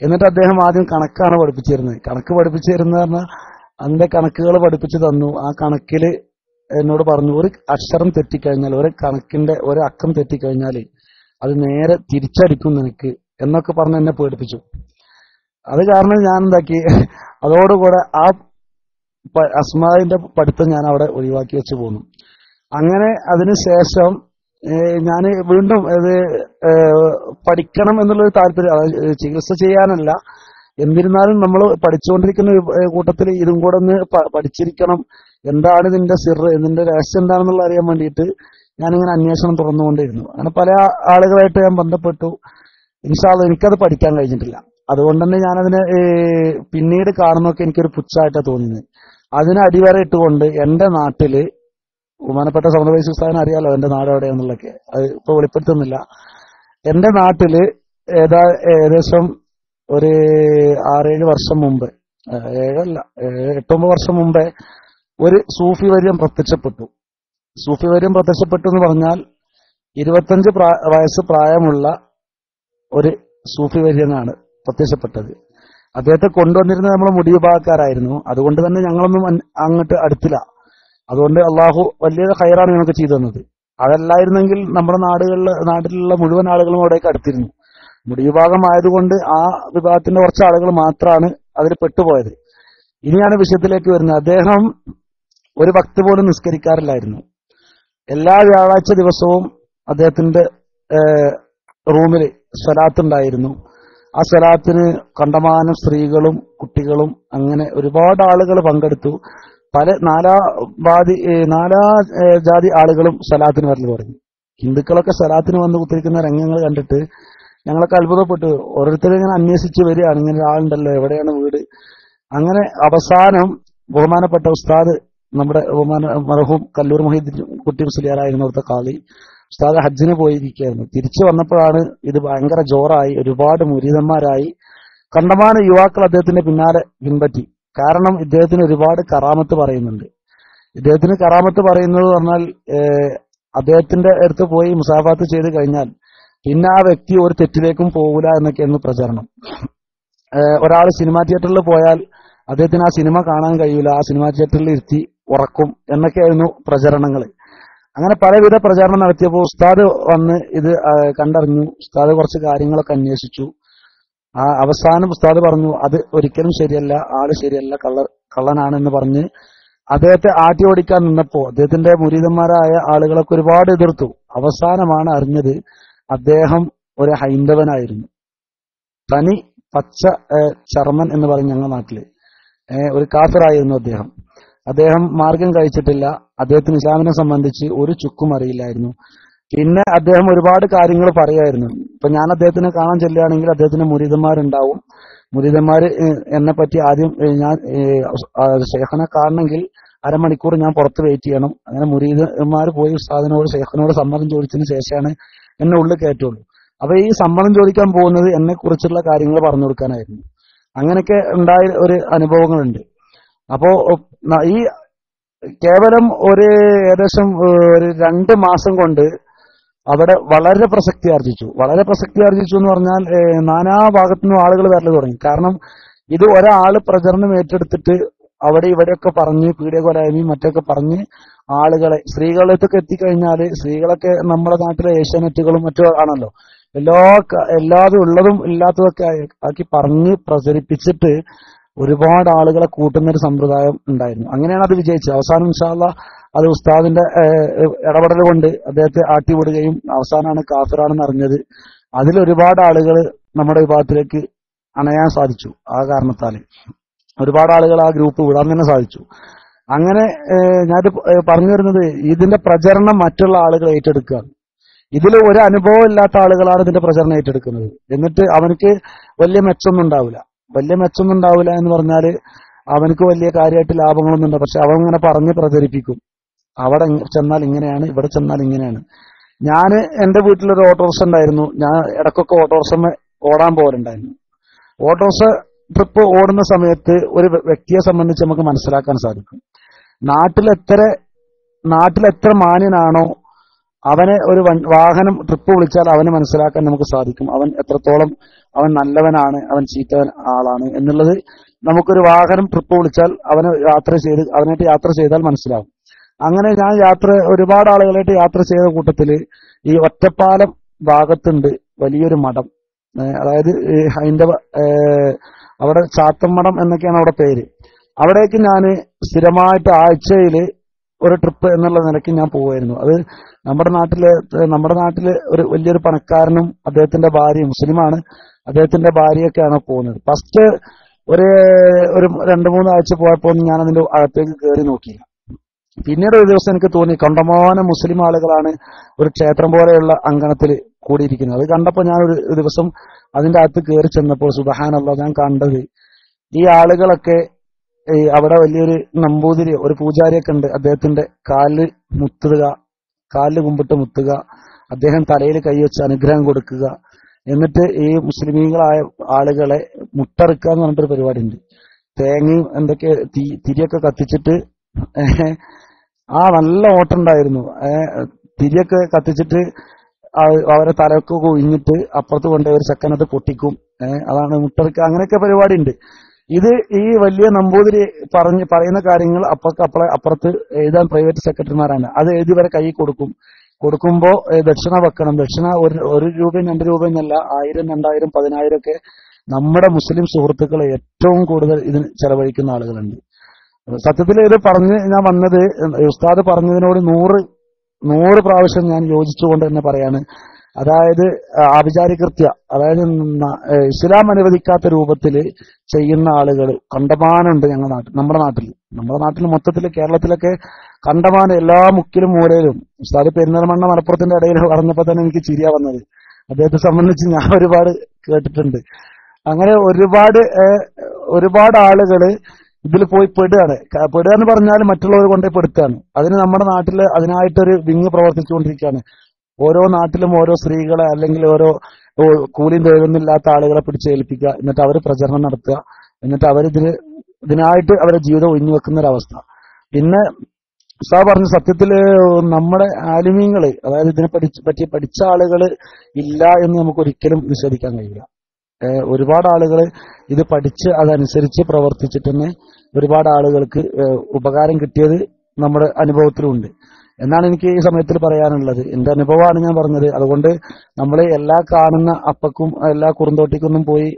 എന്നിട്ട് അദ്ദേഹം ആദ്യം കണക്കാണ് പഠിപ്പിച്ചിരുന്നത്. കണക്ക് പഠിപ്പിച്ചിരുന്നത് പറഞ്ഞാൽ അതിന്റെ കണക്കുകൾ പഠിപ്പിച്ചു തന്നു. ആ കണക്കില് എന്നോട് പറഞ്ഞു, ഒരു അക്ഷരം തെറ്റിക്കഴിഞ്ഞാൽ, ഒരു കണക്കിന്റെ ഒരു അക്കം തെറ്റിക്കഴിഞ്ഞാൽ അത് നേരെ തിരിച്ചടിക്കും നിനക്ക് എന്നൊക്കെ പറഞ്ഞ് എന്നെ പേടിപ്പിച്ചു. അത് കാരണം ഞാൻ എന്താക്കി, അതോടുകൂടെ ആ അസ്മാഇന്റെ പഠിത്തം ഞാൻ അവിടെ ഒഴിവാക്കി വെച്ച് പോന്നു. അങ്ങനെ അതിനുശേഷം ഞാൻ വീണ്ടും ഇത് പഠിക്കണം എന്നുള്ളൊരു താല്പര്യം, ചികിത്സ ചെയ്യാനല്ല, എന്നിരുന്നാലും നമ്മൾ പഠിച്ചുകൊണ്ടിരിക്കുന്ന കൂട്ടത്തിൽ ഇതും കൂടെ ഒന്ന് പഠിച്ചിരിക്കണം, എന്താണ് ഇതിന്റെ സിറ്, ഇതിന്റെ രഹസ്യം എന്താണെന്നുള്ള അറിയാൻ വേണ്ടിയിട്ട് ഞാനിങ്ങനെ അന്വേഷണം തുറന്നുകൊണ്ടിരുന്നു. അങ്ങനെ പല ആളുകളായിട്ട് ഞാൻ ബന്ധപ്പെട്ടു. ഇൻഷാ അല്ലാഹ് എനിക്കത് പഠിക്കാൻ കഴിഞ്ഞിട്ടില്ല. അതുകൊണ്ട് തന്നെ ഞാനതിനെ പിന്നീട് കാണുന്നൊക്കെ എനിക്കൊരു പുച്ഛമായിട്ടാണ് തോന്നിയത്. അതിന് അടിവര ഇട്ടുകൊണ്ട് എന്റെ നാട്ടില്, ബഹുമാനപ്പെട്ട സൗന്ദര്യ ഉസ്താദിനെ അറിയാലോ എന്റെ നാട് എവിടെയാന്നുള്ളതൊക്കെ, അത് ഇപ്പൊ വെളിപ്പെടുത്തുന്നില്ല. എന്റെ നാട്ടില് ഏകദേശം ഒരു 6-7 വർഷം മുമ്പ്, 8-9 വർഷം മുമ്പേ ഒരു സൂഫി വര്യം പ്രത്യക്ഷപ്പെട്ടു. സൂഫി വര്യം പ്രത്യക്ഷപ്പെട്ടു എന്ന് പറഞ്ഞാൽ 25 വയസ്സ് പ്രായമുള്ള ഒരു സൂഫി വര്യനാണ് പ്രത്യക്ഷപ്പെട്ടത്. അദ്ദേഹത്തെ കൊണ്ടുവന്നിരുന്നത് നമ്മളെ മുടി വിഭാഗക്കാരായിരുന്നു. അതുകൊണ്ട് തന്നെ ഞങ്ങളൊന്നും അങ്ങോട്ട് അടുത്തില്ല. അതുകൊണ്ട് അള്ളാഹു വലിയ ഖൈറാണ് ഞങ്ങൾക്ക് ചെയ്തു തന്നത്. അതല്ലായിരുന്നെങ്കിൽ നമ്മുടെ നാട്ടിലുള്ള മുഴുവൻ ആളുകളും അവിടേക്ക് അടുത്തിരുന്നു. മുടി വിഭാഗം ആയതുകൊണ്ട് ആ വിഭാഗത്തിന്റെ കുറച്ച് ആളുകൾ മാത്രമാണ് അതിൽ പെട്ടുപോയത്. ഇനിയാണ് വിഷയത്തിലേക്ക് വരുന്നത്. അദ്ദേഹം ഒരു വക്ത് പോലും നിസ്കരിക്കാറില്ലായിരുന്നു. എല്ലാ വ്യാഴാഴ്ച ദിവസവും അദ്ദേഹത്തിന്റെ റൂമിൽ സ്വലാത്ത് ഉണ്ടായിരുന്നു. ആ സ്വലാത്തിന് കണ്ടമാനം സ്ത്രീകളും കുട്ടികളും അങ്ങനെ ഒരുപാട് ആളുകൾ പങ്കെടുത്തു. നാലാ ജാതി ആളുകളും സ്വലാത്തിന് വരൽ തുടങ്ങി. ഹിന്ദുക്കളൊക്കെ സ്വലാത്തിന് വന്ന് കുത്തിരിക്കുന്ന രംഗങ്ങൾ കണ്ടിട്ട് ഞങ്ങളൊക്കെ അത്ഭുതപ്പെട്ടു. ഓരോരുത്തരും ഇങ്ങനെ അന്വേഷിച്ച് വരികയാണ്, ഇങ്ങനെ ഒരാളുണ്ടല്ലോ, എവിടെയാണ് വീട്. അങ്ങനെ അവസാനം ബഹുമാനപ്പെട്ട ഉസ്താദ്, നമ്മുടെ മർഹൂം കല്ലൂർ മുഹീദ്ദീൻ കുട്ടി മുസ്ലിയാരായിരുന്നു അവിടുത്തെ ഖാളി, ഉസ്താദ് ഹജ്ജിന് പോയിരിക്കുകയായിരുന്നു. തിരിച്ചു വന്നപ്പോഴാണ് ഇത് ഭയങ്കര ജോറായി, ഒരുപാട് മുരീദന്മാരായി, കണ്ടമാന യുവാക്കൾ അദ്ദേഹത്തിന്റെ പിന്നാലെ പിൻപറ്റി. കാരണം ഇദ്ദേഹത്തിന് ഒരുപാട് കറാമത്ത് പറയുന്നുണ്ട്. ഇദ്ദേഹത്തിന് കറാമത്ത് പറയുന്നത് പറഞ്ഞാൽ അദ്ദേഹത്തിന്റെ അടുത്ത് പോയി മുസാഫാത്ത് ചെയ്ത് കഴിഞ്ഞാൽ പിന്നെ ആ വ്യക്തി ഒരു തെറ്റിലേക്കും പോകില്ല എന്നൊക്കെയായിരുന്നു പ്രചരണം. ഒരാൾ സിനിമാ തിയേറ്ററിൽ പോയാൽ അദ്ദേഹത്തിന് ആ സിനിമ കാണാൻ കഴിയില്ല, ആ സിനിമാ തിയേറ്ററിൽ ഇരുത്തി ഉറക്കും എന്നൊക്കെയായിരുന്നു പ്രചരണങ്ങൾ. അങ്ങനെ പലവിധ പ്രചാരണം നടത്തിയപ്പോൾ ഉസ്താദ് വന്ന് ഇത് കണ്ടറിഞ്ഞു. ഉസ്താദ് കുറച്ച് കാര്യങ്ങളൊക്കെ അന്വേഷിച്ചു. ആ അവസാനം ഉസ്താദ് പറഞ്ഞു, അത് ഒരിക്കലും ശരിയല്ല, ആള് ശരിയല്ല, കള്ളനാണെന്ന് പറഞ്ഞ് അദ്ദേഹത്തെ ആട്ടി ഓടിക്കാൻ നിന്നപ്പോ അദ്ദേഹത്തിന്റെ മുരീദന്മാരായ ആളുകളൊക്കെ ഒരുപാട് എതിർത്തു. അവസാനമാണ് അറിഞ്ഞത് അദ്ദേഹം ഒരു ഹൈന്ദവനായിരുന്നു. തനി പച്ച ചർമ്മൻ എന്ന് പറയും ഞങ്ങളുടെ നാട്ടില്. ഒരു കാഫിറായിരുന്നു അദ്ദേഹം മാർഗം കഴിച്ചിട്ടില്ല. അദ്ദേഹത്തിന് ഇസ്ലാമിനെ സംബന്ധിച്ച് ഒരു ചുക്കും അറിയില്ലായിരുന്നു. പിന്നെ അദ്ദേഹം ഒരുപാട് കാര്യങ്ങൾ പറയായിരുന്നു. ഇപ്പൊ ഞാൻ അദ്ദേഹത്തിനെ കാണാൻ ചെല്ലുകയാണെങ്കിൽ അദ്ദേഹത്തിന് മുരീദന്മാരുണ്ടാവും. മുരീദന്മാര് എന്നെ പറ്റി ആദ്യം ഞാൻ ഷെയ്ഖിനെ കാണണമെങ്കിൽ അരമണിക്കൂർ ഞാൻ പുറത്ത് വെയിറ്റ് ചെയ്യണം. അങ്ങനെ മുരീദന്മാർ പോയി ഉസ്താദിനോട് ഷെയ്ഖിനോട് സമ്മതം ചോദിച്ചതിന് ശേഷമാണ് എന്നെ ഉള്ളിൽ കയറ്റുള്ളൂ. അപ്പൊ ഈ സമ്മതം ചോദിക്കാൻ പോകുന്നത് എന്നെ കുറിച്ചുള്ള കാര്യങ്ങൾ പറഞ്ഞു കൊടുക്കാനായിരുന്നു. അങ്ങനെയൊക്കെ ഉണ്ടായ ഒരു അനുഭവങ്ങളുണ്ട്. അപ്പോ ഈ കേവലം ഏകദേശം ഒരു 2 മാസം കൊണ്ട് അവിടെ വളരെ പ്രസക്തി ആർജിച്ചു എന്ന് പറഞ്ഞാൽ നാനാ ഭാഗത്തുനിന്നും ആളുകൾ വരൽ തുടങ്ങി. കാരണം ഇത് ഒരാള് പ്രചരണം ഏറ്റെടുത്തിട്ട് അവിടെ ഇവിടെയൊക്കെ പറഞ്ഞ് പീഡിയകൊലായ്മയും മറ്റൊക്കെ പറഞ്ഞ് ആളുകളെ സ്ത്രീകളിലേക്കൊക്കെ എത്തിക്കഴിഞ്ഞാല് സ്ത്രീകളൊക്കെ നമ്മുടെ നാട്ടിലെ ഏഷ്യാനെറ്റുകളും മറ്റു ആണല്ലോ, എല്ലാതും ഉള്ളതും ഇല്ലാത്തതൊക്കെ ആക്കി പറഞ്ഞ് പ്രചരിപ്പിച്ചിട്ട് ഒരുപാട് ആളുകളെ കൂട്ടുന്ന ഒരു സമ്പ്രദായം ഉണ്ടായിരുന്നു. അങ്ങനെയാണ് അത് വിജയിച്ചത്. അവസാനം ഇൻഷാ അല്ലാഹ് അത് ഉസ്താദിന്റെ ഇടപെടൽ കൊണ്ട് അദ്ദേഹത്തെ ആട്ടിവിടുകയും അവസാനമാണ് കാഫിറാണെന്ന് അറിഞ്ഞത്. അതിലൊരുപാട് ആളുകൾ നമ്മുടെ വിഭാഗത്തിലേക്ക് അണയാൻ സാധിച്ചു. ആ കാരണത്താല് ഒരുപാട് ആളുകൾ ആ ഗ്രൂപ്പ് വിടാൻ തന്നെ സാധിച്ചു. അങ്ങനെ ഞാൻ പറഞ്ഞു വരുന്നത് ഇതിന്റെ പ്രചരണം മറ്റുള്ള ആളുകൾ ഏറ്റെടുക്കുകയാണ്. ഇതിൽ ഒരു അനുഭവം ഇല്ലാത്ത ആളുകളാണ് ഇതിന്റെ പ്രചരണം ഏറ്റെടുക്കുന്നത്. എന്നിട്ട് അവനക്ക് വലിയ മെച്ചൊന്നും ഉണ്ടാവില്ല എന്ന് പറഞ്ഞാല് അവനക്ക് വലിയ കാര്യമായിട്ട് ലാഭങ്ങളൊന്നും ഉണ്ടാവും. പക്ഷെ അവൻ ഇങ്ങനെ പറഞ്ഞ് പ്രചരിപ്പിക്കും. അവിടെ ചെന്നാൽ ഇങ്ങനെയാണ്, ഇവിടെ ചെന്നാൽ ഇങ്ങനെയാണ്. ഞാൻ എന്റെ വീട്ടിലൊരു ഓട്ടോറിക്ഷ ഉണ്ടായിരുന്നു. ഞാൻ ഇടയ്ക്കൊക്കെ ഓട്ടോറിക്ഷ ഓടാൻ പോലുണ്ടായിരുന്നു. ഓട്ടോറിക്ഷ ട്രിപ്പ് ഓടുന്ന സമയത്ത് ഒരു വ്യക്തിയെ സംബന്ധിച്ച് നമുക്ക് മനസ്സിലാക്കാൻ സാധിക്കും. നാട്ടിലെത്ര മാന്യനാണോ അവനെ ഒരു വാഹനം ട്രിപ്പ് വിളിച്ചാൽ അവന് മനസ്സിലാക്കാൻ നമുക്ക് സാധിക്കും അവൻ എത്രത്തോളം അവൻ നല്ലവനാണ്, അവൻ ചീത്തവൻ ആളാണ് എന്നുള്ളത് നമുക്കൊരു വാഹനം ട്രിപ്പ് വിളിച്ചാൽ അവനായിട്ട് യാത്ര ചെയ്താൽ മനസ്സിലാവും. അങ്ങനെ ഞാൻ ഒരുപാട് ആളുകളായിട്ട് യാത്ര ചെയ്ത കൂട്ടത്തില് ഈ ഒറ്റപ്പാലം ഭാഗത്തുണ്ട് വലിയൊരു മഠം, അതായത് ഹൈന്ദവ അവിടെ ചാത്തൻ മഠം എന്നൊക്കെയാണ് അവിടെ പേര്. അവിടേക്ക് ഞാൻ സ്ഥിരമായിട്ട് ആഴ്ചയില് ഒരു ട്രിപ്പ് എന്നുള്ള നിലയ്ക്ക് ഞാൻ പോവായിരുന്നു. അത് നമ്മുടെ നാട്ടില് ഒരു വലിയൊരു പണക്കാരനും അദ്ദേഹത്തിന്റെ ഭാര്യയും മുസ്ലിമാണ്, അദ്ദേഹത്തിന്റെ ഭാര്യയൊക്കെയാണ് പോകുന്നത്. ഫസ്റ്റ് ഒരു 2-3 ആഴ്ച പോയപ്പോൾ ഞാൻ അതിന്റെ അകത്തേക്ക് കയറി നോക്കിയില്ല. പിന്നീട് ഒരു ദിവസം എനിക്ക് തോന്നി കണ്ടമാനം മുസ്ലിം ആളുകളാണ് ഒരു ക്ഷേത്രം പോലെയുള്ള അങ്കണത്തിൽ കൂടിയിരിക്കുന്നത്. അത് കണ്ടപ്പോൾ ഞാൻ ഒരു ദിവസം അതിന്റെ അകത്ത് കയറി ചെന്നപ്പോൾ സുബ്ഹാനല്ലാഹ് ഞാൻ കണ്ടത് ഈ ആളുകളൊക്കെ അവിടെ വലിയൊരു നമ്പൂതിരി ഒരു പൂജാരിയൊക്കെ ഉണ്ട്. അദ്ദേഹത്തിന്റെ കാലിൽ കുമ്പിട്ട് മുത്തുക, അദ്ദേഹം തലയിൽ കൈവച്ച് അനുഗ്രഹം കൊടുക്കുക, എന്നിട്ട് ഈ മുസ്ലിമീങ്ങളായ ആളുകളെ മുട്ടറുക്കുക എന്ന് പറഞ്ഞിട്ടൊരു പരിപാടി ഉണ്ട്. തേങ്ങയും എന്തൊക്കെ തിരിയൊക്കെ കത്തിച്ചിട്ട് നല്ല ഓട്ടമുണ്ടായിരുന്നു. തിരിയൊക്കെ കത്തിച്ചിട്ട് അവരെ തലക്കൊക്കെ ഒഴിഞ്ഞിട്ട് അപ്പുറത്ത് കൊണ്ടുപോയി ഒരു സെക്കൻഡ് പൊട്ടിക്കും. അതാണ് മുട്ടറുക്കുക. അങ്ങനെയൊക്കെ പരിപാടി ഉണ്ട്. ഇത് ഈ വലിയ നമ്പൂതിരി പറയുന്ന കാര്യങ്ങൾ അപ്പുറത്ത് എഴുതാൻ പ്രൈവറ്റ് സെക്രട്ടറിമാരാണ്. അത് എഴുതി വരെ കൈ കൊടുക്കുമ്പോ ദക്ഷിണ വെക്കണം. ദക്ഷിണ 1 രൂപയും 2 രൂപയും എന്നല്ല, 1000, 2000, 10,000 ഒക്കെ നമ്മുടെ മുസ്ലിം സുഹൃത്തുക്കളെ ഏറ്റവും കൂടുതൽ ഇതിന് ചെലവഴിക്കുന്ന ആളുകളുണ്ട്. സത്യത്തിൽ ഇത് ഞാൻ വന്നത് ഉസ്താദ് പറഞ്ഞതിനോട് 100 പ്രാവശ്യം ഞാൻ യോജിച്ചുകൊണ്ട് തന്നെ പറയാണ്. അതായത് ആഭിചാരികൃത്യ, അതായത് ഇസ്ലാം അനുവദിക്കാത്ത രൂപത്തിൽ ചെയ്യുന്ന ആളുകൾ കണ്ടമാനുണ്ട് നമ്മുടെ നാട്ടിൽ മൊത്തത്തിൽ കേരളത്തിലൊക്കെ കണ്ടമാനം എല്ലാ മുക്കിലും മൂലയിലും. ഉസ്താദ് പെരിന്തൽമണ്ണ മലപ്പുറത്തിന്റെ ഇടയിൽ പറഞ്ഞപ്പോൾ തന്നെ എനിക്ക് ചിരിയാ വന്നത്. അദ്ദേഹത്തെ സംബന്ധിച്ച് ഞാൻ ഒരുപാട് കേട്ടിട്ടുണ്ട്. അങ്ങനെ ഒരുപാട് ആളുകള് ഇതിൽ പോയി പെടുക എന്ന് പറഞ്ഞാൽ മറ്റുള്ളവർ കൊണ്ടേ പെടുത്താണ്. അതിന് നമ്മുടെ നാട്ടിൽ അതിനായിട്ടൊരു വിങ് പ്രവർത്തിച്ചുകൊണ്ടിരിക്കുകയാണ്. ഓരോ നാട്ടിലും ഓരോ സ്ത്രീകളെ അല്ലെങ്കിൽ ഓരോ കൂലിയും തൊഴിലൊന്നുമില്ലാത്ത ആളുകളെ പിടിച്ചേൽപ്പിക്കുക, എന്നിട്ട് അവർ പ്രചരണം നടത്തുക, എന്നിട്ട് ഇതിനായിട്ട് അവരുടെ ജീവിതം ഒഴിഞ്ഞു വെക്കുന്ന ഒരവസ്ഥ. പിന്നെ ഉസ്താദ് പറഞ്ഞ സത്യത്തില് നമ്മുടെ ആലിമീങ്ങള്, അതായത് ഇതിനെ പറ്റി പഠിച്ച ആളുകൾ ഇല്ല എന്ന് നമുക്ക് ഒരിക്കലും നിഷേധിക്കാൻ കഴിയില്ല. ഒരുപാട് ആളുകൾ ഇത് പഠിച്ച് അതനുസരിച്ച് പ്രവർത്തിച്ചിട്ട് തന്നെ ഒരുപാട് ആളുകൾക്ക് ഉപകാരം കിട്ടിയത് നമ്മുടെ അനുഭവത്തിലുണ്ട് എന്നാണ് എനിക്ക് ഈ സമയത്തിൽ പറയാനുള്ളത്. എന്റെ അനുഭവമാണ് ഞാൻ പറഞ്ഞത്. അതുകൊണ്ട് നമ്മൾ എല്ലാ കാണുന്ന അപ്പക്കും എല്ലാ കുറുന്തോട്ടിക്കൊന്നും പോയി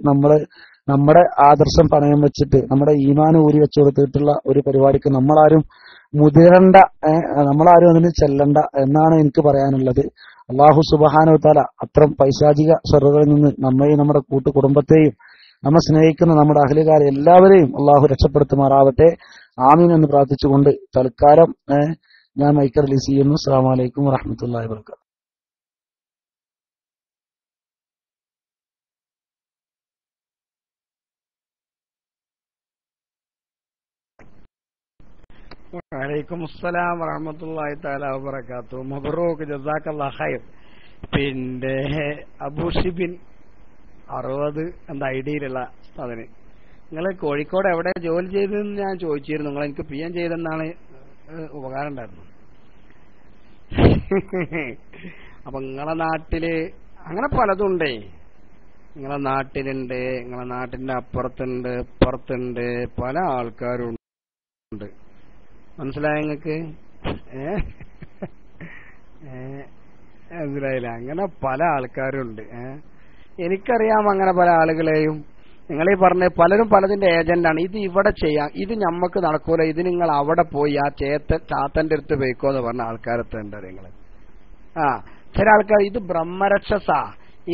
നമ്മുടെ ആദർശം പണയം വെച്ചിട്ട് നമ്മുടെ ഈമാൻ ഊരി വെച്ചു കൊടുത്തിട്ടുള്ള ഒരു പരിപാടിക്ക് നമ്മളാരും മുതിരണ്ട, നമ്മളാരും അതിന് ചെല്ലണ്ട എന്നാണ് എനിക്ക് പറയാനുള്ളത്. അല്ലാഹു സുബ്ഹാനഹു വ തആല അത്തരം പൈശാചിക ശർറുകളിൽ നിന്ന് നമ്മയും നമ്മുടെ കുടുംബത്തെയും നമ്മെ സ്നേഹിക്കുന്ന നമ്മുടെ അഹ്ലുകാരെ എല്ലാവരെയും അള്ളാഹു രക്ഷപ്പെടുത്തുമാറാവട്ടെ. ആമീൻ എന്ന് പ്രാർത്ഥിച്ചുകൊണ്ട് തൽക്കാലം ഞാൻ മൈക്ക് റിലീസ് ചെയ്യുന്നു. അസ്സലാമു അലൈക്കും വറഹ്മത്തുള്ളാഹി വബറകാതുഹു. വഅലൈക്കും അസ്സലാം വറഹ്മത്തുള്ളാഹി തആല വബറകാതുഹു. മബ്റൂക്ക്, ജസാക്കല്ലാഹു ഖൈർ. പിന്നെ അബൂഷിബിൻ 60 എന്ന ഐഡിയിലുള്ള അതിന് നിങ്ങൾ കോഴിക്കോട് എവിടെ ജോലി ചെയ്തെന്ന് ഞാൻ ചോദിച്ചിരുന്നു. നിങ്ങൾ എനിക്ക് PM ചെയ്തെന്നാണ് ഉപകാരം ഉണ്ടായിരുന്നു. അപ്പൊ നിങ്ങളെ നാട്ടില് അങ്ങനെ പലതുണ്ടേ. നിങ്ങളെ നാട്ടിലുണ്ട്, നിങ്ങളെ നാട്ടിന്റെ അപ്പുറത്തുണ്ട്, ഇപ്പുറത്തുണ്ട്, പല ആൾക്കാരും ഉണ്ട്. മനസ്സിലായ നിങ്ങൾക്ക്? മനസ്സിലായില്ല? അങ്ങനെ പല ആൾക്കാരുണ്ട്. എനിക്കറിയാം അങ്ങനെ പല ആളുകളെയും. നിങ്ങളീ പറഞ്ഞ പലരും പലതിന്റെ ഏജന്റാണ്. ഇത് ഇവിടെ ചെയ്യാം, ഇത് ഞമ്മക്ക് നടക്കൂല, ഇത് നിങ്ങൾ അവിടെ പോയി ആ ചാത്തന്റെ അടുത്ത് പോയിക്കോ എന്ന് പറഞ്ഞ ആൾക്കാരത്തെ ഉണ്ട് നിങ്ങൾ. ചില ആൾക്കാർ ഇത് ബ്രഹ്മരക്ഷസാ.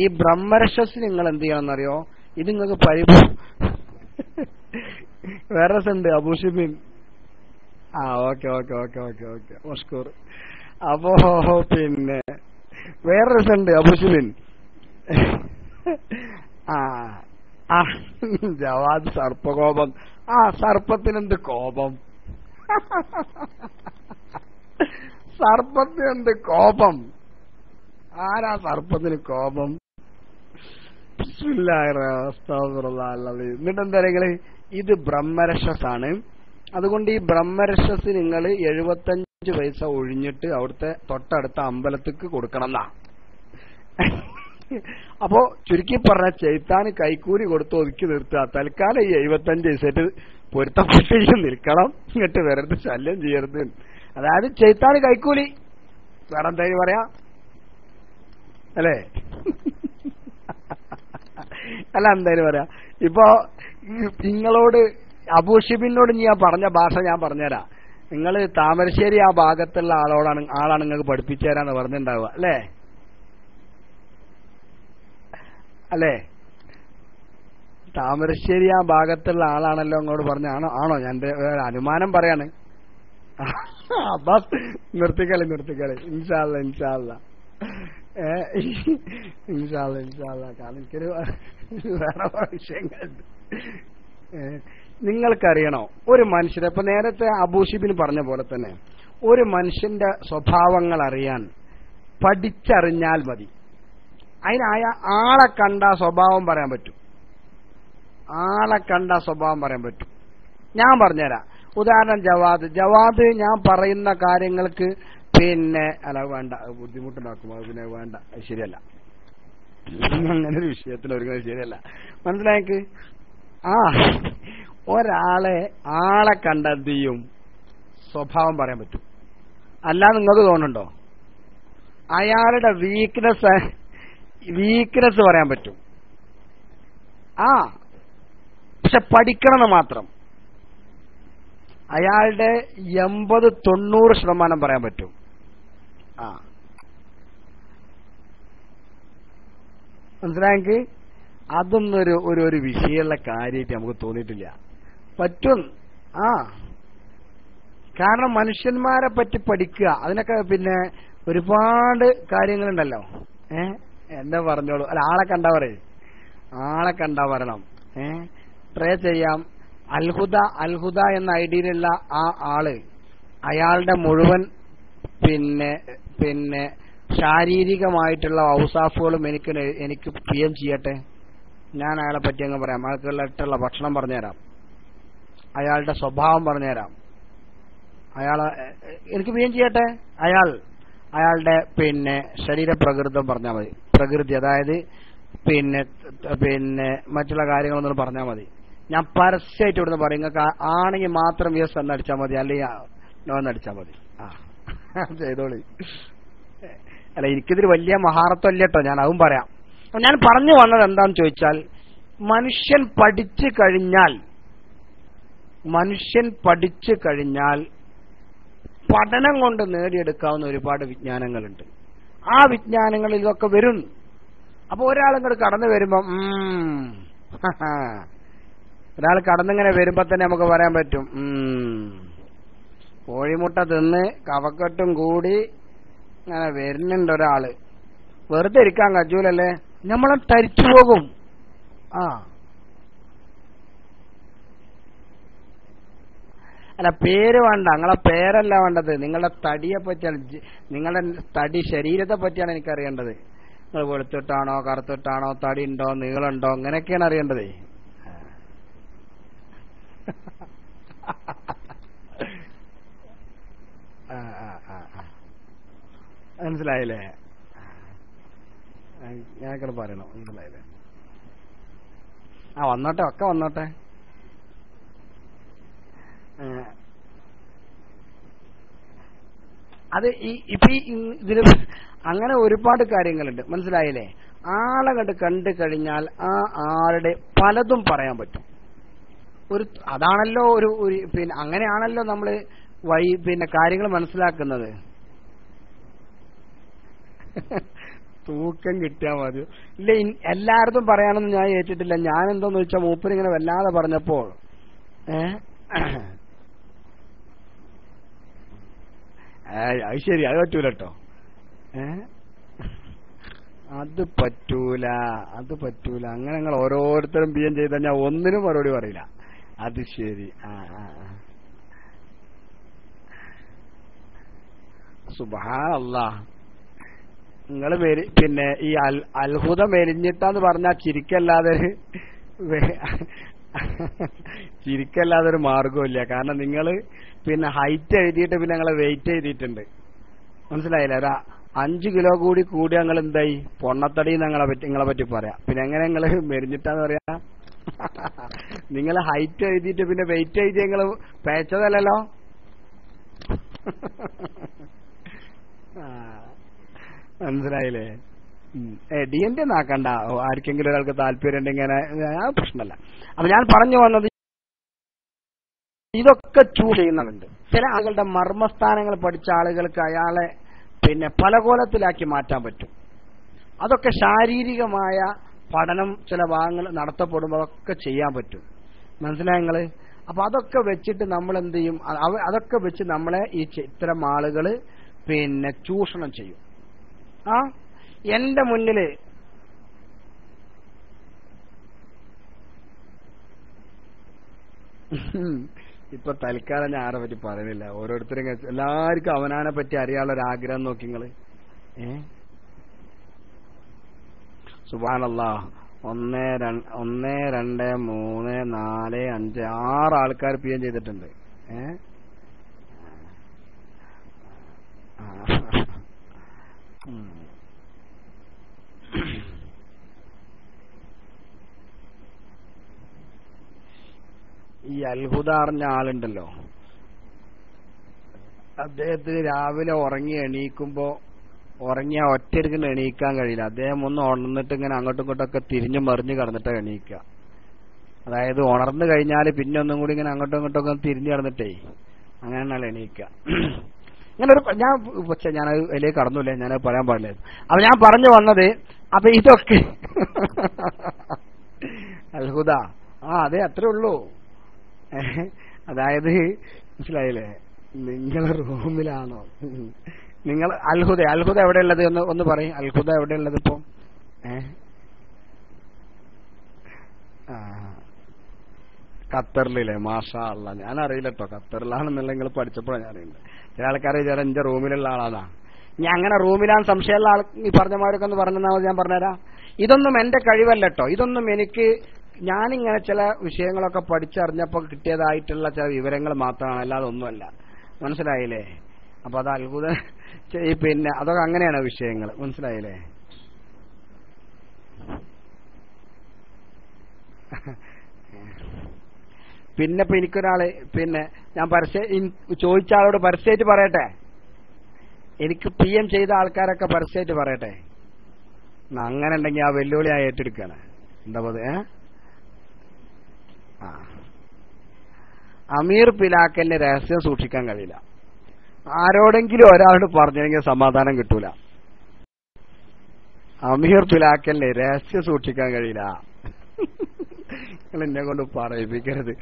ഈ ബ്രഹ്മരക്ഷസ് നിങ്ങൾ എന്ത് ചെയ്യണമെന്നറിയോ? ഇത് നിങ്ങൾക്ക് വേറെ രസമുണ്ട്. Abushibin okay okay okay okay okay Mashkoor. അപ്പോ പിന്നെ വേറെ രസമുണ്ട് അബൂഷിബിൻ. ജവാദ് സർപ്പകോപം. സർപ്പത്തിനെന്ത് കോപം? സർപ്പത്തിനെന്ത് കോപം? ആരാ സർപ്പത്തിന് കോപം? എന്നിട്ട് എന്താ നിങ്ങള് ഇത് ബ്രഹ്മരക്ഷസാണ്. അതുകൊണ്ട് ഈ ബ്രഹ്മരക്ഷസ് നിങ്ങൾ 75 പൈസ ഒഴിഞ്ഞിട്ട് അവിടുത്തെ തൊട്ടടുത്ത അമ്പലത്തിക്ക് കൊടുക്കണം എന്നാ. അപ്പോ ചുരുക്കി പറഞ്ഞ ചെയ്ത്താന് കൈക്കൂലി കൊടുത്ത് ഒതുക്കി നിർത്തുക. തൽക്കാലം ഈ 75 പൈസയിട്ട് പൊരുത്തപ്പെട്ട് നിൽക്കണം. ഇങ്ങോട്ട് വെറുതെ ശല്യം ചെയ്യരുത്. അതായത് ചെയ്ത്താന് കൈക്കൂലി. വേറെ എന്തായാലും പറയാ അല്ലേ? അല്ല എന്തായാലും പറയാ. ഇപ്പൊ നിങ്ങളോട് അബൂഷിബിനോട് ഞാൻ പറഞ്ഞ ഭാഷ ഞാൻ പറഞ്ഞുതരാം. നിങ്ങൾ താമരശ്ശേരി ആ ഭാഗത്തുള്ള ആളാണ് നിങ്ങൾക്ക് പഠിപ്പിച്ചു തരാന്ന് പറഞ്ഞിട്ടുണ്ടാവുക അല്ലേ? അല്ലേ? താമരശ്ശേരി ആ ഭാഗത്തുള്ള ആളാണല്ലോ അങ്ങോട്ട് പറഞ്ഞ. ആണോ? ഞാൻ അനുമാനം പറയാണ്. അബ്ബാസ് നിർത്തിക്കളി. ഇൻഷാ അല്ലാ. കാരണം എനിക്കൊരു വേറെ വിഷയങ്ങളുണ്ട്. നിങ്ങൾക്കറിയണോ ഒരു മനുഷ്യരെ? ഇപ്പൊ നേരത്തെ അബൂഷിബിന് പറഞ്ഞ പോലെ തന്നെ ഒരു മനുഷ്യന്റെ സ്വഭാവങ്ങൾ അറിയാൻ പഠിച്ചറിഞ്ഞാൽ മതി. അതിനായ ആളെ കണ്ട സ്വഭാവം പറയാൻ പറ്റും. ഞാൻ പറഞ്ഞുതരാം. ഉദാഹരണം ജവാദ് ഞാൻ പറയുന്ന കാര്യങ്ങൾക്ക് അല്ല വേണ്ട, ബുദ്ധിമുട്ടുണ്ടാക്കും. അത് പിന്നെ വേണ്ട, ശരിയല്ല. അങ്ങനെ ഒരു വിഷയത്തിൽ ഒരുങ്ങുന്നത് ശരിയല്ല. മനസ്സിലായെക്ക്? ആളെ കണ്ടെന്ത് ചെയ്യും? സ്വഭാവം പറയാൻ പറ്റും. അല്ലാതെ നിങ്ങൾക്ക് തോന്നുന്നുണ്ടോ? അയാളുടെ വീക്ക്നെസ് പറയാൻ പറ്റും. പക്ഷെ പഠിക്കണമെന്ന് മാത്രം. അയാളുടെ 80-90% പറയാൻ പറ്റും. മനസ്സിലായെങ്കിൽ അതൊന്നും ഒരു വിഷയമുള്ള കാര്യമായിട്ട് നമുക്ക് തോന്നിയിട്ടില്ല. പറ്റും. കാരണം മനുഷ്യന്മാരെ പറ്റി പഠിക്കുക, അതിനൊക്കെ പിന്നെ ഒരുപാട് കാര്യങ്ങളുണ്ടല്ലോ. എന്താ പറഞ്ഞോളൂ. അല്ല, ആളെ കണ്ടാ പറയണം. ട്രൈ ചെയ്യാം. അൽഹുദ എന്ന ഐഡിയിലുള്ള ആ ആള് അയാളുടെ മുഴുവൻ പിന്നെ ശാരീരികമായിട്ടുള്ള ഔസാഫുകളും എനിക്ക് PM ചെയ്യട്ടെ. ഞാൻ അയാളെ പറ്റി അങ്ങ് പറയാം. അയാൾക്കുള്ള ഭക്ഷണം പറഞ്ഞുതരാം, അയാളുടെ സ്വഭാവം പറഞ്ഞുതരാം. എനിക്ക് PM ചെയ്യട്ടെ. അയാളുടെ ശരീരപ്രകൃതം പറഞ്ഞാൽ മതി. പ്രകൃതി, അതായത് മറ്റുള്ള കാര്യങ്ങളൊന്നും പറഞ്ഞാൽ മതി. ഞാൻ പരസ്യമായിട്ട് ഇവിടുന്ന് പറയും. നിങ്ങൾക്ക് ആണെങ്കിൽ മാത്രം യെസ് എന്നടിച്ചാൽ മതി, അല്ലെങ്കിൽ നോ എന്നടിച്ചാൽ മതി. ചെയ്തോളി. അല്ല, എനിക്കിതിൽ വലിയ മഹാറത്വമല്ല കേട്ടോ, ഞാൻ അതും പറയാം. ഞാൻ പറഞ്ഞു വന്നത് എന്താന്ന് ചോദിച്ചാൽ, മനുഷ്യൻ പഠിച്ചു കഴിഞ്ഞാൽ പഠനം കൊണ്ട് നേടിയെടുക്കാവുന്ന ഒരുപാട് വിജ്ഞാനങ്ങളുണ്ട്. ആ വിജ്ഞാനങ്ങളിൽ ഇതൊക്കെ വരും. അപ്പൊ ഒരാളിങ്ങോട്ട് കടന്നു വരുമ്പം ഒരാൾ കടന്നിങ്ങനെ വരുമ്പോ തന്നെ നമുക്ക് പറയാൻ പറ്റും, കോഴിമുട്ട തിന്ന് കഫക്കെട്ടും കൂടി അങ്ങനെ വരുന്നുണ്ട് ഒരാള്. വെറുതെ ഇരിക്കാൻ കജൂലല്ലേ, നമ്മളെ തരിച്ചു പോകും. അല്ല, പേര് വേണ്ട, നിങ്ങളെ പേരല്ല വേണ്ടത്, നിങ്ങളുടെ തടിയെ പറ്റിയാണ്, നിങ്ങളുടെ തടി ശരീരത്തെ പറ്റിയാണ് എനിക്കറിയേണ്ടത്. നിങ്ങൾ വെളുത്തിട്ടാണോ കറുത്തിട്ടാണോ, തടി ഉണ്ടോ നീളുണ്ടോ, അങ്ങനെയൊക്കെയാണ് അറിയേണ്ടത്. മനസ്സിലായില്ലേ? ഞാനൊക്കെ പറയണോ? മനസ്സിലായില്ലേ? വന്നോട്ടെ, ഒക്കെ വന്നോട്ടെ. അത് ഇപ്പൊ ഇതിന് അങ്ങനെ ഒരുപാട് കാര്യങ്ങളുണ്ട്. മനസ്സിലായില്ലേ? ആളെ കണ്ടു കഴിഞ്ഞാൽ ആ ആളുടെ പലതും പറയാൻ പറ്റും. അതാണല്ലോ ഒരു പിന്നെ അങ്ങനെയാണല്ലോ നമ്മള് കാര്യങ്ങൾ മനസ്സിലാക്കുന്നത്. തൂക്കം കിട്ടിയാൽ മതി. ഇല്ല, എല്ലായിടത്തും പറയാനൊന്നും ഞാൻ ഏറ്റിട്ടില്ല. ഞാൻ എന്തോന്ന് വെച്ചാൽ മൂപ്പരിങ്ങനെ വല്ലാതെ പറഞ്ഞപ്പോൾ അത് ശരി, അത് പറ്റൂല കേട്ടോ. അത് പറ്റൂല. അങ്ങനെ നിങ്ങൾ ഓരോരുത്തരും പിഎം ചെയ്താൽ ഞാൻ ഒന്നിനും മറുപടി പറയില്ല. അത് ശരി. സുബ്ഹാനല്ലാഹ്. നിങ്ങൾ പിന്നെ ഈ അത്ഭുത മെലിഞ്ഞിട്ടാന്ന് പറഞ്ഞാൽ ചിരിക്കല്ലാതെ ഒരു മാർഗമില്ല. കാരണം നിങ്ങൾ പിന്നെ ഹൈറ്റ് എഴുതിയിട്ട് പിന്നെ ഞങ്ങളെ വെയിറ്റ് എഴുതിയിട്ടുണ്ട്. മനസ്സിലായില്ല? ഒരു 5 കിലോ കൂടി ഞങ്ങൾ എന്തായി പൊണ്ണത്തടി നിങ്ങളെ പറ്റി പറയാം. പിന്നെ എങ്ങനെ നിങ്ങൾ മെലിഞ്ഞിട്ടാന്ന് പറയാ? നിങ്ങൾ ഹൈറ്റ് എഴുതിയിട്ട് പിന്നെ വെയിറ്റ് എഴുതി നിങ്ങൾ പേച്ചതല്ലോ. മനസ്സിലായില്ലേ? DND നാക്കണ്ട, ആർക്കെങ്കിലും ഒരാൾക്ക് താല്പര്യം ഉണ്ടെങ്കിൽ പ്രശ്നമല്ല. അപ്പൊ ഞാൻ പറഞ്ഞു വന്നത്, ഇതൊക്കെ ചൂസ് ചെയ്യുന്നുണ്ട്. ചില ആളുകളുടെ മർമ്മസ്ഥാനങ്ങൾ പഠിച്ച ആളുകൾക്ക് അയാളെ പിന്നെ പല കോലത്തിലാക്കി മാറ്റാൻ പറ്റും. അതൊക്കെ ശാരീരികമായ പഠനം ചില ഭാഗങ്ങൾ നടത്തപ്പെടുമ്പോൾ അതൊക്കെ ചെയ്യാൻ പറ്റും. മനസ്സിലായ നിങ്ങള്? അപ്പൊ അതൊക്കെ വെച്ചിട്ട് നമ്മൾ എന്ത് ചെയ്യും? അതൊക്കെ വെച്ച് നമ്മളെ ഇത്തരം ആളുകള് പിന്നെ ചൂഷണം ചെയ്യും. എന്റെ മുന്നില് ഇപ്പൊ തൽക്കാലം ഞാൻ ആരെ പറ്റി പറയുന്നില്ല. ഓരോരുത്തരും എല്ലാവർക്കും അവനാനെ പറ്റി അറിയാനുള്ളൊരാഗ്രഹം നോക്കി നിങ്ങള്. സുബ്ഹാനല്ലാഹ്. 1 2 3 4 5 6 ആൾക്കാർ പിഎം ചെയ്തിട്ടുണ്ട്. ഈ അൽഹുദ അറിഞ്ഞ ആളുണ്ടല്ലോ, അദ്ദേഹത്തിന് രാവിലെ ഉറങ്ങിയ ഒറ്റയെടുക്കുന്ന എണീക്കാൻ കഴിയില്ല. അദ്ദേഹം ഒന്ന് ഉണർന്നിട്ട് ഇങ്ങനെ അങ്ങോട്ടും ഇങ്ങോട്ടൊക്കെ തിരിഞ്ഞു മറിഞ്ഞു കിടന്നിട്ട് എണീക്കുക. അതായത് ഉണർന്നു കഴിഞ്ഞാൽ പിന്നെ ഒന്നും കൂടി ഇങ്ങനെ അങ്ങോട്ടും ഇങ്ങോട്ടൊക്കെ തിരിഞ്ഞു കിടന്നിട്ടേ അങ്ങനെയാണ് എണീക്കുക. ഇങ്ങനെ ഞാൻ അതിലേക്ക് കടന്നില്ലേ, ഞാനത് പറയാൻ പാടില്ല. അപ്പൊ ഞാൻ പറഞ്ഞു വന്നത്, അപ്പൊ ഇതൊക്കെ അൽഹുദ അതെ, അത്രേ ഉള്ളൂ. അതായത് മനസ്സിലായില്ലേ? നിങ്ങൾ റൂമിലാണോ? നിങ്ങൾ അൽഹുദ എവിടെയുള്ളത് ഒന്ന് പറയും. അൽഹുദ എവിടെയുള്ളത് ഇപ്പോ? ഖത്തറിലല്ലേ? മാഷാ അല്ലാ. ഞാൻ അറിയില്ല കേട്ടോ, ഖത്തറിലാണെന്നുള്ള നിങ്ങൾ പഠിച്ചപ്പോഴാണ് ഞാൻ അറിയുന്നത്. ചില ആൾക്കാരെ ചില എന്റെ റൂമിലുള്ള ആളാണ്. ഞാൻ അങ്ങനെ റൂമിലാണ് സംശയമുള്ള ആൾ ഈ പറഞ്ഞമാരൊക്കെ ഒന്ന് പറഞ്ഞാൽ മതി, ഞാൻ പറഞ്ഞുതരാം. ഇതൊന്നും എന്റെ കഴിവല്ല കേട്ടോ. ഇതൊന്നും ഞാനിങ്ങനെ ചില വിഷയങ്ങളൊക്കെ പഠിച്ചറിഞ്ഞപ്പോൾ കിട്ടിയതായിട്ടുള്ള ചില വിവരങ്ങൾ മാത്രമാണ്, അല്ലാതെ ഒന്നുമല്ല. മനസ്സിലായില്ലേ? അപ്പൊ അത് അത്ഭുത പിന്നെ അതൊക്കെ അങ്ങനെയാണ് വിഷയങ്ങൾ. മനസ്സിലായില്ലേ? പിന്നെ ഇപ്പൊ എനിക്കൊരാള് പിന്നെ ഞാൻ ചോദിച്ച ആളോട് പരസ്യമായിട്ട് പറയട്ടെ, എനിക്ക് പിഎം ചെയ്ത ആൾക്കാരൊക്കെ പരസ്യമായിട്ട് പറയട്ടെ. അങ്ങനെ ഉണ്ടെങ്കിൽ ആ വെല്ലുവിളി ആ ഏറ്റെടുക്കാണ്. എന്താ പറയുക? അമീർ പിലാക്കലിന് രഹസ്യം സൂക്ഷിക്കാൻ കഴിയില്ല. ആരോടെങ്കിലും ഒരാളോട് പറഞ്ഞെങ്കിൽ സമാധാനം കിട്ടൂല. അമീർ പിലാക്കലിന് രഹസ്യം സൂക്ഷിക്കാൻ കഴിയില്ല. നിങ്ങൾ എന്നെ കൊണ്ട് പറയിപ്പിക്കരുത്.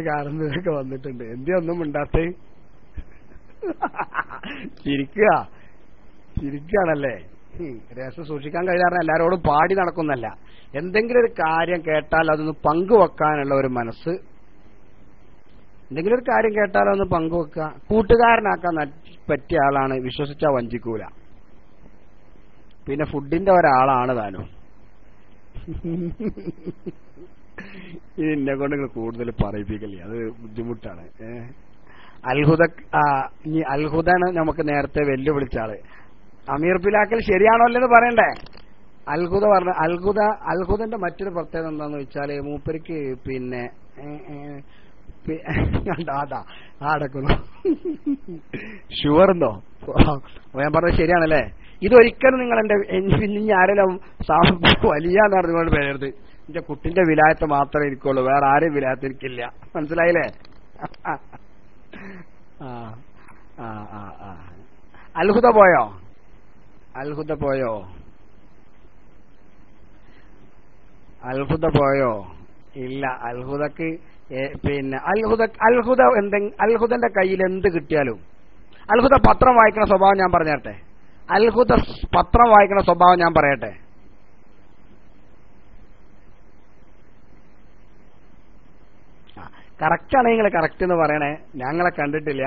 കാണുന്നതൊക്കെ വന്നിട്ടുണ്ട്. എന്തൊന്നും മിണ്ടാത്തേ? ചിരിക്കുകയാണല്ലേ? രസം സൂക്ഷിക്കാൻ കഴിയാറ് എല്ലാവരോടും പാടി നടക്കുന്നല്ല. എന്തെങ്കിലും ഒരു കാര്യം കേട്ടാൽ അതൊന്ന് പങ്കുവെക്കാനുള്ള ഒരു മനസ്സ്, എന്തെങ്കിലും ഒരു കാര്യം കേട്ടാൽ അതൊന്ന് പങ്കുവെക്കുക. കൂട്ടുകാരനാക്കാൻ പറ്റിയ ആളാണ്, വിശ്വസിച്ചാ വഞ്ചിക്കൂല. പിന്നെ ഫുഡിന്റെ ഒരാളാണ് താനും. എന്നെ കൊണ്ട് നിങ്ങൾ കൂടുതൽ പറയിപ്പിക്കല്ലേ, അത് ബുദ്ധിമുട്ടാണ്. ഇനി അൽഹുദാണ് നമുക്ക് നേരത്തെ വെല്ലുവിളിച്ച ആള്. അമീർ പിലാക്കൽ ശരിയാണോ അല്ലെന്ന് പറയണ്ടേ? അൽഹുദ പറഞ്ഞ അൽഹുദന്റെ മറ്റൊരു പ്രത്യേകത എന്താന്ന് വെച്ചാല് മൂപ്പരിക്ക് പിന്നെ അതാ അടക്കുന്നു ഷുവറുണ്ടോ? ഞാൻ പറഞ്ഞത് ശരിയാണല്ലേ? ഇതൊരിക്കലും നിങ്ങൾ എന്റെ ഇനി ആരെങ്കിലും വലിയ നടന്നുകൊണ്ട് പറയരുത്. എന്റെ കുട്ടിന്റെ വിലായത്ത് മാത്രമേ ഇരിക്കുള്ളൂ, വേറെ ആരെയും വിലായത്ത് എനിക്കില്ല. മനസ്സിലായില്ലേ? അൽഹുദ പോയോ? അൽഹുദ പോയോ? അൽഹുദ പോയോ? ഇല്ല. അൽഹുദക്ക് പിന്നെ അൽഹുദന്റെ കയ്യിൽ എന്ത് കിട്ടിയാലും, അൽഹുദ പത്രം വായിക്കുന്ന സ്വഭാവം ഞാൻ പറഞ്ഞേട്ടെ. അൽഹുദ പത്രം വായിക്കുന്ന സ്വഭാവം ഞാൻ പറയട്ടെ. കറക്റ്റാണ്. നിങ്ങൾ കറക്റ്റ് എന്ന് പറയണേ, ഞങ്ങളെ കണ്ടിട്ടില്ല.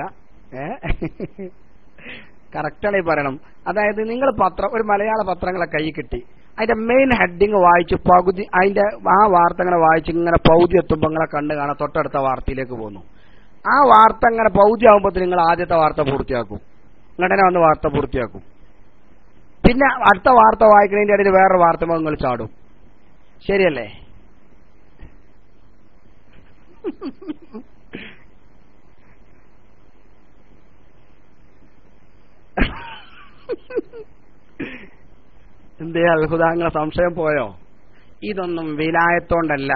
കറക്റ്റാണ് ഈ പറയണം. അതായത് നിങ്ങൾ ഒരു മലയാള പത്രങ്ങളെ കൈ കിട്ടി, അതിന്റെ മെയിൻ ഹെഡിങ് വായിച്ച് പകുതി, അതിന്റെ ആ വാർത്ത അങ്ങനെ വായിച്ച് ഇങ്ങനെ പൗതി എത്തുമ്പോൾ നിങ്ങളെ കണ്ണ് കാണാൻ തൊട്ടടുത്ത വാർത്തയിലേക്ക് പോകുന്നു. ആ വാർത്ത അങ്ങനെ പൗതി ആകുമ്പോൾ നിങ്ങൾ ആദ്യത്തെ വാർത്ത പൂർത്തിയാക്കും, ഇങ്ങനെ വന്ന് വാർത്ത പൂർത്തിയാക്കും. പിന്നെ അടുത്ത വാർത്ത വായിക്കുന്നതിന്റെ ഇടയിൽ വേറൊരു വാർത്ത നിങ്ങൾ ചാടും. ശരിയല്ലേ? എന്തേ അത്ഭുതങ്ങളെ സംശയം പോയോ? ഇതൊന്നും വിലായത്തോണ്ടല്ല.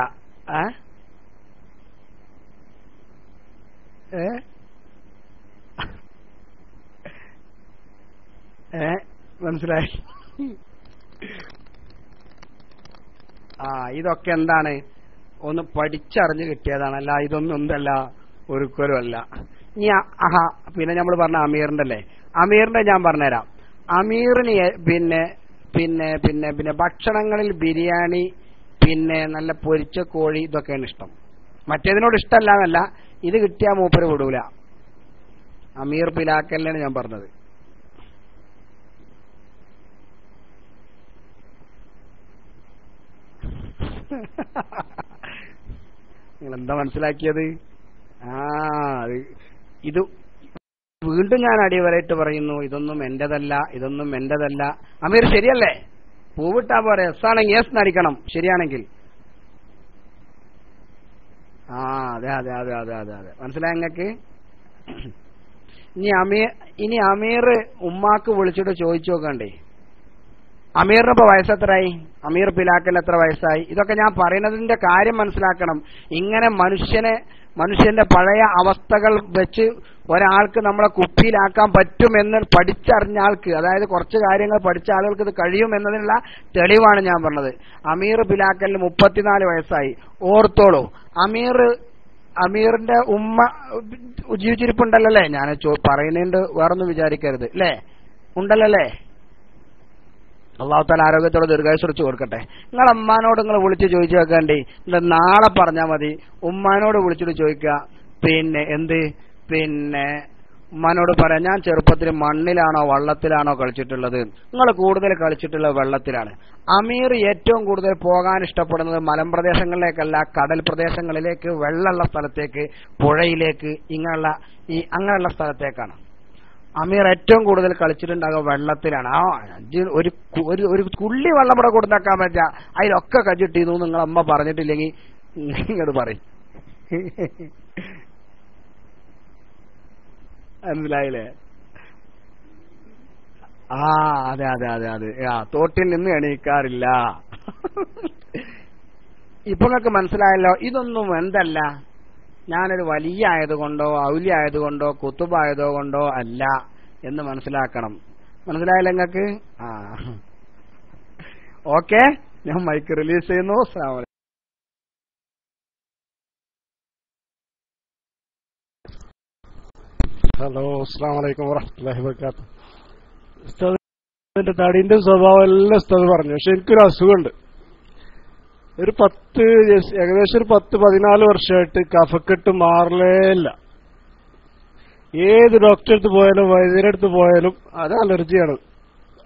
മനസ്സിലായി? ഇതൊക്കെ എന്താണ്, ഒന്ന് പഠിച്ചറിഞ്ഞ് കിട്ടിയതാണ്. അല്ല ഇതൊന്നും എന്തല്ല, ഒരിക്കലുമല്ല. ഇനി പിന്നെ നമ്മൾ പറഞ്ഞ അമീറിന്റെ അല്ലേ, അമീറിന്റെ ഞാൻ പറഞ്ഞുതരാം. അമീറിന് പിന്നെ പിന്നെ പിന്നെ പിന്നെ ഭക്ഷണങ്ങളിൽ ബിരിയാണി, പിന്നെ നല്ല പൊരിച്ച കോഴി, ഇതൊക്കെയാണ് ഇഷ്ടം. മറ്റേതിനോട് ഇഷ്ടമല്ല എന്നല്ല, ഇത് കിട്ടിയാൽ മൂപ്പര് വിടൂല. അമീർ പിലാക്കലിനാണ് ഞാൻ പറഞ്ഞത്. നിങ്ങൾ എന്താ മനസ്സിലാക്കിയത്? ഇത് വീണ്ടും ഞാൻ അടിവരായിട്ട് പറയുന്നു, ഇതൊന്നും എന്റേതല്ല, ഇതൊന്നും എന്റേതല്ല. അമീർ ശരിയല്ലേ? പൂവിട്ടാ പോരെ, എസ് ആണെങ്കിൽ എസ് നടിക്കണം ശരിയാണെങ്കിൽ. അതെ അതെ അതെ അതെ അതെ അതെ മനസ്സിലായ നിങ്ങൾക്ക്? ഇനി അമീർ ഉമ്മാക്ക് വിളിച്ചിട്ട് ചോദിച്ചു നോക്കണ്ടേ, അമീറിന് ഇപ്പൊ വയസ്സെത്രയായി, അമീർ പിലാക്കലിന് എത്ര വയസ്സായി? ഇതൊക്കെ ഞാൻ പറയുന്നതിന്റെ കാര്യം മനസ്സിലാക്കണം. ഇങ്ങനെ മനുഷ്യന്റെ പഴയ അവസ്ഥകൾ വെച്ച് ഒരാൾക്ക് നമ്മളെ കുപ്പിയിലാക്കാൻ പറ്റുമെന്ന് പഠിച്ചറിഞ്ഞ ആൾക്ക്, അതായത് കുറച്ച് കാര്യങ്ങൾ പഠിച്ച ആളുകൾക്ക് ഇത് കഴിയും എന്നതിനുള്ള തെളിവാണ് ഞാൻ പറഞ്ഞത്. അമീർ പിലാക്കലിന് 34 വയസ്സായി. ഓർത്തോളൂ, അമീറിന്റെ ഉമ്മ ജീവിച്ചിരിപ്പുണ്ടല്ലേ? ഞാൻ പറയുന്നുണ്ട്, വേറൊന്നും വിചാരിക്കരുത് അല്ലേ? ഉണ്ടല്ലേ? അള്ളാഹു തആല ആരോഗ്യത്തോടെ ദീർഘായുസ്സു കൊടുക്കട്ടെ. നിങ്ങളെ അമ്മാനോട് നിങ്ങൾ വിളിച്ച് ചോദിച്ചു വെക്കാണ്ടി, നാളെ പറഞ്ഞാൽ മതി. ഉമ്മാനോട് വിളിച്ചിട്ട് ചോദിക്കുക, പിന്നെ ഉമ്മാനോട് പറയാം, ഞാൻ ചെറുപ്പത്തിൽ മണ്ണിലാണോ വള്ളത്തിലാണോ കളിച്ചിട്ടുള്ളത്? നിങ്ങൾ കൂടുതൽ കളിച്ചിട്ടുള്ളത് വെള്ളത്തിലാണ്. അമീർ ഏറ്റവും കൂടുതൽ പോകാൻ ഇഷ്ടപ്പെടുന്നത് മലമ്പ്രദേശങ്ങളിലേക്കല്ല, കടൽ പ്രദേശങ്ങളിലേക്ക്, വെള്ളമുള്ള സ്ഥലത്തേക്ക്, പുഴയിലേക്ക്, അങ്ങനെയുള്ള സ്ഥലത്തേക്കാണ്. അമീർ ഏറ്റവും കൂടുതൽ കളിച്ചിട്ടുണ്ടാകുക വെള്ളത്തിലാണ്. ഒരു തുള്ളി വെള്ളം ഇവിടെ കൊടുത്താക്കാൻ പറ്റാ, അതിലൊക്കെ കജിട്ടിന്നു നിങ്ങളമ്മ പറഞ്ഞിട്ടില്ലെങ്കിൽ ഇങ്ങോട്ട് പറയും. മനസ്സിലായില്ലേ? അതെ അതെ അതെ അതെ തോട്ടിൽ നിന്ന് എണീക്കാറില്ല. ഇപ്പൊ നിങ്ങൾക്ക് മനസ്സിലായല്ലോ, ഇതൊന്നും എന്തല്ല, ഞാനൊരു വലിയ ആയതുകൊണ്ടോ ഔലിയ ആയതുകൊണ്ടോ കുത്തുബായതോ കൊണ്ടോ അല്ല എന്ന് മനസ്സിലാക്കണം. മനസ്സിലായല്ലോ നിങ്ങൾക്ക്? ഓക്കെ, ഞാൻ മൈക്ക് റിലീസ് ചെയ്യുന്നു. അസ്സലാമു അലൈക്കും. ഹലോ, അസ്സലാമു അലൈക്കും വറഹ്മത്തുള്ളാഹി വബറകാതുഹു. ഉസ്താദിന്റെ തടിന്റെ സ്വഭാവം എല്ലാം ഉസ്താദ് പറഞ്ഞു. പക്ഷെ എനിക്കൊരു അസുഖമുണ്ട്. ഏകദേശം ഒരു 10-14 വർഷമായിട്ട് കഫക്കെട്ട് മാറലേ ഇല്ല. ഏത് ഡോക്ടറെ അടുത്ത് പോയാലും വൈദ്യരുടെ അടുത്ത് പോയാലും അത് അലർജിയാണ്,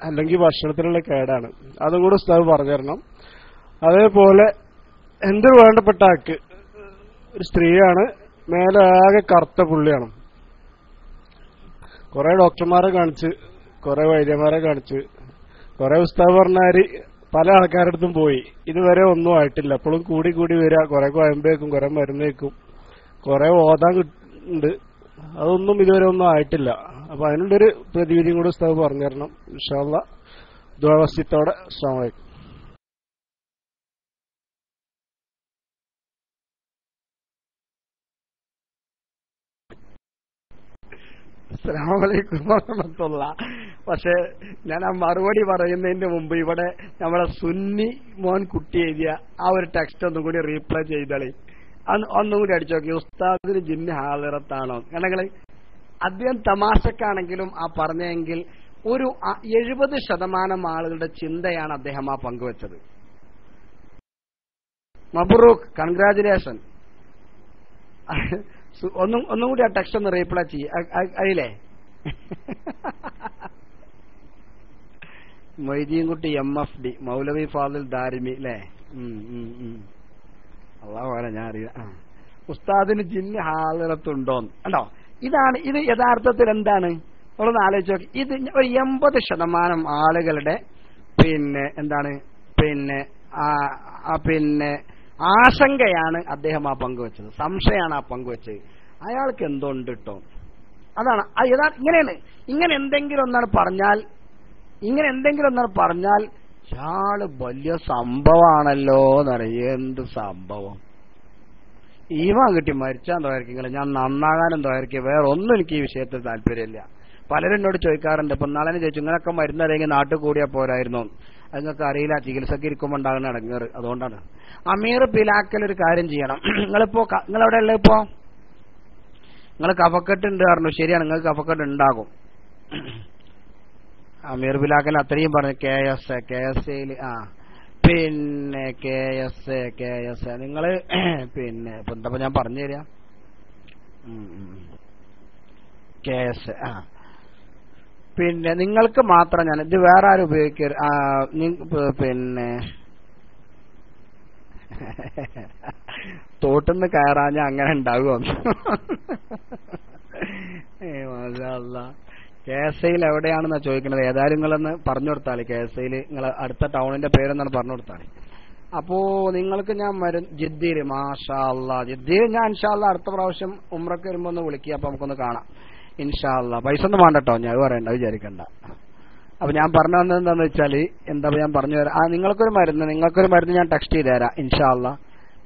അല്ലെങ്കിൽ ഭക്ഷണത്തിനുള്ള കേടാണ്. അതും കൂടെ ഉസ്താദ് പറഞ്ഞു തരണം. അതേപോലെ എന്റെ വേണ്ടപ്പെട്ട ആൾക്ക് ഒരു സ്ത്രീയാണ്, മേലെ ആകെ കറുത്ത പുള്ളിയാണ്. കുറെ ഡോക്ടർമാരെ കാണിച്ച്, കുറെ വൈദ്യന്മാരെ കാണിച്ച്, കുറെ ഉസ്താദ് പറഞ്ഞാല് പല ആൾക്കാരുടെ അടുത്തും പോയി. ഇതുവരെ ഒന്നും ആയിട്ടില്ല. എപ്പോഴും കൂടി കൂടി വരിക. കുറെ കോയമ്പേക്കും, കുറെ മരുന്നേക്കും, കുറെ ഓതാൻ ഉണ്ട്. അതൊന്നും ഇതുവരെ ഒന്നും ആയിട്ടില്ല. അപ്പൊ അതിനുള്ളൊരു പ്രതിവിധിയും കൂടി ഉസ്താദ് പറഞ്ഞു തരണം. ഇൻഷാ അല്ലാഹ് ദുആ വസിയത്തോടെ. അസ്സലാമു അലൈക്കും. അസ്സലാമലൈക്കും വറഹ്മത്തുള്ളാഹി. പക്ഷെ ഞാൻ ആ മറുപടി പറയുന്നതിന്റെ മുമ്പ് ഇവിടെ നമ്മളെ സുന്നി മോൻ കുട്ടി എഴുതിയ ആ ഒരു ടെക്സ്റ്റ് ഒന്നും കൂടി റീപ്ലൈ ചെയ്താളി. ഒന്നും കൂടി അടിച്ചു നോക്കി. ഉസ്താദിന് ജിന്ന് ഹാളിറത്താണോ? കാരണം അദ്ദേഹം തമാശക്കാണെങ്കിലും ആ പറഞ്ഞെങ്കിൽ ഒരു 70% ആളുകളുടെ ചിന്തയാണ് അദ്ദേഹം ആ പങ്കുവച്ചത്. മബ്രൂക്ക്, കൺഗ്രാജുലേഷൻ. ഒന്നും കൂടി ആ ടെക്സ്റ്റ് ഒന്ന് റീപ്ലൈ ചെയ്യ. അതിലേ മൊയ്തീൻകുട്ടി MFD, മൗലവി ഫാദിൽ ദാരിമി അല്ലേ? അള്ളാഹു പോലെ ഞാൻ അറിയാം. ഉസ്താദിന് ജിന്ന് ഹാളിറത്തുണ്ടോന്ന് കണ്ടോ? ഇത് യഥാർത്ഥത്തിൽ എന്താണ് നമ്മളൊന്ന് ആലോചിച്ച് നോക്കി. ഇത് ഒരു 80% ആളുകളുടെ ആശങ്കയാണ് അദ്ദേഹം ആ പങ്കുവച്ചത്, സംശയമാണ് ആ പങ്കുവച്ചത്. അയാൾക്ക് എന്തുണ്ട് കേട്ടോ? അതാണ് ഇങ്ങനെയാണ്. ഇങ്ങനെ എന്തെങ്കിലും ഒന്നാണ് പറഞ്ഞാൽ ഇയാള് വലിയ സംഭവമാണല്ലോ എന്നറിയ. എന്ത് സംഭവം? ഈമാൻ കിട്ടി മരിച്ചാൻ തോന്നിരിക്കും, ഞാൻ നന്നാകാനും തോന്നിരിക്കും. വേറെ ഒന്നും എനിക്ക് ഈ വിഷയത്തിൽ താല്പര്യമില്ല. പലരും എന്നോട് ചോദിക്കാറുണ്ട്. ഇപ്പൊ നാളെ ചോദിച്ചു, ഇങ്ങനൊക്കെ മരുന്നറിയെങ്കിൽ നാട്ടിൽ കൂടിയാ പോരായിരുന്നോ? അത് നിങ്ങൾക്ക് അറിയില്ല, ചികിത്സക്ക് ഇരിക്കുമ്പോൾ ഉണ്ടാകുന്ന ഇടങ്ങേറ്. അതുകൊണ്ടാണ്. അമീർ പിലാക്കൽ ഒരു കാര്യം ചെയ്യണം. നിങ്ങളെവിടെ ഉള്ളത്? ഇപ്പോ നിങ്ങൾ കഫക്കെട്ട് ഉണ്ട് പറഞ്ഞു. ശരിയാണ്, നിങ്ങൾക്ക് കഫക്കെട്ട് ഉണ്ടാകും. അമീർ പിലാക്കൽ അത്രയും പറഞ്ഞു. KSA പിന്നെ KSA നിങ്ങള് ഇപ്പൊ എന്താ ഞാൻ പറഞ്ഞു തരാ. KSA പിന്നെ നിങ്ങൾക്ക് മാത്രം ഞാൻ ഇത് വേറെ ആരും തോട്ടുന്ന് കയറാഞ്ഞ അങ്ങനെ ഉണ്ടാകുമോ? KSAയിൽ എവിടെയാണെന്നാ ചോദിക്കുന്നത്. ഏതായാലും നിങ്ങളൊന്ന് പറഞ്ഞു കൊടുത്താളി. KSAയിൽ നിങ്ങൾ അടുത്ത ടൗണിന്റെ പേരെന്നാണ് പറഞ്ഞു കൊടുത്താളി. അപ്പോ നിങ്ങൾക്ക് ഞാൻ ജിദ്ദീർ, മാഷാ അല്ലാഹ്, ജിദ്ദീർ ഞാൻ ഇൻഷാ അല്ലാഹ് അടുത്ത പ്രാവശ്യം ഉംറക്ക് വരുമ്പോ ഒന്ന് വിളിക്കുക. അപ്പൊ നമുക്കൊന്ന് കാണാം ഇൻഷാ അല്ലാഹ്. പൈസ ഒന്നും വേണ്ടട്ടോ, ഞാൻ പറയണ്ട, വിചാരിക്കണ്ട. അപ്പൊ ഞാൻ പറഞ്ഞു തന്നത് എന്താന്ന് വെച്ചാല്, ഞാൻ പറഞ്ഞു തരാം. നിങ്ങൾക്കൊരു മരുന്ന് ഞാൻ ടെക്സ്റ്റ് ചെയ്ത് തരാം ഇൻഷാ അല്ലാഹ്.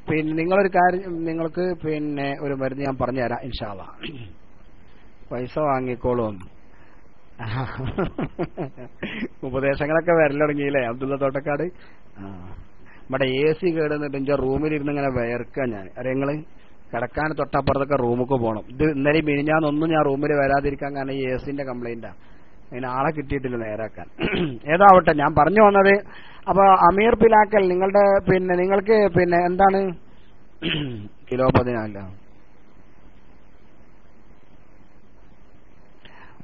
പിന്നെ നിങ്ങളൊരു കാര്യം, നിങ്ങൾക്ക് ഒരു മരുന്ന് ഞാൻ പറഞ്ഞു തരാം ഇൻഷാ അല്ലാഹ്. പൈസ വാങ്ങിക്കോളൂ. ഉപദേശങ്ങളൊക്കെ വരൽ തുടങ്ങിയില്ലേ അബ്ദുള്ള തോട്ടക്കാട്? നമ്മുടെ AC കേടുന്നിട്ട് എന്റെ റൂമിലിരുന്ന് ഇങ്ങനെ വയർക്കുക. ഞാൻ അറിയങ്ങള് കിടക്കാൻ തൊട്ടപ്പുറത്തൊക്കെ റൂമൊക്കെ പോകണം. ഇത് ഇന്നലെ മിനിഞ്ഞാന്നൊന്നും ഞാൻ റൂമിൽ വരാതിരിക്കാൻ കാരണം ഈ AC-ന്റെ കംപ്ലൈന്റാ. അതിന് ആളെ കിട്ടിയിട്ടില്ല നേരാക്കാൻ. ഏതാവട്ടെ, ഞാൻ പറഞ്ഞു വന്നത് അപ്പൊ അമീർ പിലാക്കൽ നിങ്ങളുടെ നിങ്ങൾക്ക് എന്താണ് കിലോ 14?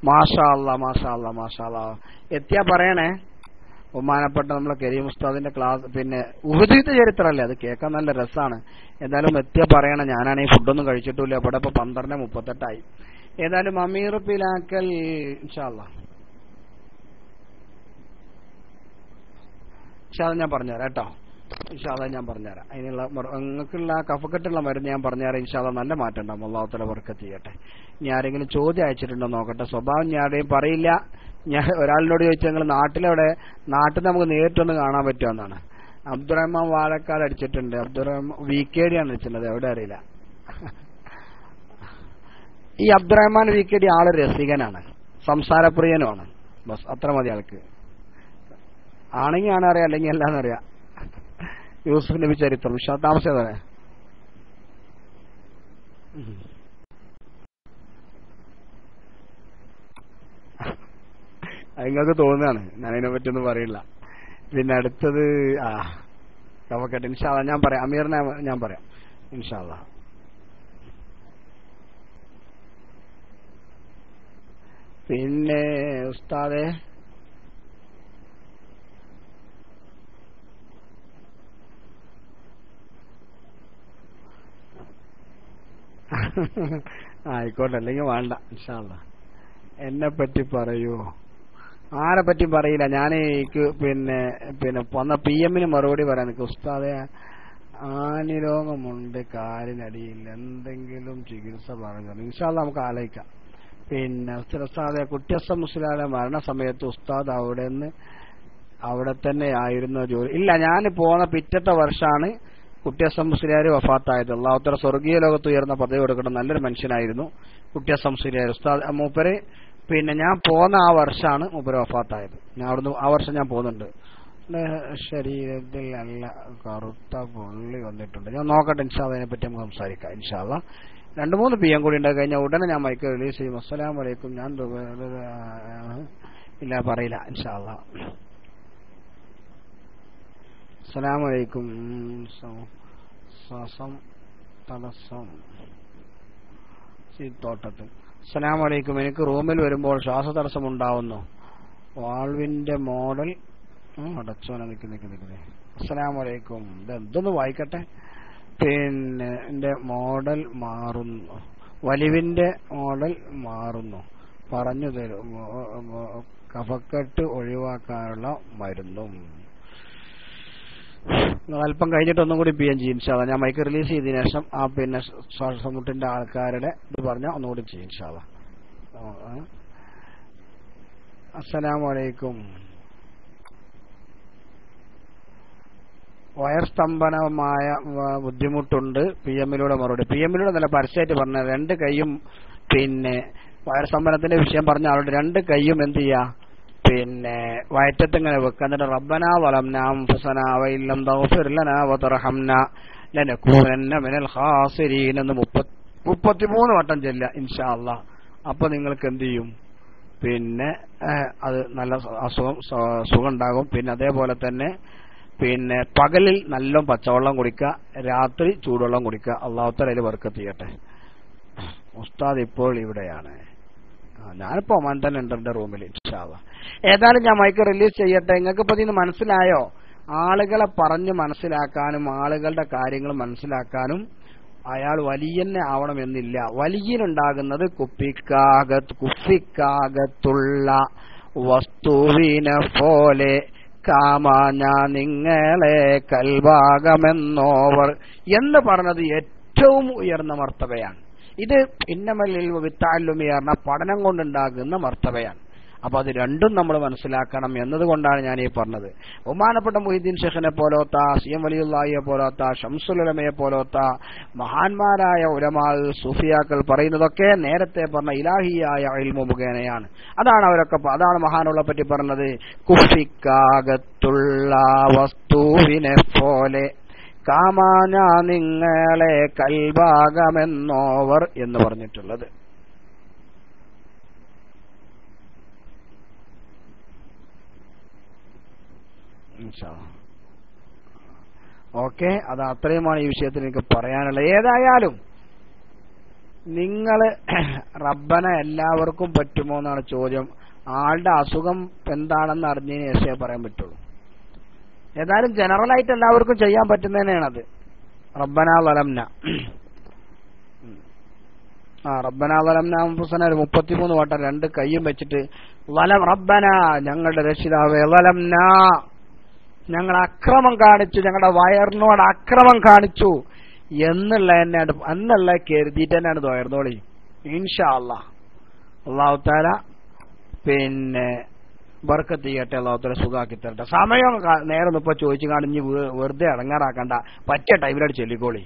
മാഷാ അല്ലാ. എത്തിയാ പറയണേ. ബഹുമാനപ്പെട്ട നമ്മളെ കരീം ഉസ്താദിന്റെ ക്ലാസ് ഉഹുദിന്റെ ചരിത്രമല്ലേ, അത് കേൾക്കാൻ നല്ല രസമാണ്. ഏതായാലും എത്തിയാ പറയണേ. ഞാനാണെങ്കിൽ ഫുഡൊന്നും കഴിച്ചിട്ടില്ല. ഇവിടെ ഇപ്പൊ 12:38 ഏതായാലും അമീർ പിലാക്കൽ ഇൻഷാ അല്ലാ ഞാൻ പറഞ്ഞുതരാം കേട്ടോ. ഇൻഷാ അല്ലാ ഞാൻ പറഞ്ഞുതരാം. അതിനുള്ള നിങ്ങൾക്കുള്ള കഫക്കെട്ടുള്ള മരുന്ന് ഞാൻ പറഞ്ഞുതരാം. ഇൻഷാ അല്ലാ നല്ല മാറ്റം ഉണ്ടാവും. അല്ലാഹു തആല ബർക്കത്ത് ചെയ്യട്ടെ. ഇനി ആരെങ്കിലും ചോദ്യം അയച്ചിട്ടുണ്ടോ നോക്കട്ടെ. സ്വഭാവം ഞാൻ ആരെയും പറയില്ല. ഞാൻ ഒരാളിനോട് ചോദിച്ചാൽ നിങ്ങൾ നാട്ടിൽ നമുക്ക് നേരിട്ടൊന്ന് കാണാൻ പറ്റുമെന്നാണ്. അബ്ദുറഹ്മാൻ വാഴക്കാട് അടിച്ചിട്ടുണ്ട്. അബ്ദുറഹ്മാൻ VKD ആണ് അടിച്ചിട്ടുള്ളത്, എവിടെ അറിയില്ല. ഈ അബ്ദുറഹ്മാൻ VKD ആള് രസികനാണ്, സംസാരപ്രിയനുമാണ്. ബസ് അത്ര മതി ആൾക്ക്. ആണെങ്കിൽ ആണറിയാം, അല്ലെങ്കിൽ അല്ലാന്നറിയാം. യൂസുഫ് നബി ചരിത്രം താമസിച്ചതല്ലേ. നിങ്ങൾക്ക് തോന്നുകയാണ്, ഞാനതിനെ പറ്റിയൊന്നും പറയില്ല. പിന്നെ അടുത്തത് കവക്കട്ടെ, ഇൻഷാ അല്ലാഹ് ഞാൻ പറയാം. അമീറിനെ ഞാൻ പറയാം ഇൻഷാ അല്ലാഹ്. പിന്നെ ഉസ്താദേ, ആയിക്കോട്ടെ, അല്ലെങ്കിൽ വേണ്ട ഇൻഷാ അല്ലാഹ്. എന്നെ പറ്റി പറയൂ. ആരെ പറ്റി പറയില്ല. ഞാൻ പിന്നെ വന്ന PM മറുപടി പറയാൻ നിൽക്കും. ഉസ്താദെ, ആനിരോഗമുണ്ട്, കാലിനടിയിൽ എന്തെങ്കിലും ചികിത്സ പറഞ്ഞു ഇൻഷാ അല്ലാഹ് നമുക്ക് ആലോചിക്കാം. പിന്നെ ഉസ്താദെ, കുട്ടിയസ്സ മുസ്ലിയാരുടെ മരണസമയത്ത് ഉസ്താദ് അവിടെ തന്നെ ആയിരുന്നു ജോലി? ഇല്ല, ഞാൻ പോന്ന പിറ്റത്തെ വർഷമാണ് കുട്ടിയസ്സ മുസ്ലിയാർ വഫാത്തായത്. അല്ലാഹു തആല സ്വർഗീയ ലോകത്ത് ഉയർന്ന പദവി കൊടുക്കണം. നല്ലൊരു മനുഷ്യനായിരുന്നു കുട്ടിയസ്സ മുസ്ലിയാർ ഉസ്താദ്. മൂപ്പര് പിന്നെ ഞാൻ പോന്ന ആ വർഷമാണ് മൂപ്പര് വഫാത്തായത്. ഞാൻ അവിടുന്ന് ആ വർഷം ഞാൻ പോകുന്നുണ്ട്. ശരീരത്തിൽ നല്ല കറുത്ത പുള്ളി വന്നിട്ടുണ്ട്. ഞാൻ നോക്കട്ടെ ഇൻഷാ അല്ലാഹ്, അതിനെപ്പറ്റി നമുക്ക് സംസാരിക്കാം ഇൻഷാ അല്ലാഹ്. 2-3 PM കൂടി ഉണ്ടായി കഴിഞ്ഞാൽ ഉടനെ ഞാൻ മൈക്ക് റിലീസ് ചെയ്യും. അസ്സലാമു അലൈക്കും. ഞാൻ ഇല്ല പറയില്ല ഇൻഷാ അല്ലാഹ്. അസ്സലാമു അലൈക്കും. ശ്വാസം തടസ്സം തോട്ടത്തിൽ. അസ്സലാമു അലൈക്കും. എനിക്ക് റൂമിൽ വരുമ്പോൾ ശ്വാസതടസ്സം ഉണ്ടാവുന്നു. വാൾവിന്റെ മോഡൽ അടച്ചോനെ നിൽക്കുന്നേ. അസ്സലാമു അലൈക്കും. ഇതൊന്ന് വായിക്കട്ടെ. പിന്നെ എന്റെ മോഡൽ മാറുന്നു, വലിവിന്റെ മോഡൽ മാറുന്നു, പറഞ്ഞു തരും. കഫക്കെട്ട് ഒഴിവാക്കാനുള്ള മരുന്നും. അല്പം കഴിഞ്ഞിട്ട് ഒന്നും കൂടി PM ചെയ്യും ഇൻഷാ അല്ലാഹ്. ഞാൻ മൈക്ക് റിലീസ് ചെയ്തതിനു ശേഷം പിന്നെ ശ്വാസമുട്ടിന്റെ ആൾക്കാരുടെ ഇത് പറഞ്ഞാൽ ഒന്നുകൂടി ചെയ്യും ഇൻഷാ അല്ലാഹ്. അസ്സലാമു അലൈക്കും. വയർ സ്തംഭനമായ ബുദ്ധിമുട്ടുണ്ട്. PM മറുപടി. PM നല്ല പരസ്യമായിട്ട് പറഞ്ഞ 2 കൈയും പിന്നെ വയർ സ്തംഭനത്തിന്റെ വിഷയം പറഞ്ഞ ആളുടെ 2 കൈയും എന്ത് ചെയ്യാ, പിന്നെ വയറ്റത്ത് ഇങ്ങനെ വെക്കുക. എന്നിട്ട് റബ്ബനാ വലംനാ അൻഫുസനാ വഇല്ലം തഗ്ഫിർ ലനാ വതർഹംനാ ലനകൂനന്ന മിനൽ ഖാസിരീൻ എന്ന് 33 വട്ടം ചൊല്ലുക ഇൻഷാ അല്ലാഹ്. അപ്പൊ നിങ്ങൾക്ക് എന്ത് ചെയ്യും, പിന്നെ അത് നല്ല സുഖം ഉണ്ടാകും. പിന്നെ അതേപോലെ തന്നെ പിന്നെ പകലിൽ നല്ല പച്ചവെള്ളം കുടിക്കുക, രാത്രി ചൂടുവെള്ളം കുടിക്കുക. അല്ലാഹു തആല അതിൽ ബർക്കത്ത് ചെയ്യട്ടെ. ഉസ്താദ് ഇപ്പോൾ ഇവിടെയാണ്. ഞാനിപ്പോ ഒമാൻ തന്നെ ഉണ്ട് എന്റെ റൂമിൽ ഇൻഷാ അല്ലാഹ്. ഏതായാലും ഞാൻ മൈക്ക് റിലീസ് ചെയ്യട്ടെ. നിങ്ങൾക്ക് ഇപ്പൊ ഇതിന് മനസ്സിലായോ? ആളുകളെ പറഞ്ഞ് മനസ്സിലാക്കാനും ആളുകളുടെ കാര്യങ്ങൾ മനസ്സിലാക്കാനും അയാൾ വലിയന്നെ ആവണമെന്നില്ല. വലിയനുണ്ടാകുന്നത് കുപ്പിക്കകത്തുള്ള വസ്തുവിനെ പോലെ കാമാഞ്ഞ നിങ്ങളെ കൽഭാഗമെന്നോവർ എന്ന് പറഞ്ഞത് ഏറ്റവും ഉയർന്ന മർത്തബയാണ്. ഇത് ഇന്നമല്ലിൽ വിത്താലുമിയർന്ന പഠനം കൊണ്ടുണ്ടാകുന്ന മർത്തബയാണ്. അപ്പൊ അത് രണ്ടും നമ്മൾ മനസ്സിലാക്കണം എന്നതുകൊണ്ടാണ് ഞാൻ ഈ പറഞ്ഞത്. ബഹുമാനപ്പെട്ട മുഹീദ്ദീൻ ഷെയ്ഖിനെ പോലത്തെ, CM വലിയുള്ളാഹിയെ പോലത്തെ, ഷംസുൽ ഉലമയെ പോലത്തെ മഹാന്മാരായ ഉലമാ സൂഫിയാക്കൾ പറയുന്നതൊക്കെ നേരത്തെ പറഞ്ഞ ഇലാഹിയായ ഇൽമു മുഖേനയാണ്. അതാണ് മഹാനുള്ള പറ്റി പറഞ്ഞത്. കുഫിക്കകത്തുള്ള വസ്തുവിനെ പോലെ കാമാന നിങ്ങളെ കൽഭാഗമെന്നോവർ എന്ന് പറഞ്ഞിട്ടുള്ളത്. ഓക്കെ, അത് അത്രയുമാണ് ഈ വിഷയത്തിൽ എനിക്ക് പറയാനുള്ളത്. ഏതായാലും നിങ്ങള് റബ്ബന എല്ലാവർക്കും പറ്റുമോ എന്നാണ് ചോദ്യം. ആളുടെ അസുഖം എന്താണെന്ന് അറിഞ്ഞതിന് ശേഷമേ പറയാൻ പറ്റുള്ളൂ. ഏതായാലും ജനറലായിട്ട് എല്ലാവർക്കും ചെയ്യാൻ പറ്റുന്നതന്നെയാണത്. റബ്ബന വലംന റബ്ബന വലംന അൻഫുസന 33 വട്ടം 2 കൈയും വെച്ചിട്ട് വലം റബ്ബന ഞങ്ങളുടെ രക്ഷിതാവേ വലംന ഞങ്ങൾ അക്രമം കാണിച്ചു, ഞങ്ങളുടെ വയറിനോട് അക്രമം കാണിച്ചു എന്നുള്ള കരുതിയിട്ട് തന്നെയാണ് തോർന്നോളി ഇൻഷാ അല്ലാഹ്. അല്ലാഹു തആല പിന്നെ ബർക്കത്ത് ചെയ്യട്ടെ. അല്ലാഹു തആല സുഖാക്കി തരട്ടെ. സമയം നേരം ഇപ്പൊ ചോദിച്ചു കാണിഞ്ഞ് വെറുതെ അടങ്ങാറാക്കണ്ട. പറ്റിയ ടൈമിലായിട്ട് ചൊല്ലിക്കോളി.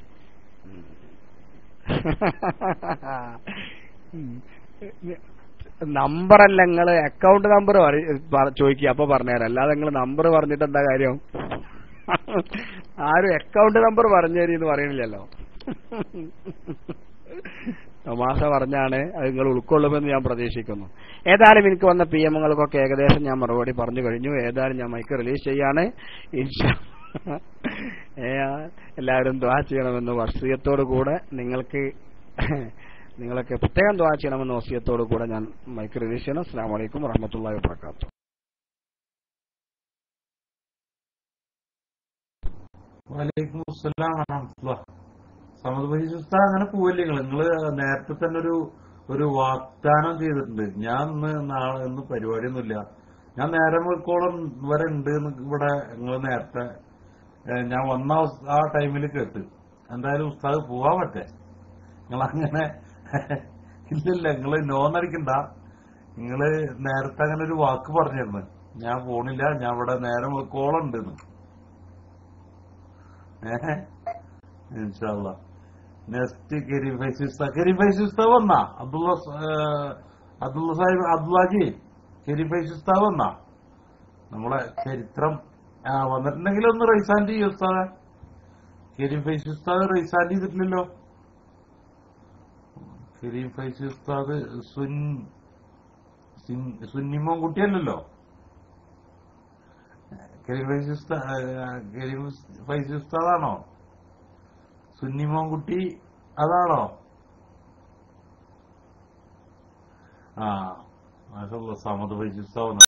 നമ്പറല്ല, നിങ്ങള് അക്കൗണ്ട് നമ്പർ ചോദിക്കുക, അപ്പൊ പറഞ്ഞുതരാം. അല്ലാതെ നിങ്ങൾ നമ്പർ പറഞ്ഞിട്ട് എന്താ കാര്യം? ആരും അക്കൗണ്ട് നമ്പർ പറഞ്ഞു തരീന്ന് പറയണില്ലല്ലോ. തമാശ പറഞ്ഞാണ്, അത് നിങ്ങൾ ഉൾക്കൊള്ളുമെന്ന് ഞാൻ പ്രതീക്ഷിക്കുന്നു. ഏതായാലും എനിക്ക് വന്ന PMങ്ങൾക്കൊക്കെ ഏകദേശം ഞാൻ മറുപടി പറഞ്ഞു കഴിഞ്ഞു. ഏതായാലും ഞാൻ മൈക്ക് റിലീസ് ചെയ്യാണ്. എല്ലാവരും ദുആ ചെയ്യണമെന്ന് വസിയത്തോടു കൂടെ നിങ്ങളൊക്കെ പ്രത്യേകം ദുആ ചെയ്യണമെന്ന് വസിയത്തോടു കൂടെ ഞാൻ മൈക്ക് റിലീസ് ചെയ്യണം. അസ്സലാമു അലൈക്കും വറഹ്മത്തുള്ളാഹി വബറകാതുഹു. വലൈക്കും അസ്സലാം വറഹ്മത്തുള്ളാഹി. സമദ് ഭായി ഉസ്താദ്, അങ്ങനെ പോവല്ലേ നിങ്ങള് നേരത്തെ തന്നെ ഒരു വാഗ്ദാനം ചെയ്തിട്ടുണ്ട്. ഞാൻ ഇന്ന് പരിപാടിയൊന്നുമില്ല, ഞാൻ നേരം വെക്കോളം വരെ ഉണ്ട് ഇവിടെ. നിങ്ങൾ നേരത്തെ ഞാൻ വന്ന ആ ടൈമിൽ കേട്ട്. എന്തായാലും ഉസ്താദ് പോവാൻ പറ്റേ? നിങ്ങളങ്ങനെ ഇല്ലല്ല, നിങ്ങള് നോന്നടിക്കണ്ട. നിങ്ങള് നേരത്തെ അങ്ങനെ ഒരു വാക്ക് പറഞ്ഞിരുന്നു, ഞാൻ പോണില്ല, ഞാൻ ഇവിടെ നേരം വെക്കോളം ഉണ്ടെന്ന്. ഇൻഷാ അല്ലാഹ്. നെക്സ്റ്റ് കരീം ഫൈസി ഉസ്താദ് വന്നാ? അബ്ദുള്ളാജി കരീം ഫൈസി ഉസ്താദ് വന്നാ? നമ്മളെ ചരിത്രം വന്നിട്ടുണ്ടെങ്കിൽ ഒന്ന് റൈസാൻഡ് ചെയ്യും ഉസ്താദ്. കരീം ഫൈസി ഉസ്താദ് റൈസാൻഡ് ചെയ്തിട്ടില്ലല്ലോ. കരീം ഫൈസി ഉസ്താദ് സുന്നിമോൻ കുട്ടിയല്ലല്ലോ. കരീം ഫൈസി ഉസ്താദാണോ? സുന്നിമോൻ കുട്ടി അതാണോ? മാഷാഅല്ലാഹ്, സമദ് ഫൈസി ഉസ്താദ്